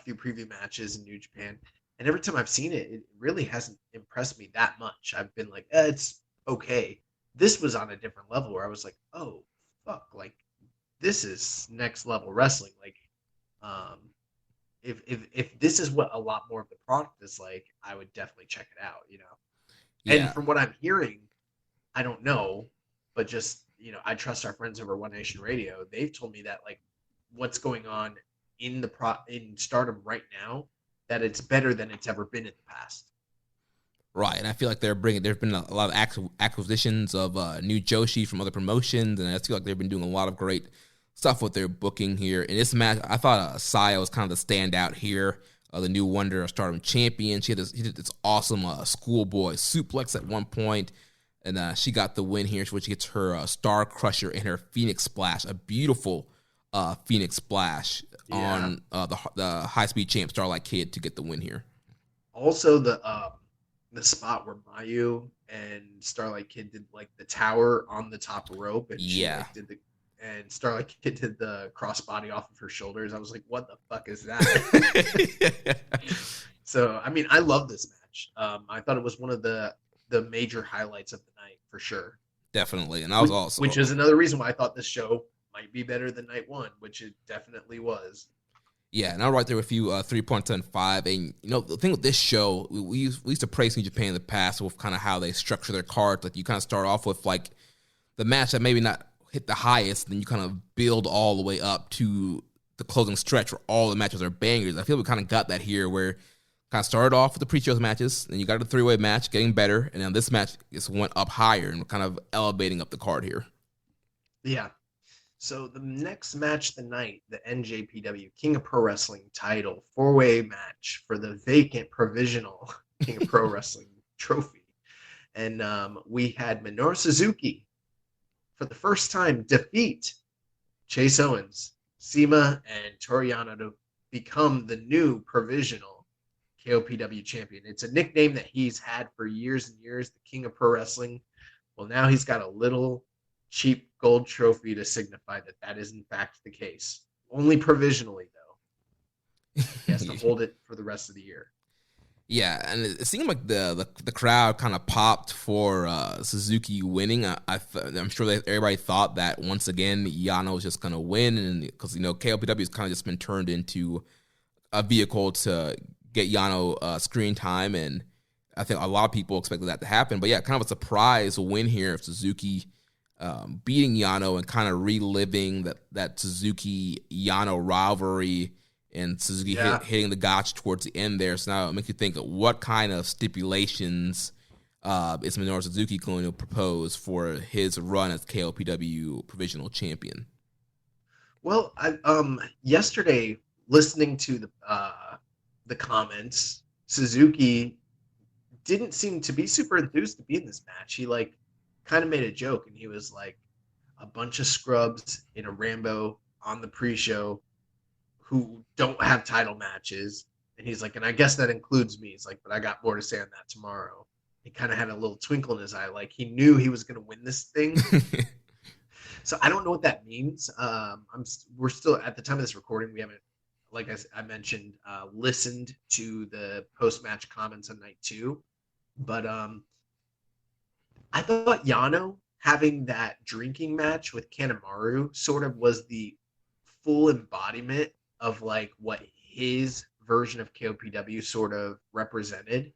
few preview matches in New Japan. And every time I've seen it, it really hasn't impressed me that much. I've been like, it's okay. This was on a different level where I was like, oh, fuck, like, this is next level wrestling. Like, if this is what a lot more of the product is like, I would definitely check it out, Yeah. And from what I'm hearing, I don't know, but just, I trust our friends over One Nation Radio. They've told me that like what's going on in Stardom right now, that it's better than it's ever been in the past. Right, and I feel like there's been a lot of acquisitions of new Joshi from other promotions, and I feel like they've been doing a lot of great stuff with their booking here. In this match, I thought Saya was kind of the standout here, the new Wonder Stardom champion. She did this awesome schoolboy suplex at one point, and she got the win here, which gets her Star Crusher and her Phoenix Splash, a beautiful Phoenix Splash on the high-speed champ Starlight Kid to get the win here. Also, the spot where Mayu and Starlight Kid did like the tower on the top rope, and she and Starlight Kid did the crossbody off of her shoulders. I was like, what the fuck is that? So, I mean, I love this match. I thought it was one of the major highlights of the night for sure. Definitely, and I was also, which is another reason why I thought this show might be better than night one, which it definitely was. Yeah, and I'm right there with you, 3.75. And, the thing with this show, we used to praise New Japan in the past with kind of how they structure their cards. Like, you kind of start off with, like, the match that maybe not hit the highest, then you kind of build all the way up to the closing stretch where all the matches are bangers. I feel we kind of got that here where kind of started off with the pre-shows matches, then you got a three-way match, getting better, and then this match just went up higher and kind of elevating up the card here. Yeah. So the next match of the night, the NJPW King of Pro Wrestling title, 4-way match for the vacant provisional King of Pro Wrestling trophy. And we had Minoru Suzuki, for the first time, defeat Chase Owens, Sema, and Toriano to become the new provisional KOPW champion. It's a nickname that he's had for years and years, the King of Pro Wrestling. Well, now he's got a little cheap gold trophy to signify that is in fact the case. Only provisionally, though. He has to hold it for the rest of the year. Yeah, and it seemed like the crowd kind of popped for Suzuki winning. I'm sure that everybody thought that once again Yano was just going to win, and because KOPW has kind of just been turned into a vehicle to get Yano screen time, and I think a lot of people expected that to happen. But yeah, kind of a surprise win here of Suzuki beating Yano and kind of reliving that Suzuki Yano rivalry. And Suzuki hitting the gotch towards the end there. So now it makes you think of what kind of stipulations is Minoru Suzuki going to propose for his run as KOPW provisional champion. Well, yesterday, listening to the comments, Suzuki didn't seem to be super enthused to be in this match. He kind of made a joke, and he was like, a bunch of scrubs in a Rambo on the pre-show who don't have title matches. And he's like, and I guess that includes me. He's like, but I got more to say on that tomorrow. he kind of had a little twinkle in his eye, like he knew he was going to win this thing. So I don't know what that means. We're still at the time of this recording. We haven't, like I mentioned, listened to the post-match comments on night 2, but I thought Yano having that drinking match with Kanemaru sort of was the full embodiment of like what his version of KOPW sort of represented.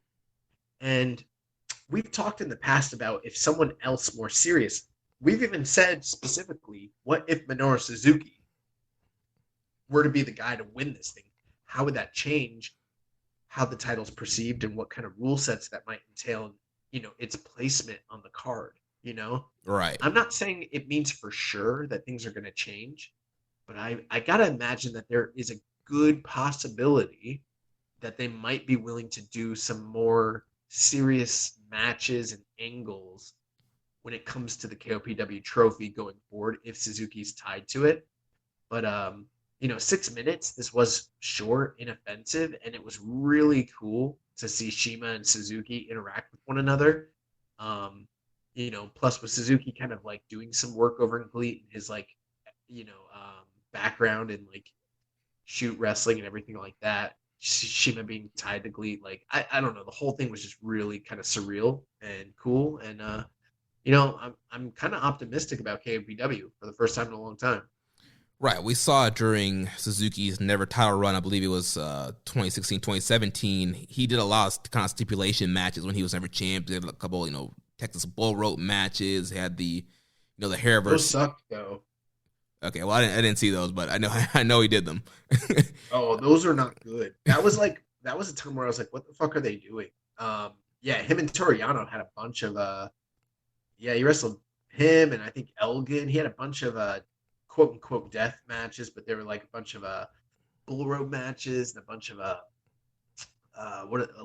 And we've talked in the past about if someone else more serious, we've even said specifically, what if Minoru Suzuki were to be the guy to win this thing? How would that change how the title's perceived and what kind of rule sets that might entail, its placement on the card, Right. I'm not saying it means for sure that things are going to change, but I got to imagine that there is a good possibility that they might be willing to do some more serious matches and angles when it comes to the KOPW trophy going forward if Suzuki's tied to it. But 6 minutes, this was short, inoffensive, and it was really cool to see Shima and Suzuki interact with one another. Plus with Suzuki kind of like doing some work over in GLEAT and his like, background and like shoot wrestling and everything like that. Shima being tied to GLEAT, like I don't know, the whole thing was just really kind of surreal and cool. And I'm kind of optimistic about KOPW for the first time in a long time. Right. We saw it during Suzuki's Never title run. I believe it was 2016, 2017. He did a lot of kind of stipulation matches when he was Never champ. He did a couple, Texas Bull Rope matches. He had the, the hair versus. Those sucked though. Okay, well, I didn't see those, but I know he did them. Oh, those are not good. That was a time where I was like, what the fuck are they doing? Him and Toriano had a bunch of he wrestled him and I think Elgin. He had a bunch of quote unquote death matches, but they were like a bunch of bull rope matches and a bunch of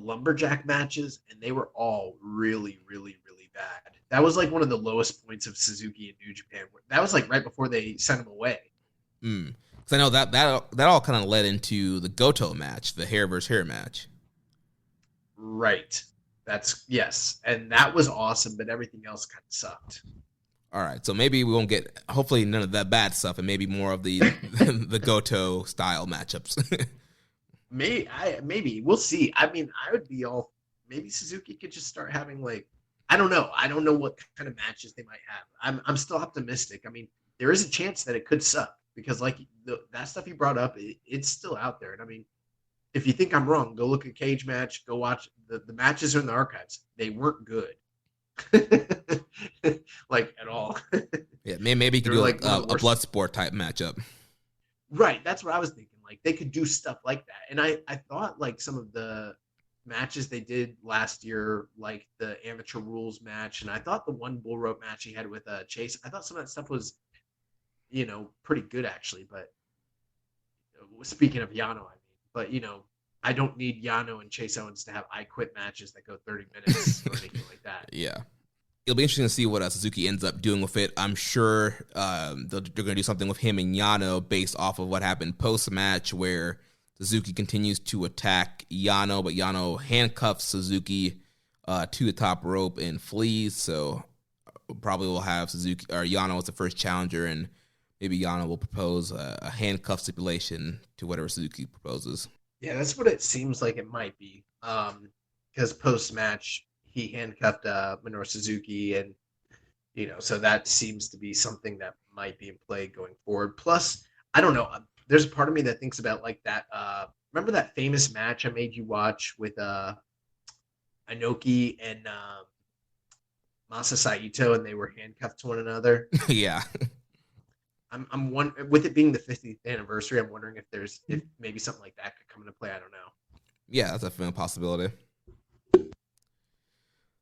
lumberjack matches, and they were all really, really, really bad. That was like one of the lowest points of Suzuki in New Japan. That was like right before they sent him away. Because I know that all kind of led into the Goto match, the hair versus hair match. Right. Yes, and that was awesome, but everything else kind of sucked. All right, so maybe we won't get, hopefully none of that bad stuff, and maybe more of the the Goto style matchups. Maybe we'll see. I mean, I would be all. Maybe Suzuki could just start having like, I don't know what kind of matches they might have. I'm still optimistic. I mean, there is a chance that it could suck because like that stuff you brought up, it's still out there. And I mean, if you think I'm wrong, go look at Cage Match. Go watch the matches are in the archives. They weren't good. Like at all. Yeah, maybe you could do like a blood sport type matchup. Right, that's what I was thinking. Like they could do stuff like that. And I thought like some of the matches they did last year, like the amateur rules match, and I thought the one bull rope match he had with Chase, I thought some of that stuff was, pretty good actually. But speaking of Yano, but I don't need Yano and Chase Owens to have I Quit matches that go 30 minutes or anything like that. Yeah. It'll be interesting to see what Suzuki ends up doing with it. I'm sure they're going to do something with him and Yano based off of what happened post-match where Suzuki continues to attack Yano, but Yano handcuffs Suzuki to the top rope and flees. So probably we'll have Suzuki or Yano as the first challenger, and maybe Yano will propose a handcuff stipulation to whatever Suzuki proposes. Yeah, that's what it seems like it might be. Because post-match, he handcuffed Minoru Suzuki, and so that seems to be something that might be in play going forward. Plus, I don't know. There's a part of me that thinks about like that. Remember that famous match I made you watch with Inoki and Masa Saito, and they were handcuffed to one another? Yeah. I'm wondering, with it being the 50th anniversary, I'm wondering if maybe something like that could come into play. I don't know. Yeah, that's definitely a possibility.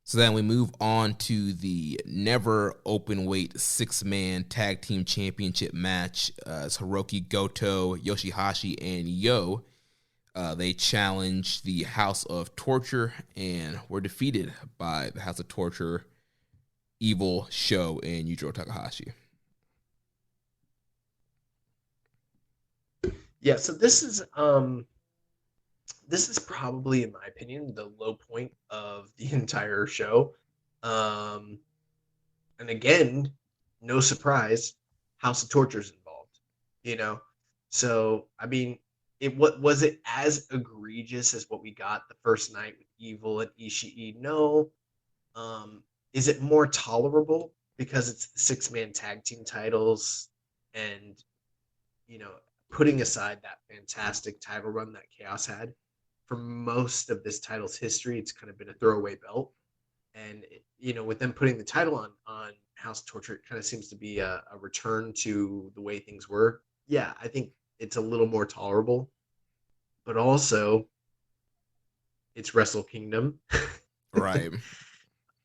So then we move on to the never open weight 6-man tag team championship match. It's Hiroki Goto, Yoshihashi, and Yo. They challenge the House of Torture and were defeated by the House of Torture, Evil, Sho, and Yujiro Takahashi. Yeah, so this this is probably, in my opinion, the low point of the entire show. Um, and again, no surprise, House of Torture's involved. You know, so I mean, what was it as egregious as what we got the first night with Evil and Ishii? No. Um, is it more tolerable because it's the six-man tag team titles and putting aside that fantastic title run that Chaos had, for most of this title's history, it's kind of been a throwaway belt. And with them putting the title on House of Torture, it kind of seems to be a return to the way things were. Yeah, I think it's a little more tolerable, but also it's Wrestle Kingdom. Right.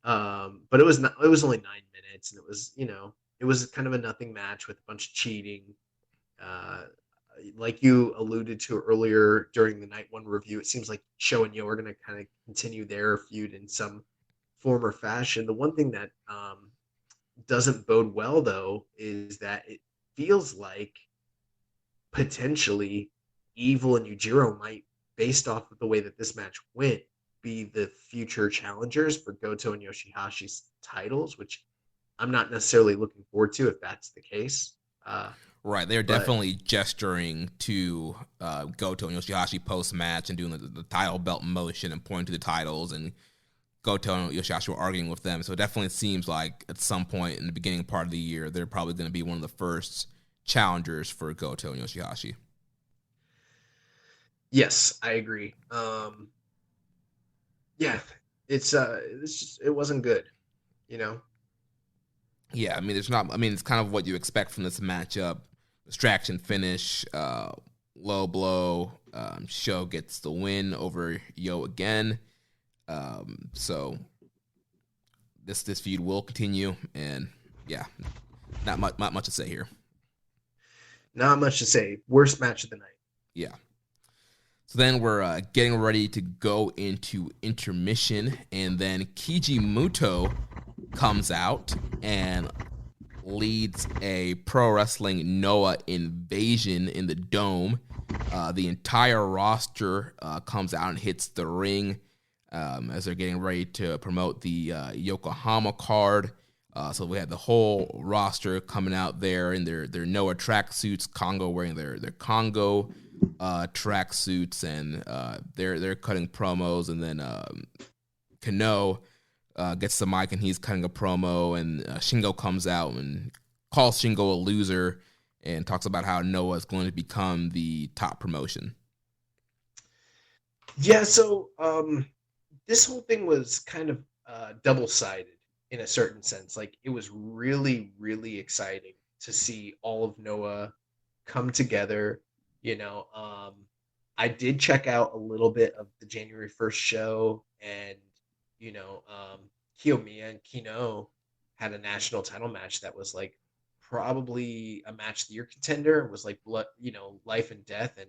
But it was not. It was only 9 minutes, and it was kind of a nothing match with a bunch of cheating. Uh, like you alluded to earlier during the night one review, it seems like Show and Yo are going to kind of continue their feud in some form or fashion. The one thing that doesn't bode well, though, is that it feels like potentially Evil and Yujiro might, based off of the way that this match went, be the future challengers for Goto and Yoshihashi's titles, which I'm not necessarily looking forward to if that's the case. Right, they're definitely gesturing to Goto and Yoshihashi post-match and doing the title belt motion and pointing to the titles, and Goto and Yoshihashi were arguing with them. So it definitely seems like at some point in the beginning part of the year, they're probably going to be one of the first challengers for Goto and Yoshihashi. Yes, I agree. Yeah, it's just, it wasn't good, Yeah, I mean, it's kind of what you expect from this matchup. Distraction finish, low blow. Show gets the win over Yo again. So this feud will continue, and yeah, not much to say here. Not much to say. Worst match of the night. Yeah. So then we're getting ready to go into intermission, and then Keiji Muto comes out and leads a pro wrestling Noah invasion in the Dome. The entire roster comes out and hits the ring as they're getting ready to promote the Yokohama card. So we had the whole roster coming out there in their Noah tracksuits, Congo wearing their Congo tracksuits, and they're cutting promos, and then Kano gets the mic and he's cutting a promo, and Shingo comes out and calls Shingo a loser and talks about how Noah is going to become the top promotion. Yeah, so this whole thing was kind of double-sided in a certain sense. Like, it was really, really exciting to see all of Noah come together. I did check out a little bit of the January 1st show, and Kiyomiya and Kino had a national title match that was like probably a match of the year contender. It was like blood, life and death, and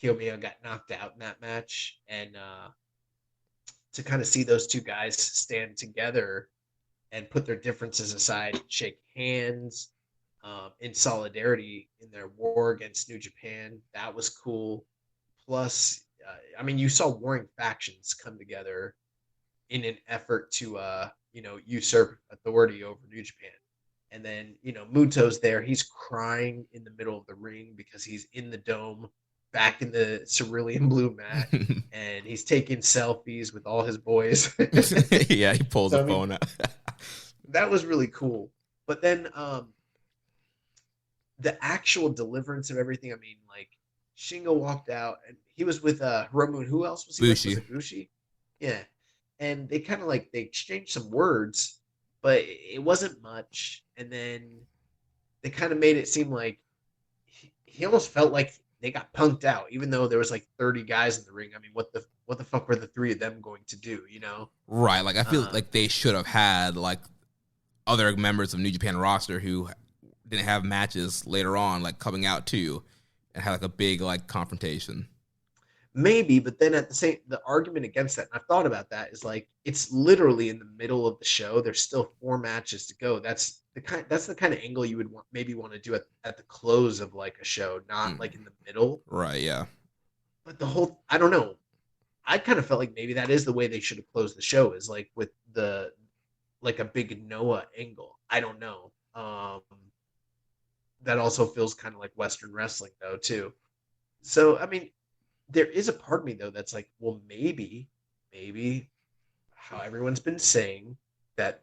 Kiyomiya got knocked out in that match. And to kind of see those two guys stand together and put their differences aside, shake hands in solidarity in their war against New Japan, that was cool. Plus, you saw warring factions come together in an effort to usurp authority over New Japan. And then Muto's there, he's crying in the middle of the ring because he's in the Dome back in the cerulean blue mat and he's taking selfies with all his boys. Yeah, he pulls the phone out. That was really cool. But then the actual deliverance of everything, Shingo walked out and he was with Hiromu, and who else was he Bushi. with? Was it Bushi? Yeah. And they kind of they exchanged some words, but it wasn't much. And then they kind of made it seem like he almost felt like they got punked out, even though there was like 30 guys in the ring. What the fuck were the three of them going to do, Right, like I feel like they should have had like other members of New Japan roster who didn't have matches later on, like coming out too, and had like a big like confrontation. Maybe, but then the argument against that, and I've thought about that, is like it's literally in the middle of the show. There's still 4 matches to go. That's the kind of angle you would maybe want to do at the close of like a show, not like in the middle. Right, yeah. But I don't know. I kind of felt like maybe that is the way they should have closed the show, is like with the like a big Noah angle. I don't know. That also feels kind of like Western wrestling though too. So I mean, there is a part of me though that's like, well, maybe how everyone's been saying that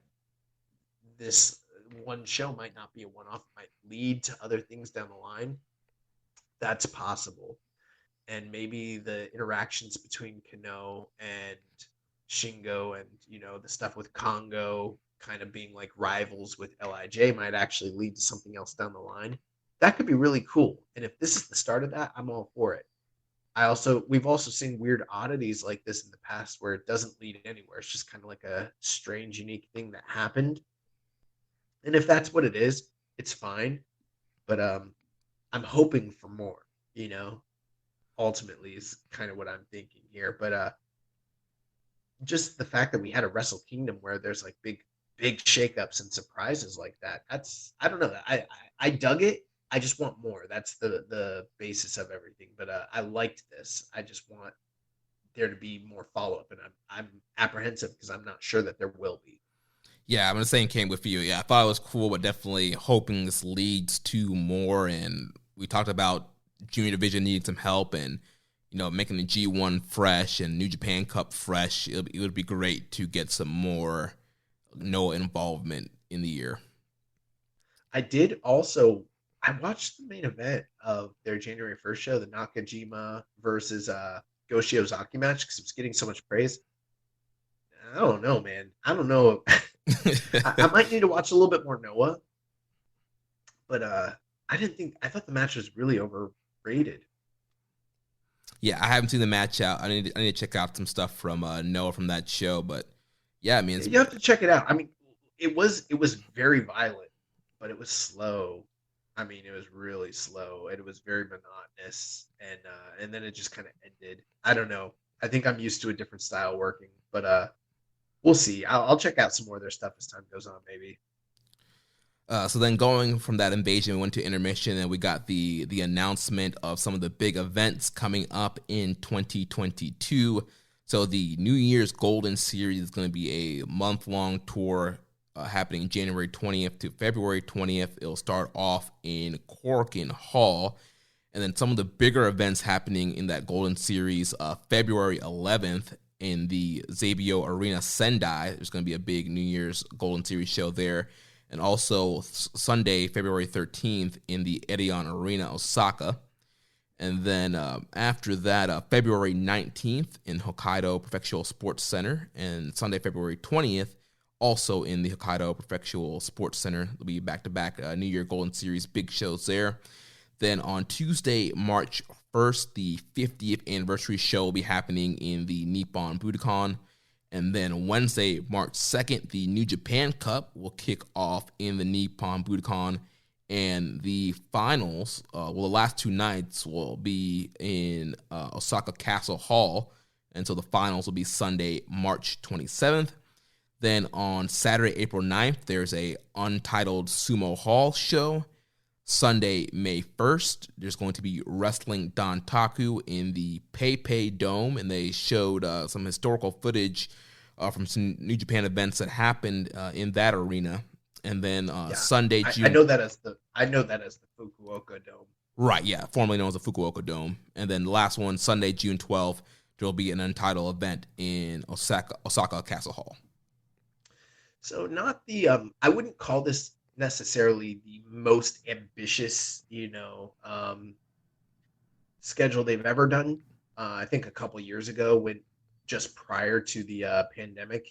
this one show might not be a one-off, it might lead to other things down the line. That's possible. And maybe the interactions between Kano and Shingo and, the stuff with Congo kind of being like rivals with LIJ might actually lead to something else down the line. That could be really cool. And if this is the start of that, I'm all for it. We've also seen weird oddities like this in the past where it doesn't lead anywhere. It's just kind of like a strange, unique thing that happened. And if that's what it is, it's fine. But I'm hoping for more, ultimately is kind of what I'm thinking here. But just the fact that we had a Wrestle Kingdom where there's like big shakeups and surprises like that. I don't know. I dug it. I just want more. That's the basis of everything. But I liked this. I just want there to be more follow up, and I'm apprehensive because I'm not sure that there will be. Yeah, I'm in the same camp with you. Yeah, I thought it was cool, but definitely hoping this leads to more. And we talked about Junior Division needing some help, and making the G1 fresh and New Japan Cup fresh. It would be great to get some more Noah involvement in the year. I watched the main event of their January 1st show, the Nakajima versus Go Shiozaki match, because it was getting so much praise. I don't know, man. I don't know. I might need to watch a little bit more Noah, but I thought the match was really overrated. Yeah, I haven't seen the match out. I need to check out some stuff from Noah from that show, but yeah, I mean, you have to check it out. I mean, it was very violent, but it was slow. I mean, it was really slow, and it was very monotonous, and then it just kind of ended. I don't know. I think I'm used to a different style working, but we'll see. I'll check out some more of their stuff as time goes on, maybe. So then going from that invasion, we went to intermission, and we got the announcement of some of the big events coming up in 2022. So the New Year's Golden Series is going to be a month-long tour happening January 20th to February 20th. It'll start off in Korakuen Hall. And then some of the bigger events happening in that Golden Series, February 11th in the Zabio Arena Sendai. There's going to be a big New Year's Golden Series show there. And also Sunday, February 13th in the Edion Arena, Osaka. And then after that, February 19th in Hokkaido Prefectural Sports Center. And Sunday, February 20th, also in the Hokkaido Prefectural Sports Center. There'll be back-to-back New Year Golden Series big shows there. Then on Tuesday, March 1st, the 50th anniversary show will be happening in the Nippon Budokan. And then Wednesday, March 2nd, the New Japan Cup will kick off in the Nippon Budokan. And the finals, the last two nights will be in Osaka Castle Hall. And so the finals will be Sunday, March 27th. Then on Saturday, April 9th, there's a Untitled Sumo Hall show. Sunday, May 1st, there's going to be Wrestling Dantaku in the PayPay Dome, and they showed some historical footage from some New Japan events that happened in that arena. And then Sunday, June. I know that as the Fukuoka Dome. Right, yeah, formerly known as the Fukuoka Dome. And then the last one, Sunday, June 12th, there will be an Untitled event in Osaka Castle Hall. So not the I wouldn't call this necessarily the most ambitious, schedule they've ever done. I think a couple years ago, when just prior to the pandemic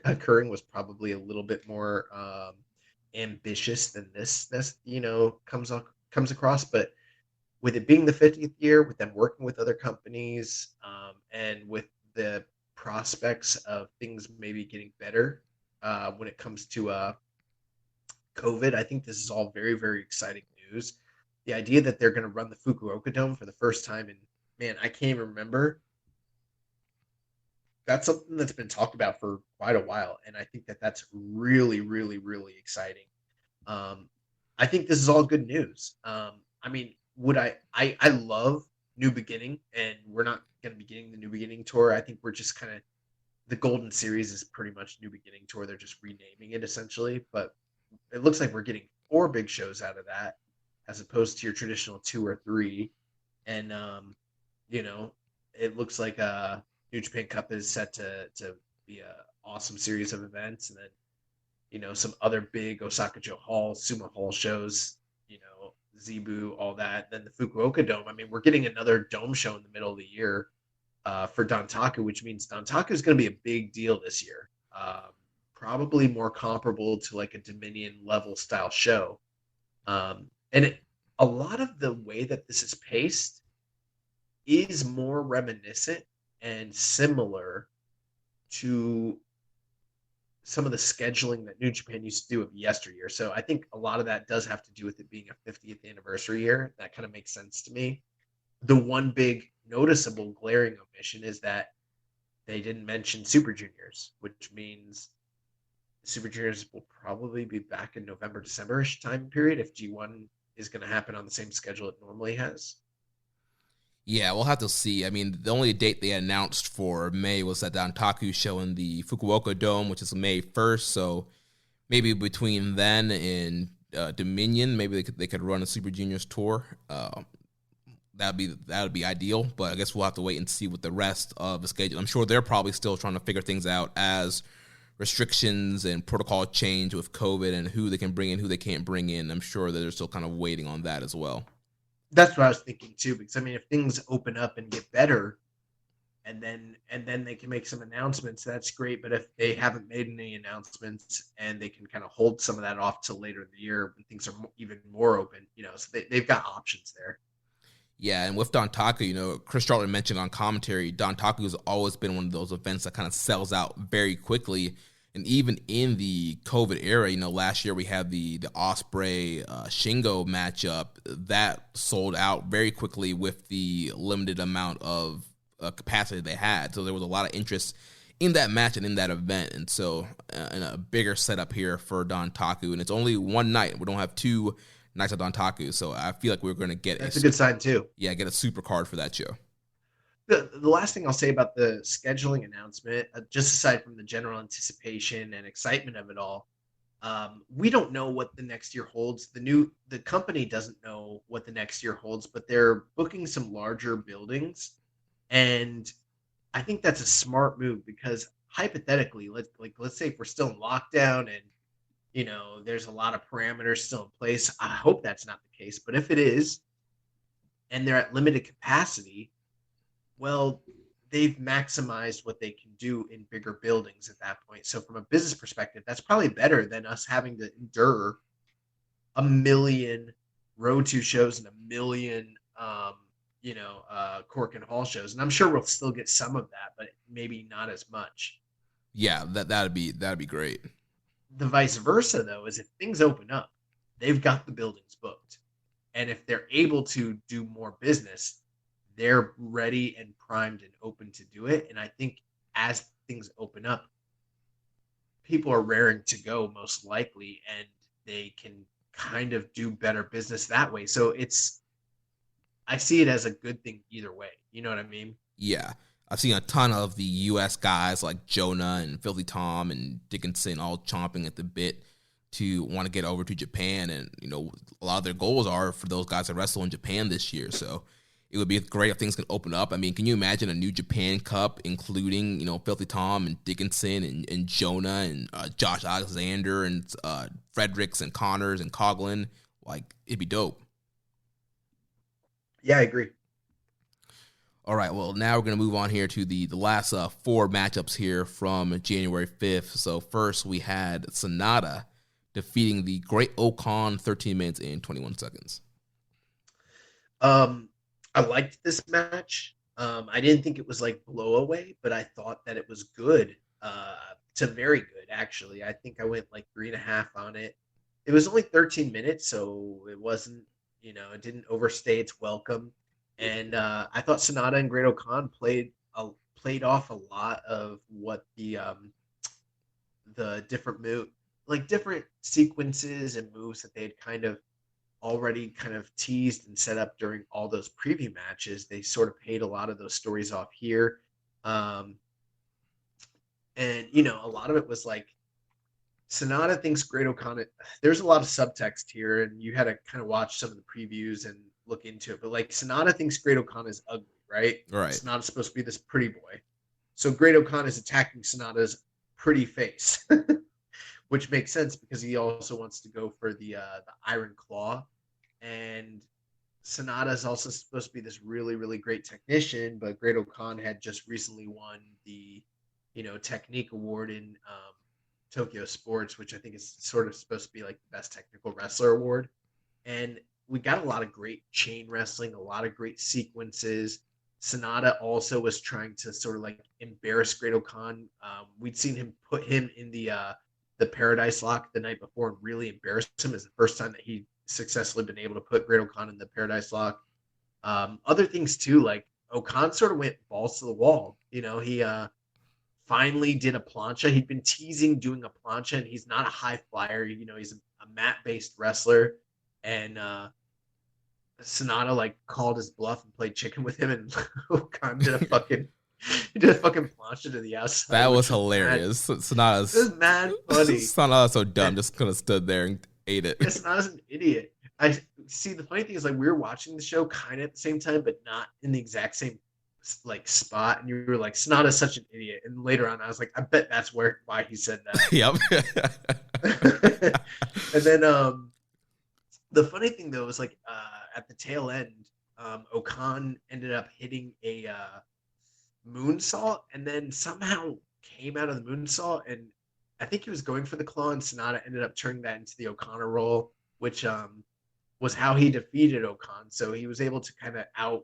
occurring, was probably a little bit more ambitious than this comes across. But with it being the 50th year, with them working with other companies, and with the prospects of things maybe getting better when it comes to COVID, I think this is all very, very exciting news. The idea that they're going to run the Fukuoka Dome for the first time in, man, I can't even remember. That's something that's been talked about for quite a while, and I think that that's really, really, really exciting. I think this is all good news. I mean, I love New Beginning, and we're not going to be getting the New Beginning Tour. I think we're just kind of, the Golden Series is pretty much New Beginning Tour. They're just renaming it essentially, but it looks like we're getting 4 big shows out of that, as opposed to your traditional 2 or 3. And it looks like New Japan Cup is set to be a awesome series of events, and then some other big Osaka-jo Hall, Sumo Hall shows, Zebu, all that. Then the Fukuoka Dome. I mean, we're getting another dome show in the middle of the year for Dontaku, which means Dontaku is going to be a big deal this year. Probably more comparable to like a Dominion level style show. A lot of the way that this is paced is more reminiscent and similar to some of the scheduling that New Japan used to do of yesteryear. So I think a lot of that does have to do with it being a 50th anniversary year. That kind of makes sense to me. The one big noticeable glaring omission is that they didn't mention Super Juniors, which means Super Juniors will probably be back in November, December-ish time period if G1 is going to happen on the same schedule it normally has. Yeah, we'll have to see. I mean, the only date they announced for May was that Dontaku show in the Fukuoka Dome, which is May 1st. So maybe between then and Dominion, maybe they could run a Super Juniors tour. That'd be ideal. But I guess we'll have to wait and see with the rest of the schedule. I'm sure they're probably still trying to figure things out as restrictions and protocol change with COVID and who they can bring in, who they can't bring in. I'm sure that they're still kind of waiting on that as well. That's what I was thinking too, because I mean, if things open up and get better, and then they can make some announcements, that's great. But if they haven't made any announcements and they can kind of hold some of that off till later in the year when things are even more open, so they've got options there. Yeah, and with Dontaku, Chris Charlton mentioned on commentary, Dontaku has always been one of those events that kind of sells out very quickly. And even in the COVID era, last year we had the Ospreay Shingo matchup that sold out very quickly with the limited amount of capacity they had. So there was a lot of interest in that match and in that event. And so in a bigger setup here for Dontaku, and it's only one night. We don't have 2 nights of Dontaku, so I feel like we're going to get That's a good sign too. Yeah, get a super card for that show. The last thing I'll say about the scheduling announcement, just aside from the general anticipation and excitement of it all, we don't know what the next year holds. The company doesn't know what the next year holds, but they're booking some larger buildings, and I think that's a smart move because hypothetically, let's say if we're still in lockdown and there's a lot of parameters still in place. I hope that's not the case, but if it is, and they're at limited capacity, well, they've maximized what they can do in bigger buildings at that point. So from a business perspective, that's probably better than us having to endure a million Road to shows and a million, Cork and Hall shows. And I'm sure we'll still get some of that, but maybe not as much. Yeah, that'd be great. The vice versa, though, is if things open up, they've got the buildings booked. And if they're able to do more business, they're ready and primed and open to do it. And I think as things open up, people are raring to go most likely, and they can kind of do better business that way. So I see it as a good thing either way. You know what I mean? Yeah. I've seen a ton of the U.S. guys like Jonah and Filthy Tom and Dickinson all chomping at the bit to want to get over to Japan. And, a lot of their goals are for those guys to wrestle in Japan this year. So it would be great if things can open up. I mean, can you imagine a New Japan Cup including, Filthy Tom and Dickinson and Jonah and Josh Alexander and Fredericks and Connors and Coughlin? Like, it'd be dope. Yeah, I agree. All right, well, now we're going to move on here to the last 4 matchups here from January 5th. So first we had Sonata defeating the Great Okan 13 minutes and 21 seconds. I liked this match. I didn't think it was like blow away, but I thought that it was good to very good, actually. I think I went like 3.5 on it. It was only 13 minutes, so it wasn't, it didn't overstay its welcome. And I thought Sonata and Great Okan played off a lot of what the different different sequences and moves that they had kind of already kind of teased and set up during all those preview matches. They sort of paid a lot of those stories off here. And, a lot of it was like, Sonata thinks Great Okada. There's a lot of subtext here, and you had to kind of watch some of the previews and look into it. But like, Sonata thinks Great Okada is ugly, right? Right. Sonata's supposed to be this pretty boy, so Great Okada is attacking Sonata's pretty face, which makes sense because he also wants to go for the Iron Claw, and Sonata is also supposed to be this really, really great technician. But Great Okada had just recently won the technique award in Tokyo Sports, which I think is sort of supposed to be like the best technical wrestler award. And we got a lot of great chain wrestling, a lot of great sequences. Sonata also was trying to sort of like embarrass Great Okada. We'd seen him put him in the Paradise Lock the night before and really embarrass him. It's the first time that he successfully been able to put Great Okada in the Paradise Lock. Other things too, like Okada sort of went balls to the wall. He finally did a plancha. He'd been teasing doing a plancha, and he's not a high flyer. He's a mat-based wrestler. And Sonata like called his bluff and played chicken with him, and Okada did a fucking plancha to the outside. That was hilarious. Sonata's This is mad funny. Sonata's so dumb, just kind of stood there and ate it. Sonata's an idiot. I see. The funny thing is, like, we were watching the show kind of at the same time, but not in the exact same like spot. And you were like, Sonata's such an idiot. And later on, I was like, I bet that's why he said that. Yep. And then the funny thing though is like at the tail end, Okada ended up hitting a moonsault, and then somehow came out of the moonsault, and I think he was going for the claw, and Sonata ended up turning that into the Okada roll, which was how he defeated Okada. So he was able to kind of out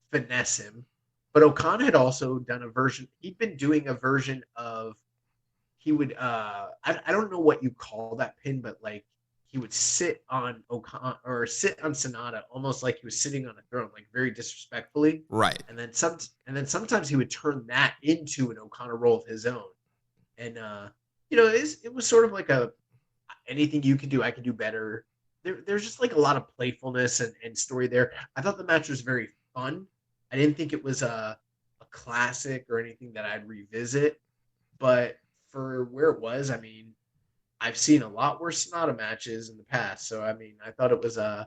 finesse him. But Okada had also done a version. He'd been doing a version of. He would. I don't know what you call that pin, but like he would sit on Okada or sit on Sonata almost like he was sitting on a throne, like very disrespectfully. Right. And then sometimes he would turn that into an Okada roll of his own. And it was sort of like a anything you can do, I can do better. There's just like a lot of playfulness and story there. I thought the match was very fun. I didn't think it was a classic or anything that I'd revisit, but for where it was, I mean, I've seen a lot worse Sonata matches in the past. So, I mean, I thought it was I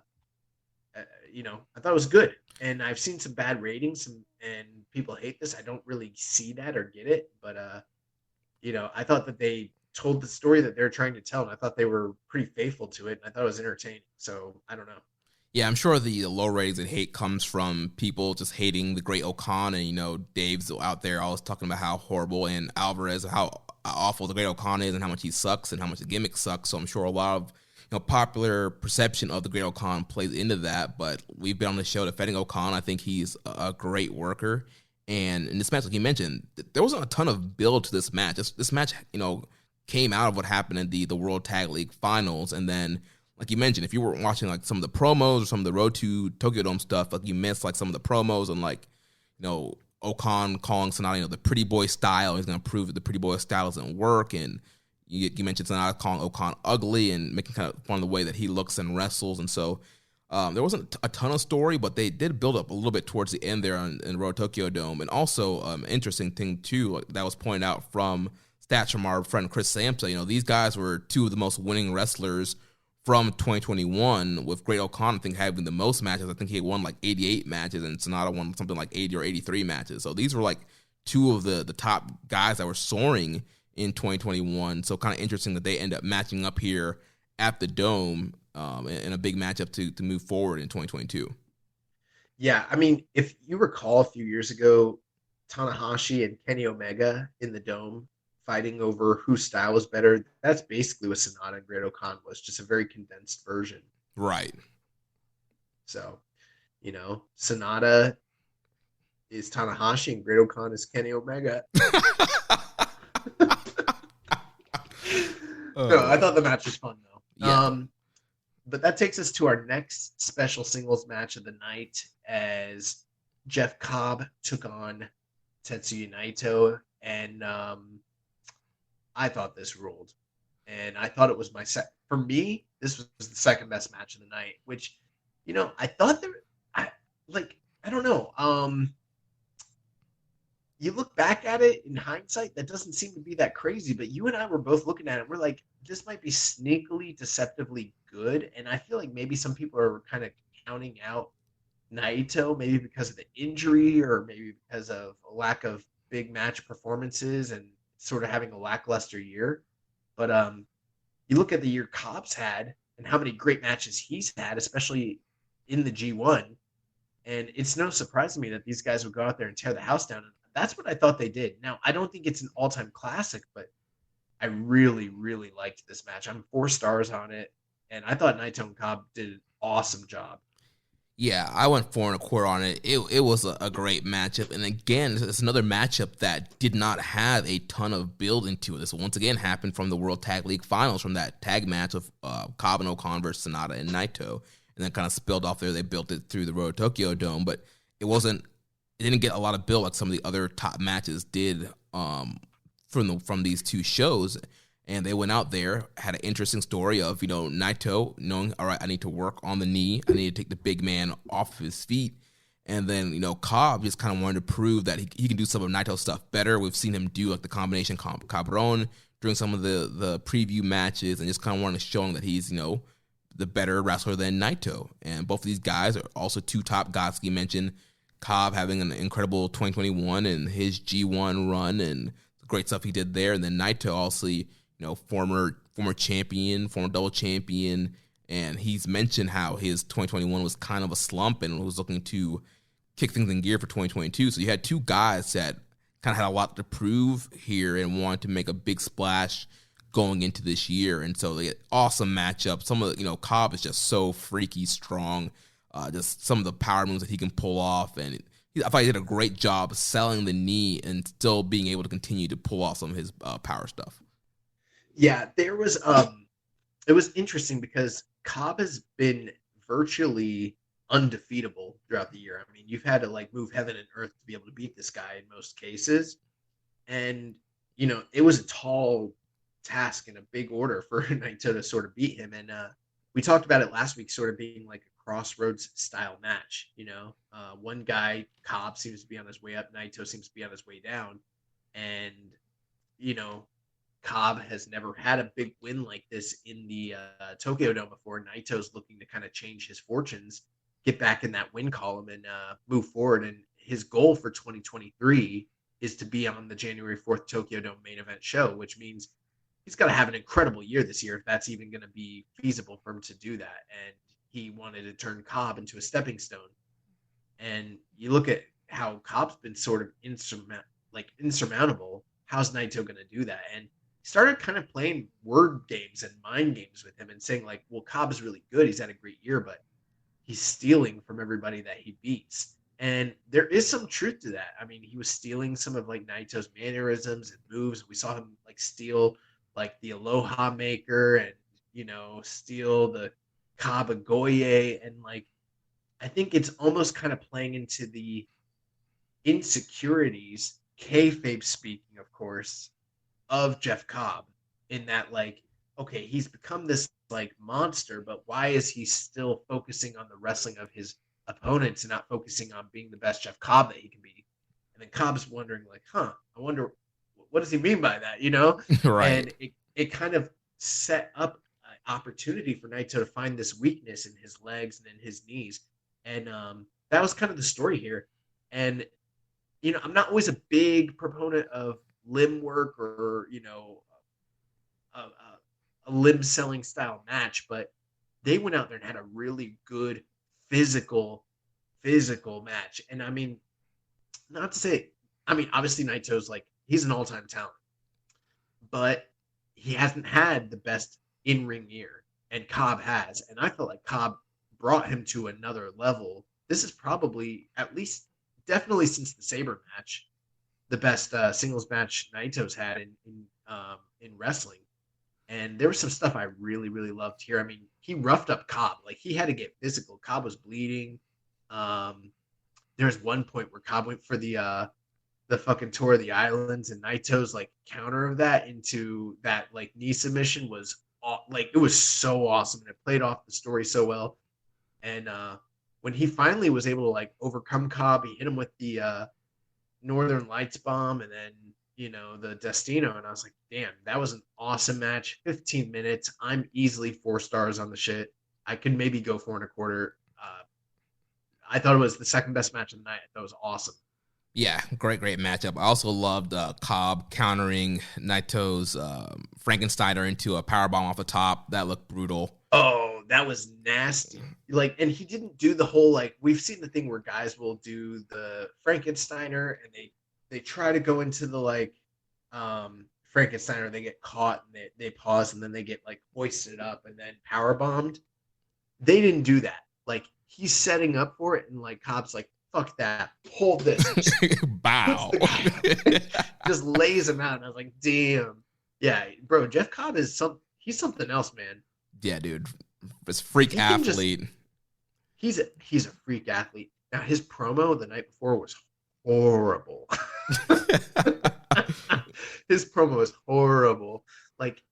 thought it was good. And I've seen some bad ratings and people hate this. I don't really see that or get it, but I thought that they told the story that they're trying to tell, and I thought they were pretty faithful to it, and I thought it was entertaining. So, I don't know. Yeah, I'm sure the low ratings and hate comes from people just hating the great Okada. And, Dave's out there always talking about how horrible and Alvarez, how awful the great Okada is and how much he sucks and how much the gimmick sucks. So I'm sure a lot of, popular perception of the great Okada plays into that. But we've been on the show defending Okada. I think he's a great worker. And in this match, like you mentioned, there wasn't a ton of build to this match. This match, came out of what happened in the World Tag League Finals. And then, like you mentioned, if you were watching like some of the promos or some of the Road to Tokyo Dome stuff, like you missed like some of the promos and like, Okada calling Sonata, the pretty boy style. He's going to prove that the pretty boy style doesn't work. And you mentioned Sonata calling Okada ugly and making kind of fun of the way that he looks and wrestles. And so there wasn't a ton of story, but they did build up a little bit towards the end there in Road to Tokyo Dome. And also interesting thing too, that was pointed out from stats from our friend Chris Samsa. These guys were two of the most winning wrestlers from 2021, with Great Okada, I think, having the most matches. I think he won like 88 matches, and Sonata won something like 80 or 83 matches. So these were like two of the top guys that were soaring in 2021. So kind of interesting that they end up matching up here at the Dome in a big matchup to move forward in 2022. Yeah, I mean, if you recall a few years ago, Tanahashi and Kenny Omega in the Dome fighting over whose style was better, that's basically what Sonata and Great Okada was, just a very condensed version. Right. So, Sonata is Tanahashi and Great Okada is Kenny Omega. No, I thought the match was fun, though. Yeah. But that takes us to our next special singles match of the night as Jeff Cobb took on Tetsuya Naito, and I thought this ruled. And I thought it was my for me, this was the second best match of the night, which, I thought I don't know. You look back at it in hindsight, that doesn't seem to be that crazy, but you and I were both looking at it. We're like, this might be sneakily, deceptively good. And I feel like maybe some people are kind of counting out Naito, maybe because of the injury or maybe because of a lack of big match performances and sort of having a lackluster year. But you look at the year Cobb's had and how many great matches he's had, especially in the G1, and it's no surprise to me that these guys would go out there and tear the house down. And that's what I thought they did. Now, I don't think it's an all-time classic, but I really, really liked this match. I'm 4 stars on it, and I thought Naito and Cobb did an awesome job. Yeah, I went 4.25 on it. It was a great matchup. And again, it's another matchup that did not have a ton of build into it. This once again happened from the World Tag League Finals, from that tag match of Cobb and O'Connor versus Sonata and Naito. And then kind of spilled off there. They built it through the Road to Tokyo Dome, but it didn't get a lot of build like some of the other top matches did from these two shows. And they went out there, had an interesting story of, Naito knowing, all right, I need to work on the knee. I need to take the big man off his feet. And then, Cobb just kind of wanted to prove that he can do some of Naito's stuff better. We've seen him do like the combination Cabron during some of the preview matches, and just kind of wanted to show him that he's, the better wrestler than Naito. And both of these guys are also 2 top guys. You mentioned Cobb having an incredible 2021 and his G1 run and the great stuff he did there. And then Naito also, former champion, former double champion, and he's mentioned how his 2021 was kind of a slump and was looking to kick things in gear for 2022. So you had 2 guys that kind of had a lot to prove here and wanted to make a big splash going into this year. And so they get awesome matchup. Some of the, Cobb is just so freaky strong. Just some of the power moves that he can pull off, and I thought he did a great job selling the knee and still being able to continue to pull off some of his power stuff. Yeah, there was it was interesting because Cobb has been virtually undefeatable throughout the year. I mean, you've had to move heaven and earth to be able to beat this guy in most cases. And, it was a tall task and a big order for Naito to sort of beat him. And we talked about it last week, sort of being like a crossroads style match. One guy, Cobb, seems to be on his way up. Naito seems to be on his way down. And, Cobb has never had a big win like this in the Tokyo Dome before. Naito's looking to kind of change his fortunes, get back in that win column, and move forward. And his goal for 2023 is to be on the January 4th Tokyo Dome main event show, which means he's got to have an incredible year this year if that's even going to be feasible for him to do that. And he wanted to turn Cobb into a stepping stone. And you look at how Cobb's been sort of insurmountable. How's Naito going to do that? And he started kind of playing word games and mind games with him and saying well, Cobb is really good. He's had a great year, but he's stealing from everybody that he beats. And there is some truth to that. I mean, he was stealing some of Naito's mannerisms and moves. We saw him steal the Aloha Maker and, steal the Kabagoye. And I think it's almost kind of playing into the insecurities, kayfabe speaking, of course, of Jeff Cobb, in that okay, he's become this monster, but why is he still focusing on the wrestling of his opponents and not focusing on being the best Jeff Cobb that he can be? And then Cobb's wondering I wonder what does he mean by that, Right. And it kind of set up an opportunity for Naito to find this weakness in his legs and in his knees. And that was kind of the story here. And I'm not always a big proponent of limb work or a limb selling style match, but they went out there and had a really good physical match. And I mean, not to say, obviously Naito's he's an all-time talent, but he hasn't had the best in-ring year, and Cobb has. And I felt like Cobb brought him to another level. This is probably, at least definitely since the Sabre match, the best singles match Naito's had in wrestling. And there was some stuff I really, really loved here. I mean, he roughed up Cobb. He had to get physical. Cobb was bleeding. There was one point where Cobb went for the fucking tour of the islands, and Naito's counter of that into that knee submission was like it was so awesome, and it played off the story so well. And when he finally was able to like overcome Cobb, he hit him with the Northern Lights bomb, and then the Destino, and I was like, damn, that was an awesome match. 15 minutes. I'm easily 4 stars on the shit. I could maybe go 4.25. I thought it was the second best match of the night. That was awesome. Yeah, great matchup. I also loved Cobb countering Naito's Frankensteiner into a powerbomb off the top. That looked brutal. Oh, that was nasty. Like, and he didn't do the whole, like, we've seen the thing where guys will do the Frankensteiner and they try to go into the, like, Frankensteiner, they get caught and they pause and then they get, like, hoisted up and then power bombed. They didn't do that. Like, he's setting up for it, and, like, Cobb's like, fuck that. Hold this. Bow. Just lays him out. And I was like, damn. Yeah, bro, Jeff Cobb he's something else, man. Yeah, dude. This freak athlete. He's a freak athlete. Now, his promo the night before was horrible. His promo was horrible. Like,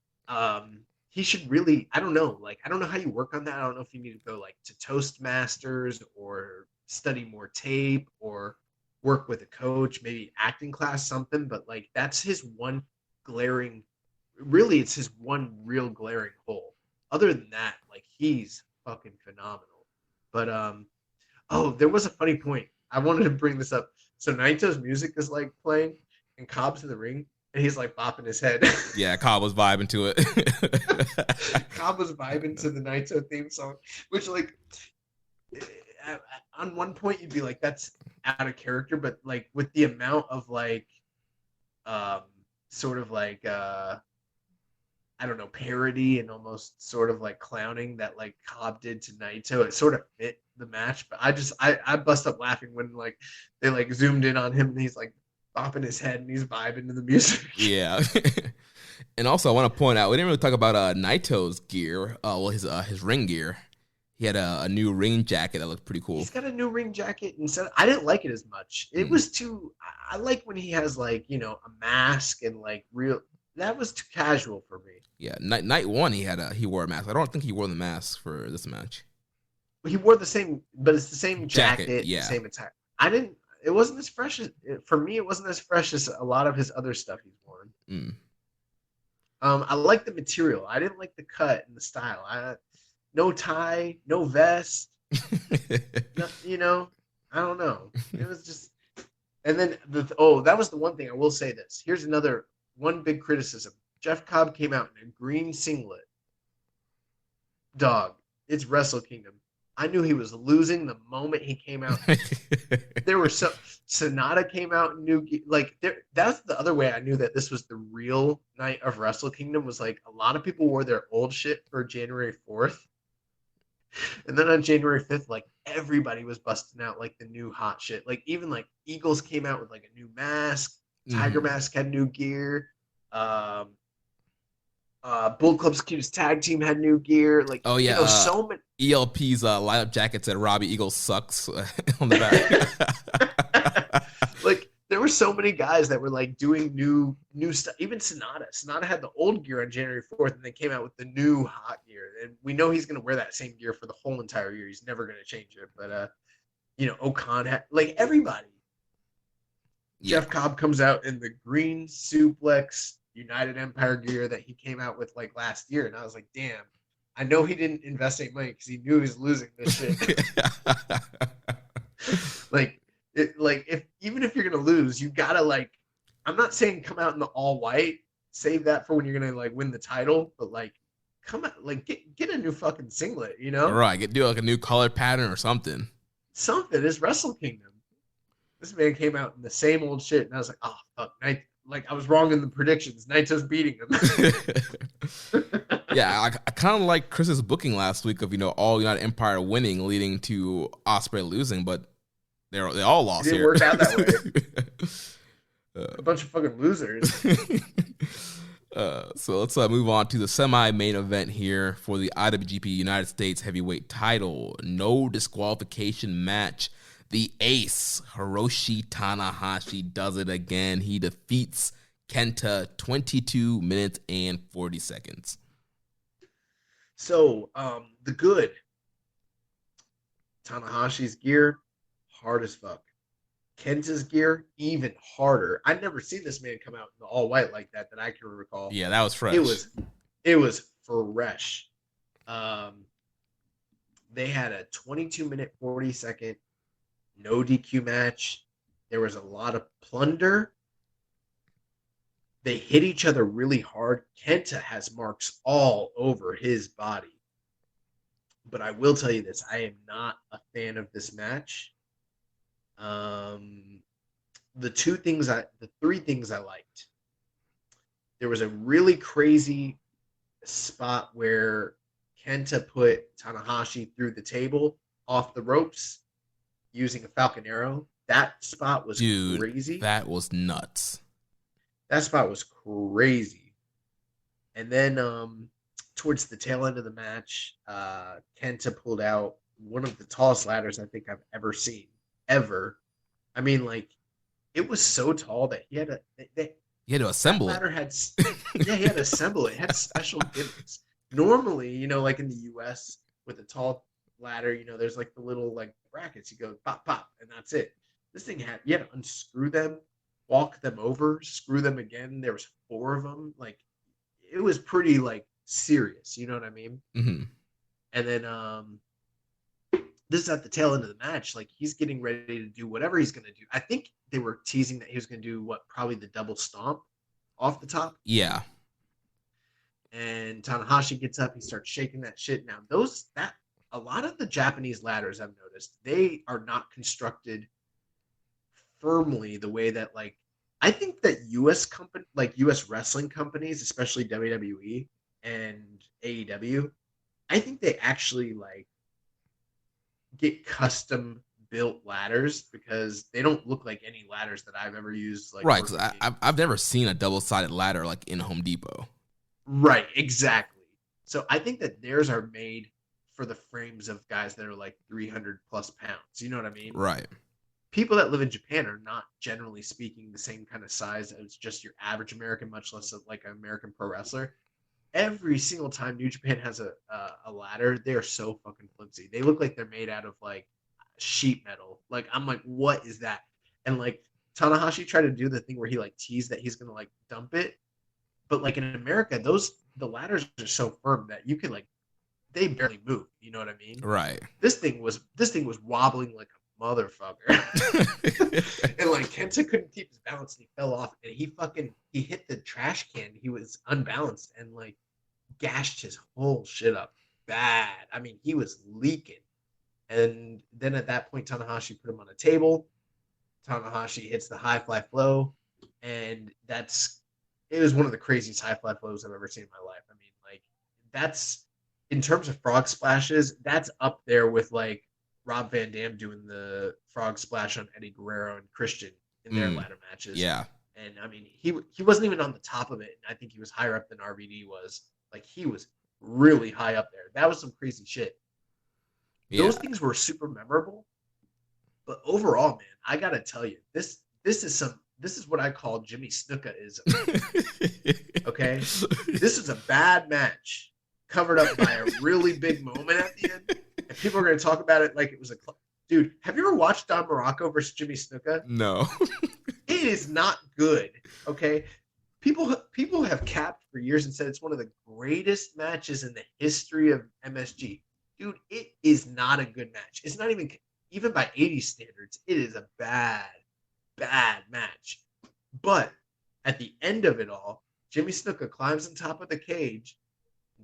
he should really, I don't know how you work on that. I don't know if you need to go like to Toastmasters or study more tape or work with a coach, maybe acting class, something, but like that's his one glaring, really it's his one real glaring hole. Other than that, like he's fucking phenomenal. But there was a funny point. I wanted to bring this up. So Naito's music is like playing and Cobb's in the ring and he's like bopping his head. Yeah, Cobb was vibing to it. Cobb was vibing to the Naito theme song, which like on one point you'd be like that's out of character, but like with the amount of like sort of like I don't know, parody and almost sort of like clowning that like Cobb did to Naito, it sort of fit the match. But I bust up laughing when like they like zoomed in on him and he's like bopping his head and he's vibing to the music. Yeah. And also I want to point out, we didn't really talk about Naito's gear, his ring gear. He had a new ring jacket that looked pretty cool. He's got a new ring jacket. I didn't like it as much. It was too, I like when he has like, a mask and like real, that was too casual for me. Yeah, night one he wore a mask. I don't think he wore the mask for this match. He wore the same, but it's the same jacket, yeah. The same attack. It wasn't as fresh for me. It wasn't as fresh as a lot of his other stuff he's worn. I like the material. I didn't like the cut and the style. No tie, no vest. I don't know. It was just, and then that was the one thing I will say. This here's one big criticism. Jeff Cobb came out in a green singlet. Dog, it's Wrestle Kingdom. I knew he was losing the moment he came out. There were Sonata came out in new, like that's the other way I knew that this was the real night of Wrestle Kingdom, was like a lot of people wore their old shit for January 4th. And then on January 5th, like everybody was busting out like the new hot shit. Like even like Eagles came out with like a new mask. Tiger Mask had new gear. Bull Club's Cutest Tag Team had new gear. Like, oh yeah, so many. ELP's lineup jacket said Robbie Eagle sucks on the back. Like there were so many guys that were like doing new stuff. Even Sonata had the old gear on January 4th, and they came out with the new hot gear. And we know he's going to wear that same gear for the whole entire year. He's never going to change it. But Okada had, like everybody. Yeah. Jeff Cobb comes out in the green Suplex United Empire gear that he came out with like last year, and I was like, damn, I know he didn't invest any money because he knew he was losing this shit. Even if you're gonna lose, you gotta like, I'm not saying come out in the all white, save that for when you're gonna like win the title, but like come out, like get a new fucking singlet, Right, do like a new color pattern or something. Something is Wrestle Kingdom. This man came out in the same old shit, and I was like, oh fuck, I was wrong in the predictions. Naito's beating him. Yeah, I kind of like Chris's booking last week of all United Empire winning, leading to Ospreay losing, but they all lost it didn't here. Work out that way. A bunch of fucking losers. So let's move on to the semi-main event here for the IWGP United States Heavyweight Title. No disqualification match. The ace, Hiroshi Tanahashi, does it again. He defeats Kenta 22 minutes and 40 seconds. So, the good. Tanahashi's gear, hard as fuck. Kenta's gear, even harder. I've never seen this man come out in all white like that I can recall. Yeah, that was fresh. It was fresh. They had a 22-minute, 40-second no DQ match. There was a lot of plunder. They hit each other really hard. Kenta has marks all over his body. But I will tell you this, I am not a fan of this match. The three things I liked. There was a really crazy spot where Kenta put Tanahashi through the table off the ropes using a Falcon Arrow. That spot was crazy. That was nuts. That spot was crazy. And then towards the tail end of the match, Kenta pulled out one of the tallest ladders I think I've ever seen. Ever. I mean, like, it was so tall that he had to assemble it. Ladder had, yeah, he had to assemble it. It had special gimmicks. Normally, you know, like in the US with a tall ladder, you know, there's like the little like brackets. You go pop, pop, and that's it. This thing you had to unscrew them, walk them over, screw them again. There was 4 of them. Like, it was pretty like serious. You know what I mean? Mm-hmm. And then this is at the tail end of the match. Like, he's getting ready to do whatever he's going to do. I think they were teasing that he was going to do probably the double stomp off the top. Yeah. And Tanahashi gets up. He starts shaking that shit. Now, a lot of the Japanese ladders I've noticed, they are not constructed firmly the way that, like, I think that US wrestling companies, especially WWE and AEW, I think they actually like get custom built ladders because they don't look like any ladders that I've ever used. Like, right, because I've never seen a double-sided ladder like in Home Depot. Right, exactly. So I think that theirs are made for the frames of guys that are like 300 plus pounds. You know what I mean? Right. People that live in Japan are not generally speaking the same kind of size as just your average American, much less like an American pro wrestler. Every single time New Japan has a ladder, they are so fucking flimsy. They look like they're made out of like sheet metal. Like, I'm like, what is that? And like Tanahashi tried to do the thing where he like teased that he's gonna like dump it, but like in America, the ladders are so firm that you can like they barely move. You know what I mean? Right. This thing was wobbling like a motherfucker, and like Kenta couldn't keep his balance and he fell off and he hit the trash can. He was unbalanced and like gashed his whole shit up bad. I mean, he was leaking. And then at that point, Tanahashi put him on a table. Tanahashi hits the high fly flow, and it was one of the craziest high fly flows I've ever seen in my life. I mean, like, that's in terms of frog splashes, that's up there with like Rob Van Dam doing the frog splash on Eddie Guerrero and Christian in their ladder matches. Yeah. And I mean, he wasn't even on the top of it. I think he was higher up than RVD was. Like, he was really high up there. That was some crazy shit. Yeah. Those things were super memorable. But overall, man, I gotta tell you, this is what I call Jimmy Snuka-ism. Okay? This is a bad match covered up by a really big moment at the end. And people are gonna talk about it like it was dude, have you ever watched Don Morocco versus Jimmy Snuka? No. It is not good. Okay? People have capped for years and said it's one of the greatest matches in the history of MSG. Dude, it is not a good match. It's not even by 80 standards, it is a bad match. But at the end of it all, Jimmy Snuka climbs on top of the cage,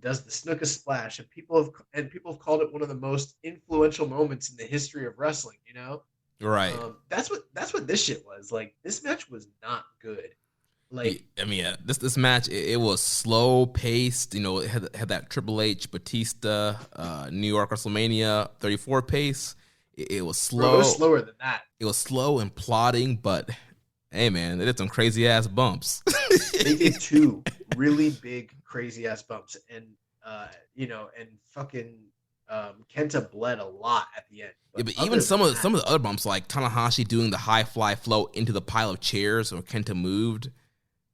does the Snuka splash, and people have called it one of the most influential moments in the history of wrestling. You know, right? That's what this shit was. Like, this match was not good. Like, I mean, yeah, this match it was slow paced. You know, it had that Triple H Batista New York WrestleMania 34 pace. It was slow. Bro, it was slower than that. It was slow and plodding, but hey, man, they did some crazy ass bumps. They did 2 really big crazy ass bumps, and and fucking Kenta bled a lot at the end. But even some of the other bumps, like Tanahashi doing the high fly flow into the pile of chairs where Kenta moved.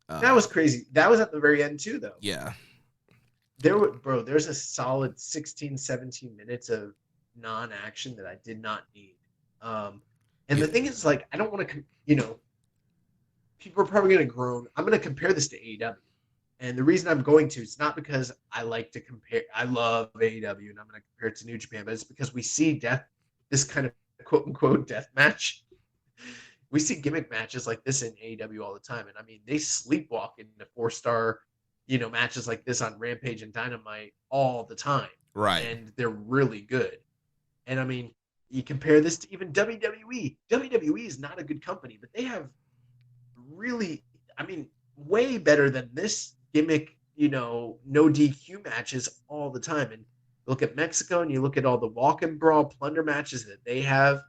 That was crazy. That was at the very end too, though. Yeah. There's a solid 16, 17 minutes of non-action that I did not need. And the thing is, like, I don't want to, people are probably going to groan. I'm going to compare this to AEW. And the reason I'm going to, it's not because I like to compare. I love AEW and I'm going to compare it to New Japan, but it's because we see this kind of quote unquote death match. We see gimmick matches like this in AEW all the time. And I mean, they sleepwalk into 4-star, matches like this on Rampage and Dynamite all the time. Right. And they're really good. And I mean, you compare this to even WWE. WWE is not a good company, but they have really, way better than this gimmick, no DQ matches all the time. And look at Mexico and you look at all the walk and brawl plunder matches that they have.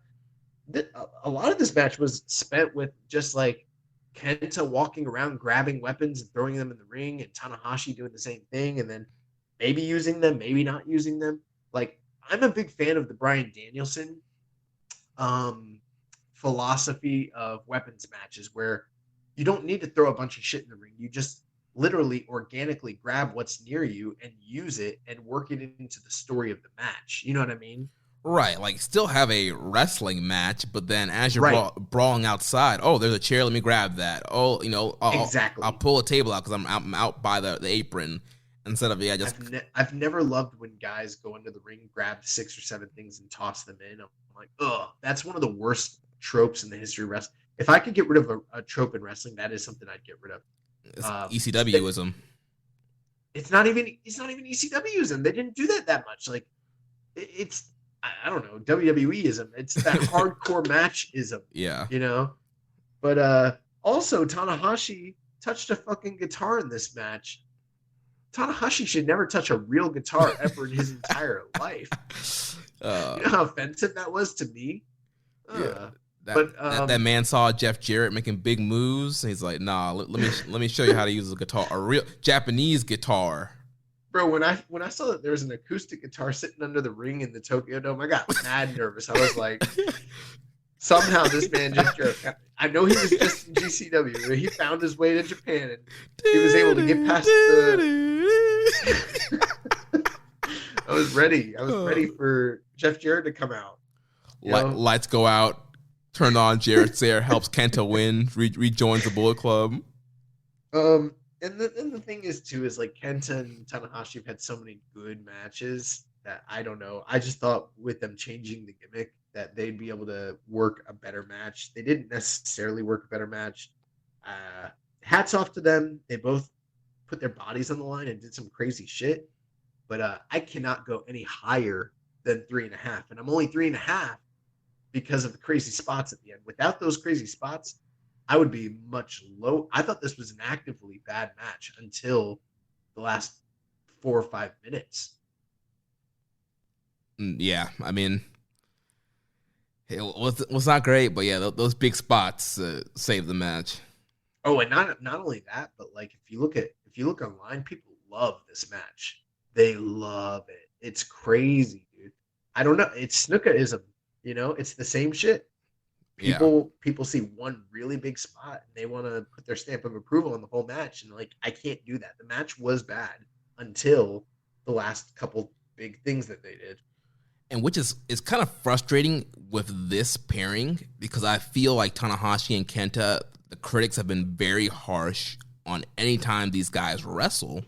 A lot of this match was spent with just like Kenta walking around, grabbing weapons and throwing them in the ring, and Tanahashi doing the same thing, and then maybe using them, maybe not using them. Like, I'm a big fan of the Bryan Danielson philosophy of weapons matches where you don't need to throw a bunch of shit in the ring. You just literally organically grab what's near you and use it and work it into the story of the match. You know what I mean? Right, like still have a wrestling match, but then as you're brawling outside, oh, there's a chair, let me grab that. Oh, Exactly. I'll pull a table out because I'm out by the apron instead of I've never loved when guys go into the ring, grab 6 or 7 things and toss them in. I'm like, ugh, that's one of the worst tropes in the history of wrestling. If I could get rid of a trope in wrestling, that is something I'd get rid of. ECWism. It's not even ECWism. They didn't do that much. Like, it's, I don't know, WWEism. It's that hardcore matchism. Yeah. But also Tanahashi touched a fucking guitar in this match. Tanahashi should never touch a real guitar ever in his entire life. You know how offensive that was to me? Yeah. That man saw Jeff Jarrett making big moves. And he's like, nah, let me show you how to use a guitar, a real Japanese guitar. Bro, when I saw that there was an acoustic guitar sitting under the ring in the Tokyo Dome, I got mad nervous. I was like, somehow this man Jeff Jarrett, I know he was just in GCW, but he found his way to Japan and he was able to get past I was ready for Jeff Jarrett to come out. Lights go out. Turn on Jarrett's there, helps Kenta win, rejoins the Bullet Club. And the thing is too is like Kenta and Tanahashi have had so many good matches that I don't know. I just thought with them changing the gimmick that they'd be able to work a better match. They didn't necessarily work a better match. Hats off to them. They both put their bodies on the line and did some crazy shit. But I cannot go any higher than 3.5, and I'm only 3.5. Because of the crazy spots at the end. Without those crazy spots, I would be much low. I thought this was an actively bad match until the last 4 or 5 minutes. Yeah, I mean, it was not great, but yeah, those big spots saved the match. Oh, and not only that, but like if you look online, people love this match. They love it. It's crazy, dude. I don't know. It's snookerism. It's the same shit. People see one really big spot and they want to put their stamp of approval on the whole match. And like, I can't do that. The match was bad until the last couple big things that they did. And which is kind of frustrating with this pairing because I feel like Tanahashi and Kenta, the critics have been very harsh on any time these guys wrestle.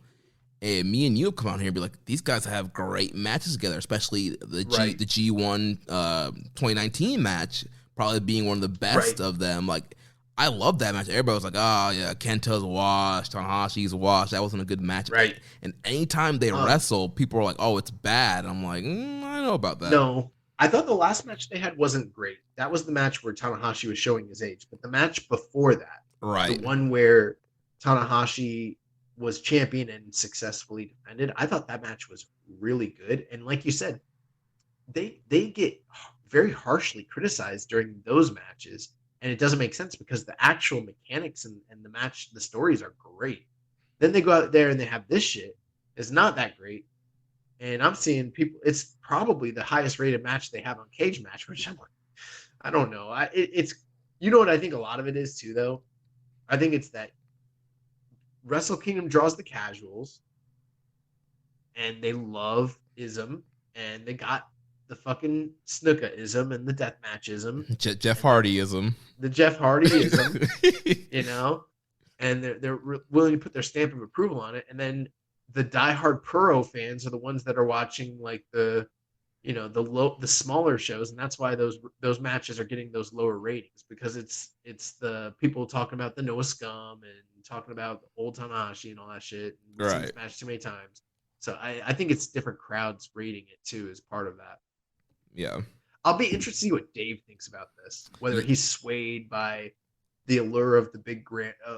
And me and you come out here and be like, these guys have great matches together, especially the G1 2019 match, probably being one of the best of them. Like, I love that match. Everybody was like, oh, yeah, Kenta's washed, Tanahashi's washed. That wasn't a good match. Right. And anytime they wrestle, people are like, oh, it's bad. I'm like, I know about that. No, I thought the last match they had wasn't great. That was the match where Tanahashi was showing his age. But the match before that, the one where Tanahashi was champion and successfully defended, I thought that match was really good. And like you said, they get very harshly criticized during those matches, and it doesn't make sense because the actual mechanics and the match, the stories are great. Then they go out there and they have this shit. It's not that great. And I'm seeing people, it's probably the highest rated match they have on Cage Match, which I'm like, I don't know. It's what I think a lot of it is too, though? I think it's that Wrestle Kingdom draws the casuals, and they love ism, and they got the fucking snooker-ism and the deathmatch-ism. Jeff Hardy-ism. The Jeff Hardy-ism, and they're willing to put their stamp of approval on it. And then the diehard Puro fans are the ones that are watching like the smaller shows, and that's why those matches are getting those lower ratings, because it's the people talking about the Noah Scum and talking about old Tanahashi and all that shit. And we've seen this match too many times. So I think it's different crowds rating it too as part of that. Yeah. I'll be interested to see what Dave thinks about this, whether he's swayed by the allure of the big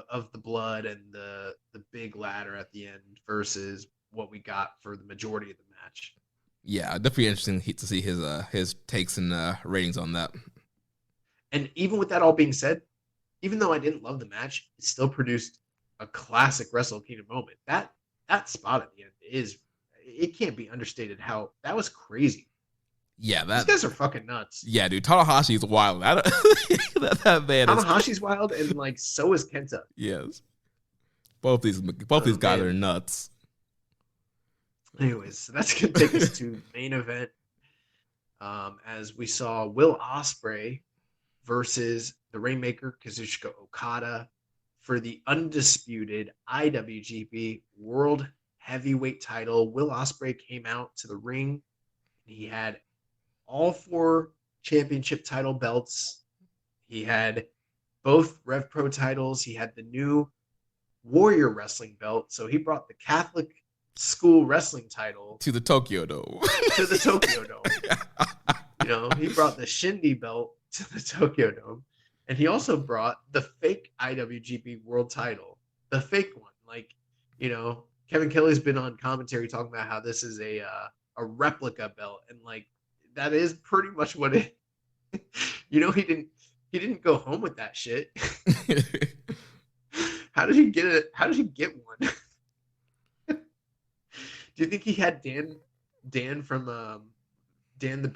of the blood and the big ladder at the end versus what we got for the majority of the match. Yeah, definitely interesting to see his takes and ratings on that. And even with that all being said, even though I didn't love the match, it still produced a classic Wrestle Kingdom moment. That spot at the end it can't be understated how that was crazy. Yeah, these guys are fucking nuts. Yeah, dude, Tanahashi's wild. that man Tanahashi's wild, and like so is Kenta. Yes, both these guys are nuts. Anyways, so that's gonna take us to main event, as we saw Will Ospreay versus the Rainmaker Kazuchika Okada for the undisputed IWGP World Heavyweight title. Will Ospreay came out to the ring. He had all 4 championship title belts. He had both Rev Pro titles. He had the new Warrior Wrestling belt. So he brought the Catholic school wrestling title to the Tokyo Dome. To the Tokyo Dome. He brought the Shindy belt to the Tokyo Dome. And he also brought the fake IWGP World title. The fake one. Like, Kevin Kelly's been on commentary talking about how this is a replica belt, and like that is pretty much what it. He didn't go home with that shit. How did he get it? How did he get one? Do you think he had Dan from Dan the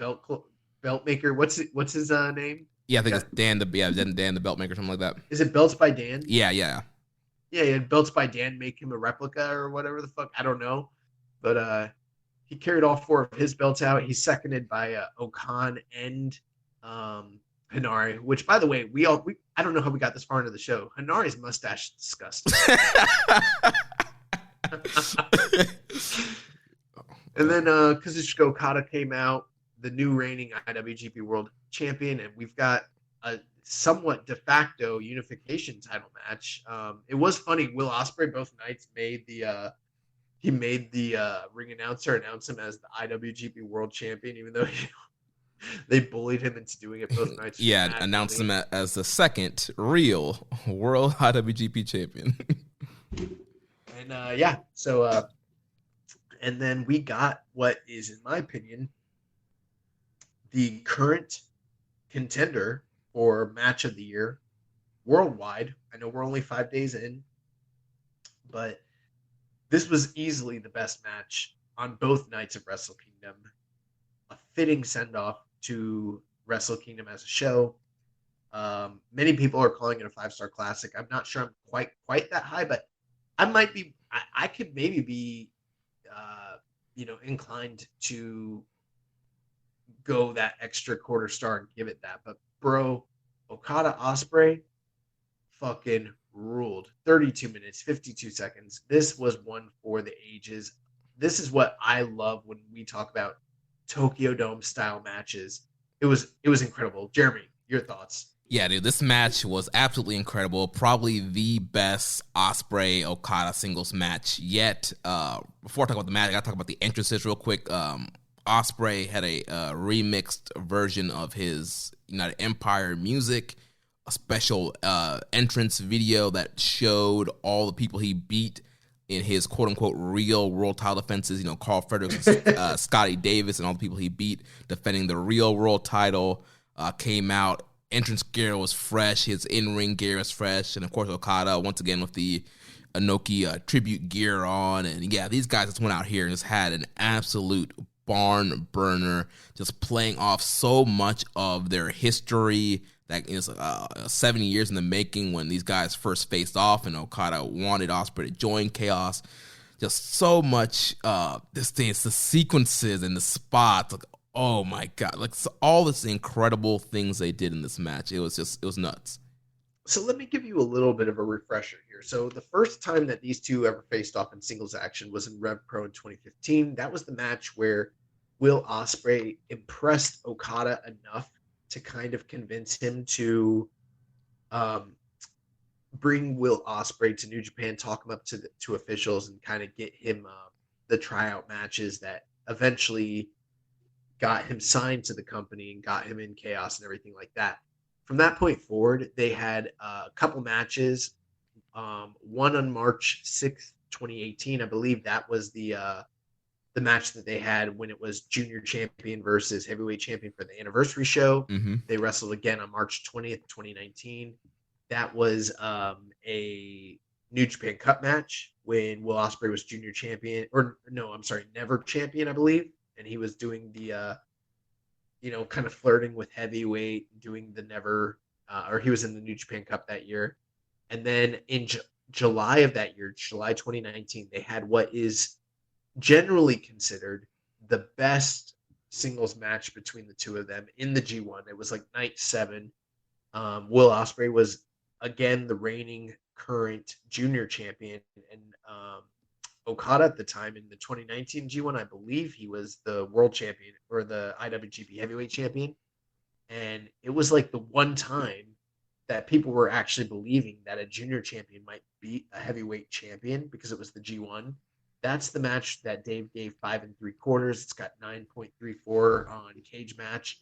belt maker? What's his name? Yeah, I think it's Dan the belt maker, something like that. Is it Belts by Dan? Yeah. Yeah, he had Belts by Dan make him a replica or whatever the fuck. I don't know, but he carried all 4 of his belts out. He's seconded by Okan and Hanari, which, by the way, I don't know how we got this far into the show. Hanari's mustache is disgusting. And then Kazuchika Okada came out, the new reigning IWGP World Champion, and we've got a somewhat de facto unification title match. It was funny. Will Ospreay both nights made the ring announcer announce him as the IWGP World Champion, even though they bullied him into doing it both nights. Yeah, announced him as the second real World IWGP Champion. And and then we got what is, in my opinion, the current contender for match of the year worldwide. I know we're only 5 days in, but this was easily the best match on both nights of Wrestle Kingdom. A fitting send-off to Wrestle Kingdom as a show. Many people are calling it a 5-star classic. I'm not sure I'm quite that high, but I might be. I could maybe be, inclined to go that extra quarter star and give it that. But bro, Okada Ospreay fucking ruled. 32 minutes, 52 seconds. This was one for the ages. This is what I love when we talk about Tokyo Dome style matches. It was incredible. Jeremy, your thoughts? Yeah, dude, this match was absolutely incredible. Probably the best Ospreay Okada singles match yet. Before I talk about the match, I gotta talk about the entrances real quick. Ospreay had a remixed version of his United Empire music, a special entrance video that showed all the people he beat in his quote-unquote real world title defenses. Carl Fredericks, Scotty Davis, and all the people he beat defending the real world title came out. Entrance gear was fresh. His in-ring gear was fresh. And, of course, Okada, once again, with the Inoki tribute gear on. And, yeah, these guys just went out here and just had an absolute barn burner, just playing off so much of their history that is 70 years in the making when these guys first faced off and Okada wanted Ospreay to join Chaos. just so much the sequences and the spots, like, oh my god, like all this incredible things they did in this match. It was nuts. So let me give you a little bit of a refresher here. So the first time that these two ever faced off in singles action was in Rev Pro in 2015. That was the match where Will Ospreay impressed Okada enough to kind of convince him to bring Will Ospreay to New Japan, talk him up to officials, and kind of get him the tryout matches that eventually got him signed to the company and got him in Chaos and everything like that. From that point forward, they had a couple matches. One on March 6th, 2018. I believe that was the match that they had when it was junior champion versus heavyweight champion for the anniversary show. Mm-hmm. They wrestled again on March 20th, 2019. That was a New Japan Cup match when Will Ospreay was junior champion, or no, I'm sorry, never champion, I believe. And he was doing the, kind of flirting with heavyweight, doing the never, or he was in the New Japan Cup that year. And then in July of that year, July 2019, they had what is generally considered the best singles match between the two of them in the G1. It was like night 7. Will Ospreay was again the reigning current junior champion, and Okada at the time in the 2019 G1, I believe he was the world champion or the IWGP heavyweight champion. And it was like the one time that people were actually believing that a junior champion might beat a heavyweight champion because it was the G1. That's the match that Dave gave 5 3/4. It's got 9.34 on Cage Match.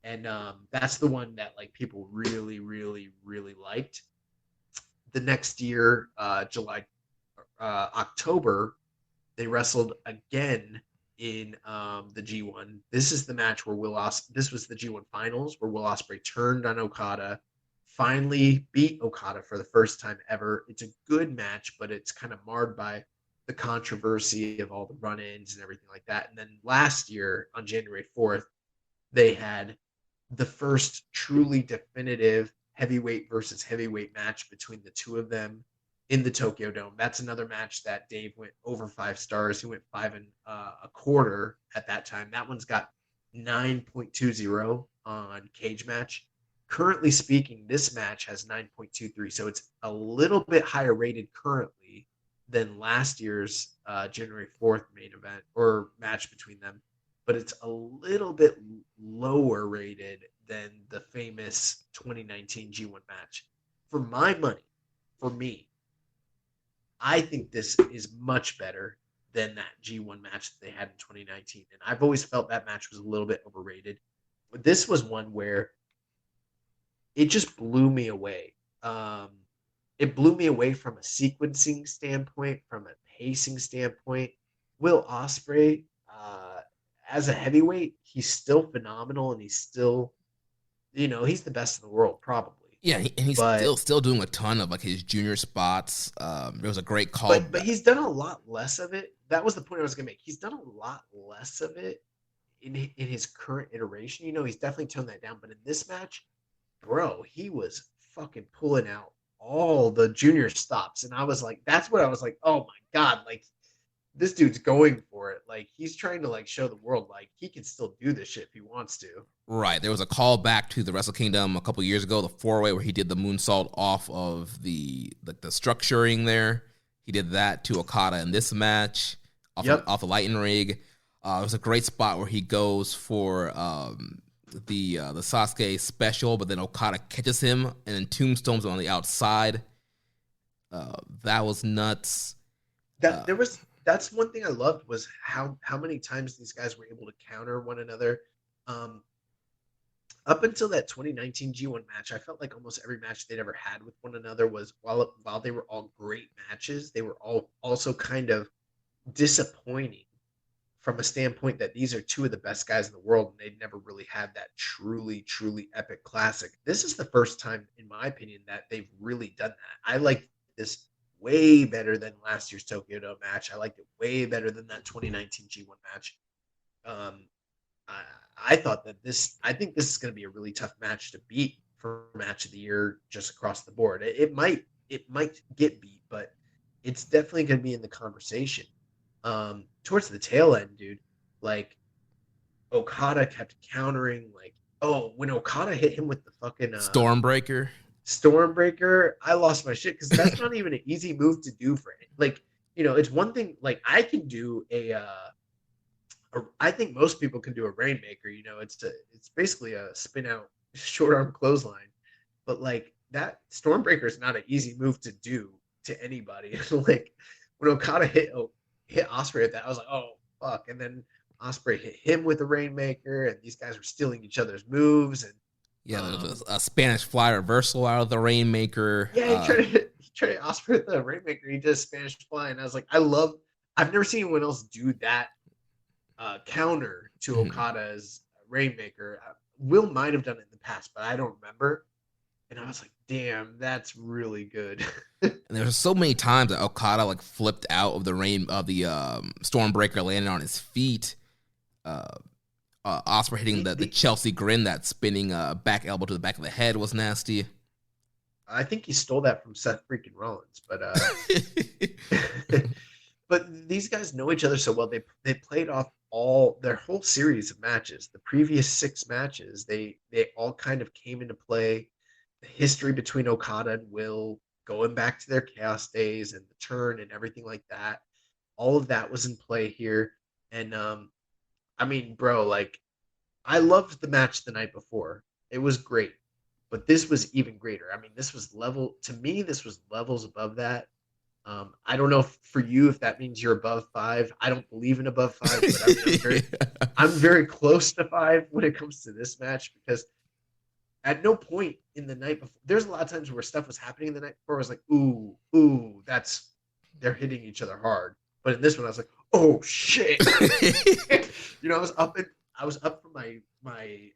And that's the one that like people really, really, really liked. The next year, October, they wrestled again in the G1. This is the match where this was the G1 finals where Will Ospreay turned on Okada, finally beat Okada for the first time ever. It's a good match, but it's kind of marred by the controversy of all the run-ins and everything like that. And then last year on January 4th, they had the first truly definitive heavyweight versus heavyweight match between the two of them in the Tokyo Dome. That's another match that Dave went over 5 stars. He went 5 1/4 at that time. That one's got 9.20 on Cage Match. Currently speaking, this match has 9.23, so it's a little bit higher rated currently than last year's January 4th main event or match between them, but it's a little bit lower rated than the famous 2019 G1 match. For my money, for me, I think this is much better than that G1 match that they had in 2019. And I've always felt that match was a little bit overrated. But this was one where it just blew me away. It blew me away from a sequencing standpoint, from a pacing standpoint. Will Ospreay, as a heavyweight, he's still phenomenal, and he's still, he's the best in the world, probably. Yeah, and he's still doing a ton of like his junior spots. There was a great call, but he's done a lot less of it. That was the point I was gonna make. He's done a lot less of it in his current iteration. He's definitely toned that down. But in this match, bro, he was fucking pulling out all the junior stops, and I was like, that's what I was like. Oh my god, like this dude's going for it. Like he's trying to like show the world like he can still do this shit if he wants to. Right. There was a call back to the Wrestle Kingdom a couple years ago, the 4-way where he did the moonsault off of the structuring there. He did that to Okada in this match off the lightning rig. It was a great spot where he goes for the Sasuke special, but then Okada catches him and then tombstones on the outside. That was nuts. That's one thing I loved was how many times these guys were able to counter one another. Up until that 2019 G1 match, I felt like almost every match they'd ever had with one another was, while they were all great matches, they were all also kind of disappointing from a standpoint that these are two of the best guys in the world, and they'd never really had that truly, truly epic classic. This is the first time, in my opinion, that they've really done that. I like this way better than last year's Tokyo Dome match. I liked it way better than that 2019 G1 match. I thought that I think this is going to be a really tough match to beat for match of the year just across the board. It might get beat, but it's definitely going to be in the conversation. towards the tail end, dude, like Okada kept countering. Like, oh, when Okada hit him with the fucking Stormbreaker. Stormbreaker, I lost my shit because that's not even an easy move to do for it. Like, it's one thing. Like, I can do I think most people can do a Rainmaker. It's basically a spin out short arm clothesline, but like that Stormbreaker is not an easy move to do to anybody. Like when Okada hit Osprey at that, I was like, oh fuck, and then Osprey hit him with a Rainmaker, and these guys were stealing each other's moves, and yeah, there was a Spanish fly reversal out of the Rainmaker. Yeah, he tried to Osprey with the Rainmaker. He did a Spanish fly, and I was like, I've never seen anyone else do that counter to Okada's Rainmaker. Will might have done it in the past, but I don't remember. And I was like, damn, that's really good. And there's so many times that Okada like flipped out of the Stormbreaker, landing on his feet. Osprey hitting the Chelsea grin, that spinning back elbow to the back of the head was nasty. I think he stole that from Seth freaking Rollins, but but these guys know each other so well. They played off their whole series of matches. The previous 6 matches, they all kind of came into play. The history between Okada and Will, going back to their Chaos days and the turn and everything like that. All of that was in play here. And I mean, bro, like, I loved the match the night before. It was great. But this was even greater. I mean, this was levels above that. I don't know for you if that means you're above 5. I don't believe in above 5, but I'm very close to 5 when it comes to this match, because at no point in the night before, there's a lot of times where stuff was happening the night before. I was like, ooh, they're hitting each other hard. But in this one, I was like, oh shit. I was up from my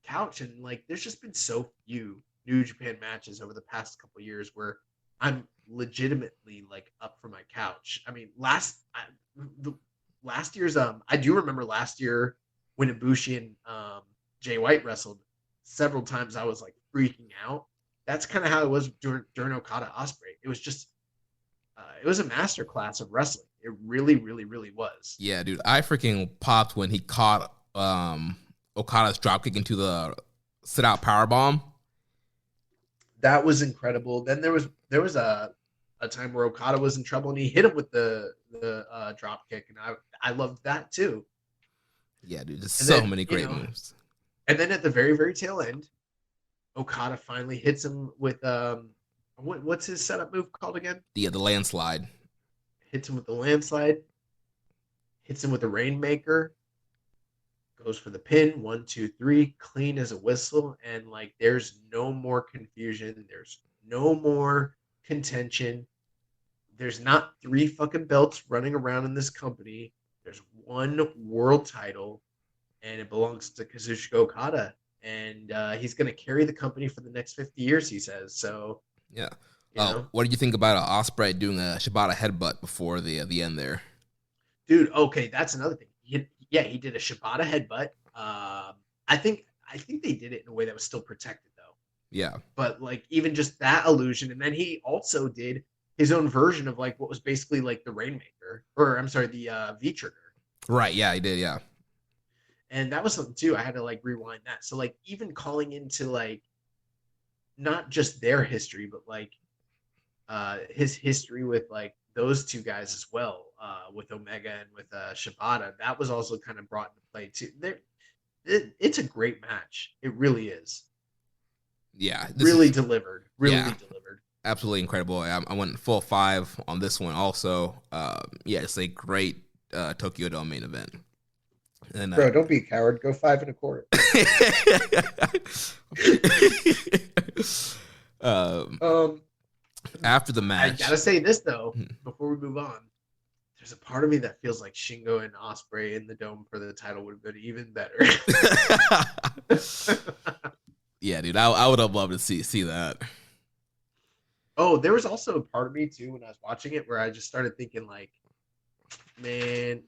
couch, and like, there's just been so few New Japan matches over the past couple of years where I'm legitimately like up from my couch. I mean, last year's I do remember last year when Ibushi and Jay White wrestled. Several times I was like freaking out. That's kind of how it was during Okada Osprey. It was just it was a masterclass of wrestling. It really, really, really was. Yeah, dude, I freaking popped when he caught Okada's dropkick into the sit-out powerbomb. That was incredible. Then there was a time where Okada was in trouble and he hit him with the drop kick, and I loved that too. Yeah, dude, just so many great moves. And then at the very, very tail end, Okada finally hits him with what's his setup move called again? The landslide. Hits him with the landslide. Hits him with the Rainmaker. Goes for the pin. 1, 2, 3. Clean as a whistle. And like, there's no more confusion. There's no more contention. There's not 3 fucking belts running around in this company. There's 1 world title, and it belongs to Kazuchika Okada. And he's going to carry the company for the next 50 years, he says. So, yeah. What did you think about Osprey doing a Shibata headbutt before the end there? Dude, okay, that's another thing. He did a Shibata headbutt. I think they did it in a way that was still protected, though. Yeah. But like, even just that illusion, and then he also did his own version of like what was basically like the Rainmaker, or I'm sorry, the V-trigger. Right. Yeah, he did. Yeah. And that was something too. I had to like rewind that. So like, even calling into like not just their history, but like his history with like those 2 guys as well, with Omega and with Shibata, that was also kind of brought into play too. It's a great match. It really is. Yeah. Really delivered. Really delivered. Absolutely incredible. I went full 5 on this one also. It's a great Tokyo Dome main event. And, bro, don't be a coward. Go 5 1/4. After the match, I gotta say this though, before we move on. There's a part of me that feels like Shingo and Osprey in the Dome for the title would have been even better. Yeah, dude, I would have loved to see that. Oh, there was also a part of me too when I was watching it where I just started thinking like, man,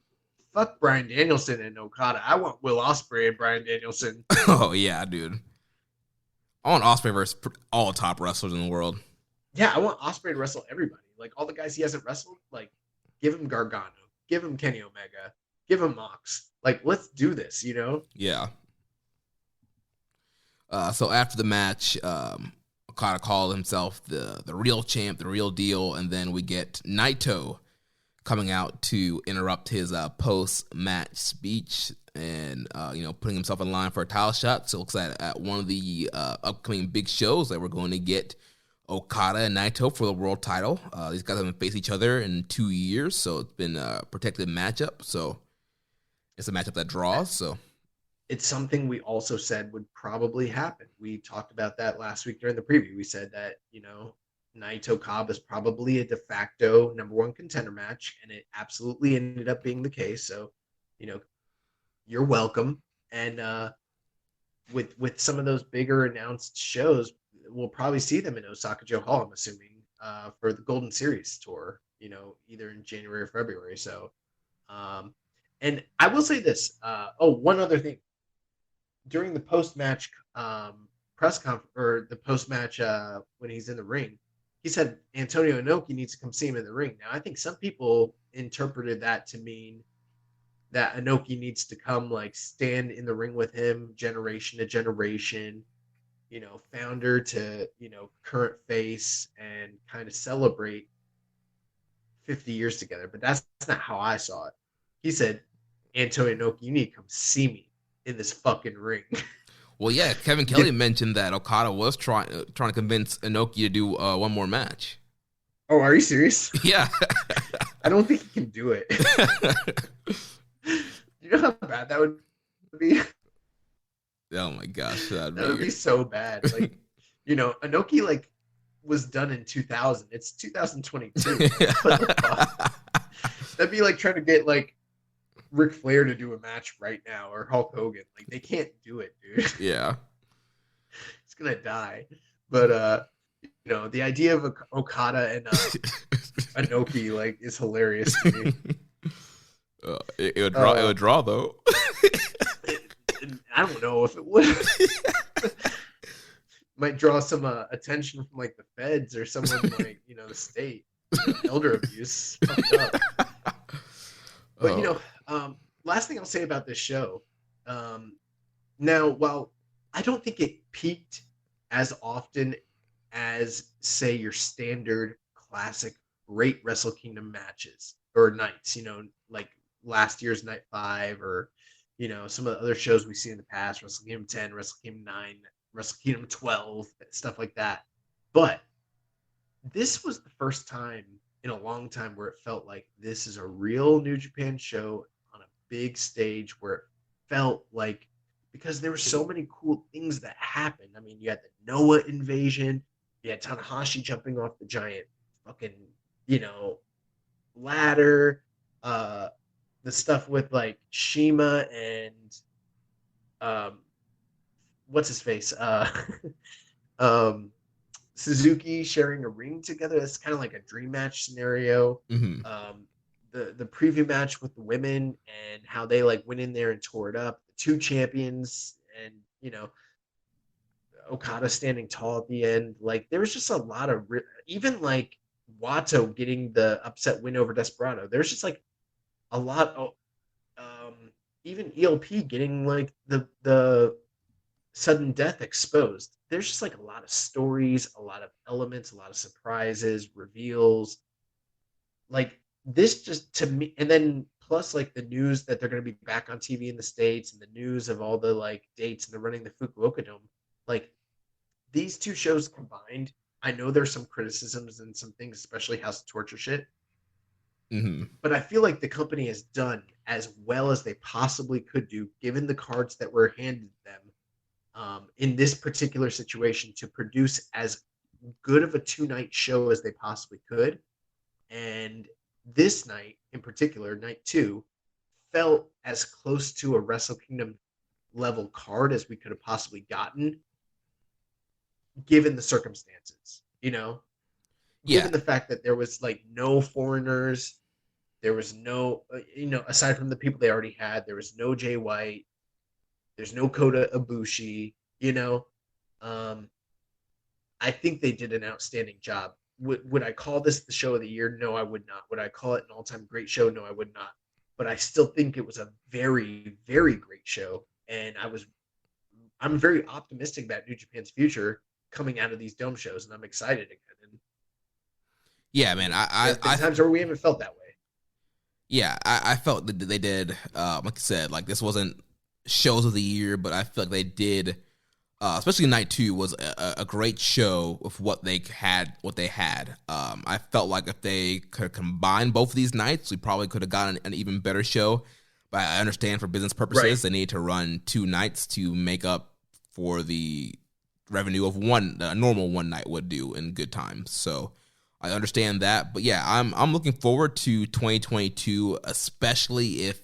fuck Bryan Danielson and Okada. I want Will Ospreay and Bryan Danielson. Oh yeah, dude. I want Ospreay versus all top wrestlers in the world. Yeah, I want Ospreay to wrestle everybody. Like all the guys he hasn't wrestled. Like, give him Gargano, give him Kenny Omega, give him Mox. Like, let's do this, you know? Yeah. So after the match, Okada called himself the real champ, the real deal, and then we get Naito coming out to interrupt his post-match speech and putting himself in line for a title shot. So it looks like at one of the upcoming big shows that we're going to get Okada and Naito for the world title. These guys haven't faced each other in 2 years, so it's been a protected matchup. So it's a matchup that draws. So it's something we also said would probably happen. We talked about that last week during the preview. We said that, Naito Cobb is probably a de facto number one contender match, and it absolutely ended up being the case. So, you're welcome. And with some of those bigger announced shows, we'll probably see them in Osaka-jo Hall, I'm assuming, for the Golden Series tour, either in January or February. So, and I will say this. One other thing. During the post-match press conference, or the post-match when he's in the ring, he said Antonio Inoki needs to come see him in the ring. Now, I think some people interpreted that to mean that Inoki needs to come, like, stand in the ring with him generation to generation, founder to, current face, and kind of celebrate 50 years together. But that's not how I saw it. He said, Antonio Inoki, you need to come see me in this fucking ring. Well, yeah, Kevin Kelly mentioned that Okada was trying to convince Inoki to do one more match. Oh, are you serious? Yeah. I don't think he can do it. You know how bad that would be? Oh my gosh, that would be so bad. Like, Inoki, like, was done in 2000. It's 2022. What the fuck? That'd be like trying to get, like, Ric Flair to do a match right now, or Hulk Hogan. Like, they can't do it, dude. Yeah. It's gonna die. But the idea of Okada and Inoki, like, is hilarious to me. It would draw though. I don't know if it would. Might draw some attention from, like, the feds or someone like, the state. Elder abuse. Fucked up. But last thing I'll say about this show. Now, while I don't think it peaked as often as, say, your standard classic great Wrestle Kingdom matches or nights, like last year's Night 5, or some of the other shows we've seen in the past, Wrestle Kingdom 10, Wrestle Kingdom 9, Wrestle Kingdom 12, stuff like that. But this was the first time in a long time where it felt like this is a real New Japan show on a big stage, where it felt like, because there were so many cool things that happened. I mean, you had the Noah invasion, you had Tanahashi jumping off the giant fucking, ladder, the stuff with, like, Shima and what's his face? Suzuki sharing a ring together. That's kind of like a dream match scenario. Mm-hmm. The preview match with the women and how they, like, went in there and tore it up. The two champions, and Okada standing tall at the end. Like, there was just a lot of even, like, Wato getting the upset win over Desperado. There's just, like, a lot of even ELP getting, like, the sudden death exposed. There's just, like, a lot of stories, a lot of elements, a lot of surprises, reveals. Like, this just, to me, and then plus, like, the news that they're going to be back on TV in the States, and the news of all the, like, dates, and they're running the Fukuoka Dome. Like, these two shows combined, I know there's some criticisms and some things, especially House of Torture shit. Mm-hmm. But I feel like the company has done as well as they possibly could do, given the cards that were handed them in this particular situation, to produce as good of a 2-night show as they possibly could. And this night in particular, night 2, felt as close to a Wrestle Kingdom level card as we could have possibly gotten, given the circumstances, Yeah. Given the fact that there was, like, no foreigners, there was no, aside from the people they already had, there was no Jay White, there's no Kota Ibushi, I think they did an outstanding job. would I call this the show of the year? No, I would not. Would I call it an all-time great show? No, I would not. But I still think it was a very, very great show, and I'm very optimistic about New Japan's future coming out of these dome shows, and I'm excited again. And Yeah, man. there have been times where we haven't felt that way. Yeah, I felt that they did. Like I said, like this wasn't shows of the year, but I feel like they did. Especially night 2 was a great show of what they had. I felt like if they could combine both of these nights, we probably could have gotten an even better show. But I understand for business purposes, They need to run 2 nights to make up for the revenue of a normal one night would do in good times. So I understand that. But yeah, I'm looking forward to 2022, especially if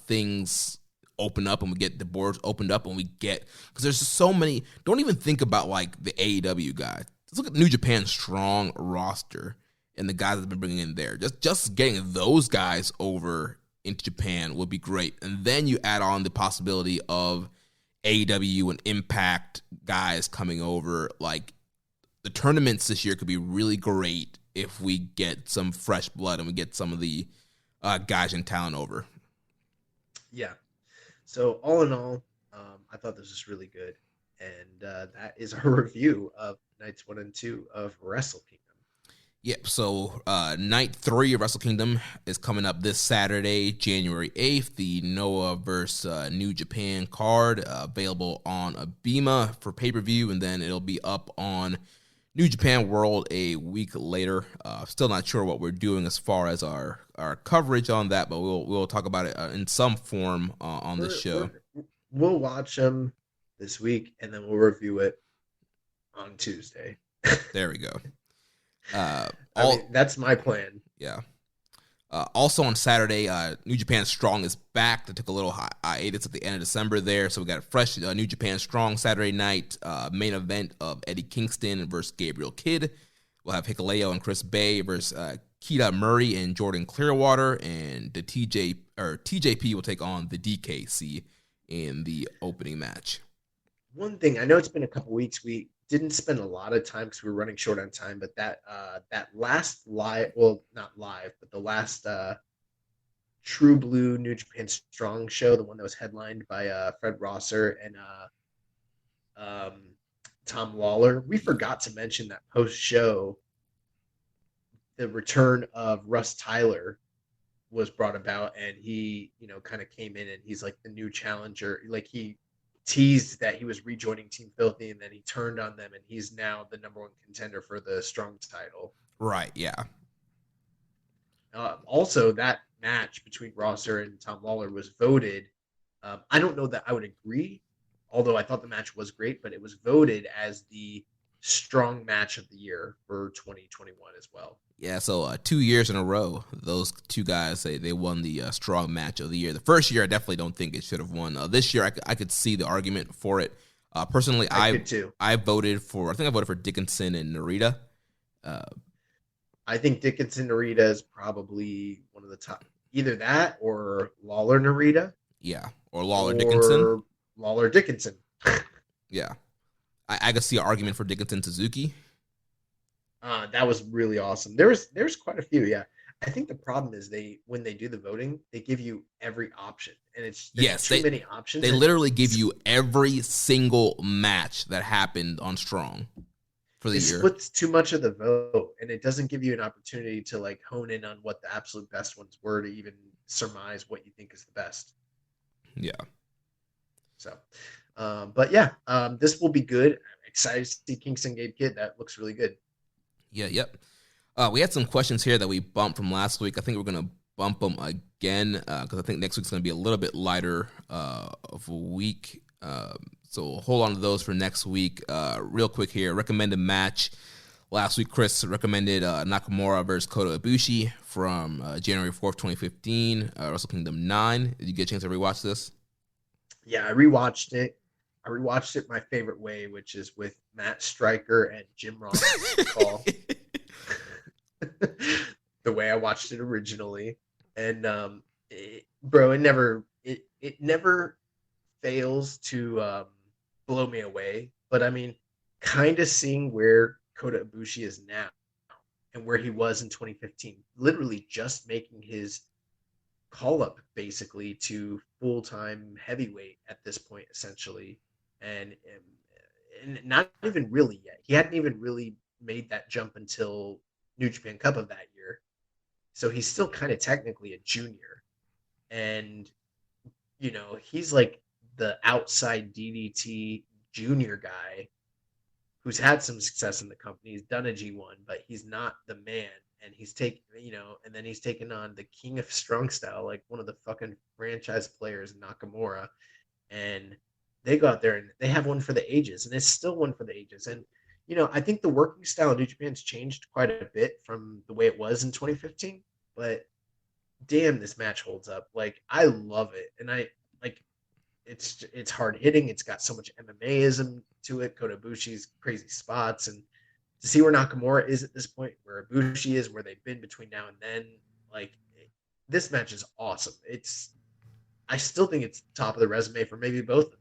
things open up and we get the boards opened up and because there's just so many. Don't even think about like the AEW guys. Let's look at New Japan's strong roster and the guys that have been bringing in there. Just getting those guys over into Japan would be great. And then you add on the possibility of AEW and Impact guys coming over. Like the tournaments this year could be really great if we get some fresh blood and we get some of the guys in town over. Yeah. So all in all, I thought this was really good. And that is our review of nights 1 and 2 of Wrestle Kingdom. Yep, so night 3 of Wrestle Kingdom is coming up this Saturday, January 8th. The Noah vs. New Japan card available on Abema for pay-per-view, and then it'll be up on New Japan World a week later. Still not sure what we're doing as far as our coverage on that, but we'll talk about it in some form on this show. We'll watch them this week, and then we'll review it on Tuesday. There we go. That's my plan. Yeah. Also on Saturday, New Japan Strong is back. They took a little hiatus at the end of December there, so we got a fresh New Japan Strong Saturday night main event of Eddie Kingston versus Gabriel Kidd. We'll have Hikuleo and Chris Bay versus Keita Murray and Jordan Clearwater, and the TJP will take on the DKC in the opening match. One thing, I know it's been a couple weeks. We didn't spend a lot of time because we were running short on time, but that last live, well, not live, but the last True Blue New Japan Strong show, the one that was headlined by Fred Rosser and Tom Lawler, we forgot to mention that post-show, the return of Russ Tyler was brought about, and he, kind of came in and he's like the new challenger. Like he teased that he was rejoining Team Filthy, and then he turned on them, and he's now the number 1 contender for the Strong title. Right, yeah. Also, that match between Rosser and Tom Lawler was voted. I don't know that I would agree, although I thought the match was great, but it was voted as the Strong match of the year for 2021 as well. Yeah, so 2 years in a row, those two guys, they won the Strong match of the year. The first year, I definitely don't think it should have won. This year, I could see the argument for it. Personally, I voted for Dickinson and Narita. I think Dickinson Narita is probably one of the top. Either that or Lawler Narita. Yeah, or Lawler Dickinson. Lawler Dickinson. Yeah. I could see an argument for Dickinson Suzuki. That was really awesome. There's quite a few, yeah. I think the problem is when they do the voting, they give you every option, and it's too many options. They literally give you every single match that happened on Strong for the year. It splits too much of the vote, and it doesn't give you an opportunity to like hone in on what the absolute best ones were to even surmise what you think is the best. Yeah. So, but yeah, this will be good. I'm excited to see Kingston Gabe Kidd. That looks really good. Yeah, yep. We had some questions here that we bumped from last week. I think we're going to bump them again because I think next week's going to be a little bit lighter of a week. So hold on to those for next week. Real quick here, recommended match. Last week, Chris recommended Nakamura versus Kota Ibushi from January 4th, 2015, Wrestle Kingdom 9. Did you get a chance to rewatch this? Yeah, I rewatched it. My favorite way, which is with Matt Stryker and Jim Ross call. The way I watched it originally. And it never fails to blow me away. But I mean, kind of seeing where Kota Ibushi is now and where he was in 2015, literally just making his call up basically to full-time heavyweight at this point, essentially. And not even really yet. He hadn't even really made that jump until New Japan Cup of that year. So he's still kind of technically a junior. And, you know, he's like the outside DDT junior guy who's had some success in the company. He's done a G1, but he's not the man. And he's taken, you know, and then he's taken on the king of strong style, like one of the fucking franchise players, Nakamura. And they go out there and they have one for the ages, and it's still one for the ages. And, you know, I think the working style of New Japan's changed quite a bit from the way it was in 2015, but damn, this match holds up. Like, I love it. And I like, it's hard hitting. It's got so much MMA-ism to it. Kota Ibushi's crazy spots, and to see where Nakamura is at this point, where Ibushi is, where they've been between now and then, like, this match is awesome. I still think it's top of the resume for maybe both of them.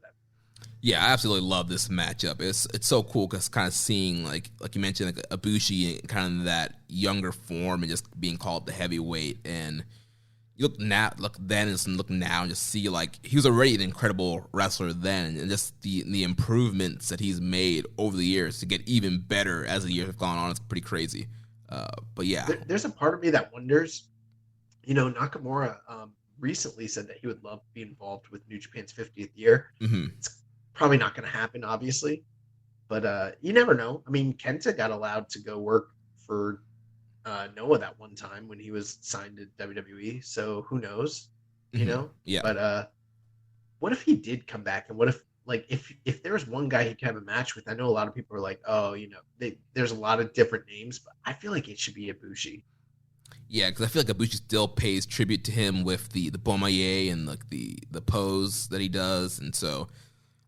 Yeah, I absolutely love this matchup. It's so cool because kind of seeing, like you mentioned, like Ibushi in kind of that younger form and just being called the heavyweight. And you look now and just see, like, he was already an incredible wrestler then, and just the improvements that he's made over the years to get even better as the years have gone on. It's pretty crazy. But yeah, there's a part of me that wonders, you know, Nakamura recently said that he would love to be involved with New Japan's 50th year. Mm-hmm. It's probably not going to happen, obviously, but you never know. I mean, Kenta got allowed to go work for Noah that one time when he was signed to WWE, so who knows, you know? Yeah. But what if he did come back, and what if, like, if there's one guy he could have a match with? I know a lot of people are like, oh, you know, there's a lot of different names, but I feel like it should be Ibushi. Yeah, because I feel like Ibushi still pays tribute to him with the Bomaye and like the pose that he does, and so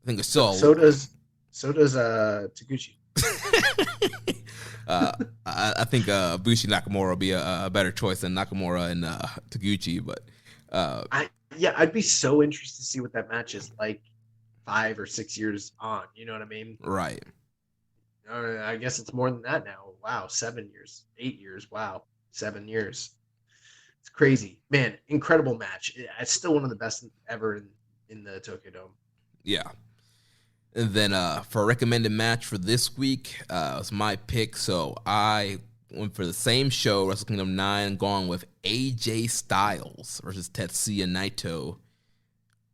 I think it's still so does Taguchi. I think Ibushi Nakamura will be a better choice than Nakamura and Taguchi, but I'd be so interested to see what that match is like 5 or 6 years on. You know what I mean? Right. I guess it's more than that now. Wow, 7 years, 8 years. Wow, 7 years. It's crazy, man. Incredible match. It's still one of the best ever in the Tokyo Dome. Yeah. And then for a recommended match for this week, it's my pick. So I went for the same show, Wrestle Kingdom 9, going with AJ Styles versus Tetsuya Naito,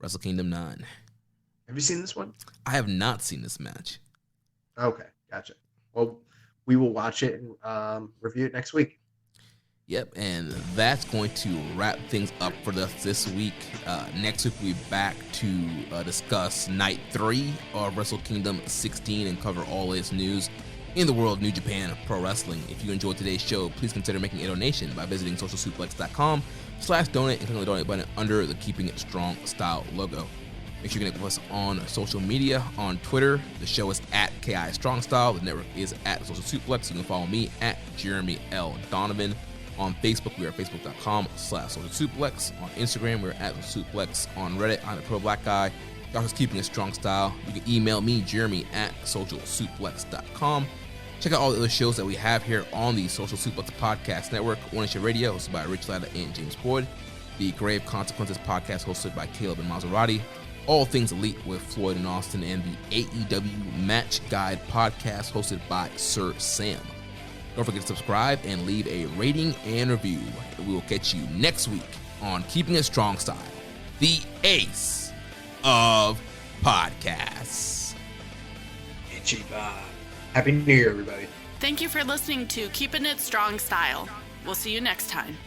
Wrestle Kingdom 9. Have you seen this one? I have not seen this match. Okay, gotcha. Well, we will watch it and review it next week. Yep, and that's going to wrap things up for us this week. Next week, we'll be back to discuss Night 3 of Wrestle Kingdom 16 and cover all latest news in the world of New Japan Pro Wrestling. If you enjoyed today's show, please consider making a donation by visiting socialsuplex.com/donate and clicking the donate button under the Keeping It Strong Style logo. Make sure you connect with us on social media. On Twitter, the show is at KI Strong Style. The network is at Social Suplex. You can follow me at Jeremy L. Donovan. On Facebook, we are facebook.com/socialsuplex. On Instagram, we're at Suplex. On Reddit, I'm the Pro Black Guy. Doctor's Keeping It Strong Style. You can email me, Jeremy, at socialsuplex.com. Check out all the other shows that we have here on the Social Suplex Podcast Network. One Nation Radio, hosted by Rich Latta and James Boyd. The Grave Consequences Podcast, hosted by Caleb and Maserati. All Things Elite with Floyd and Austin. And the AEW Match Guide Podcast, hosted by Sir Sam. Don't forget to subscribe and leave a rating and review. We will catch you next week on Keeping It Strong Style, the ace of podcasts. Happy New Year, everybody. Thank you for listening to Keepin' It Strong Style. We'll see you next time.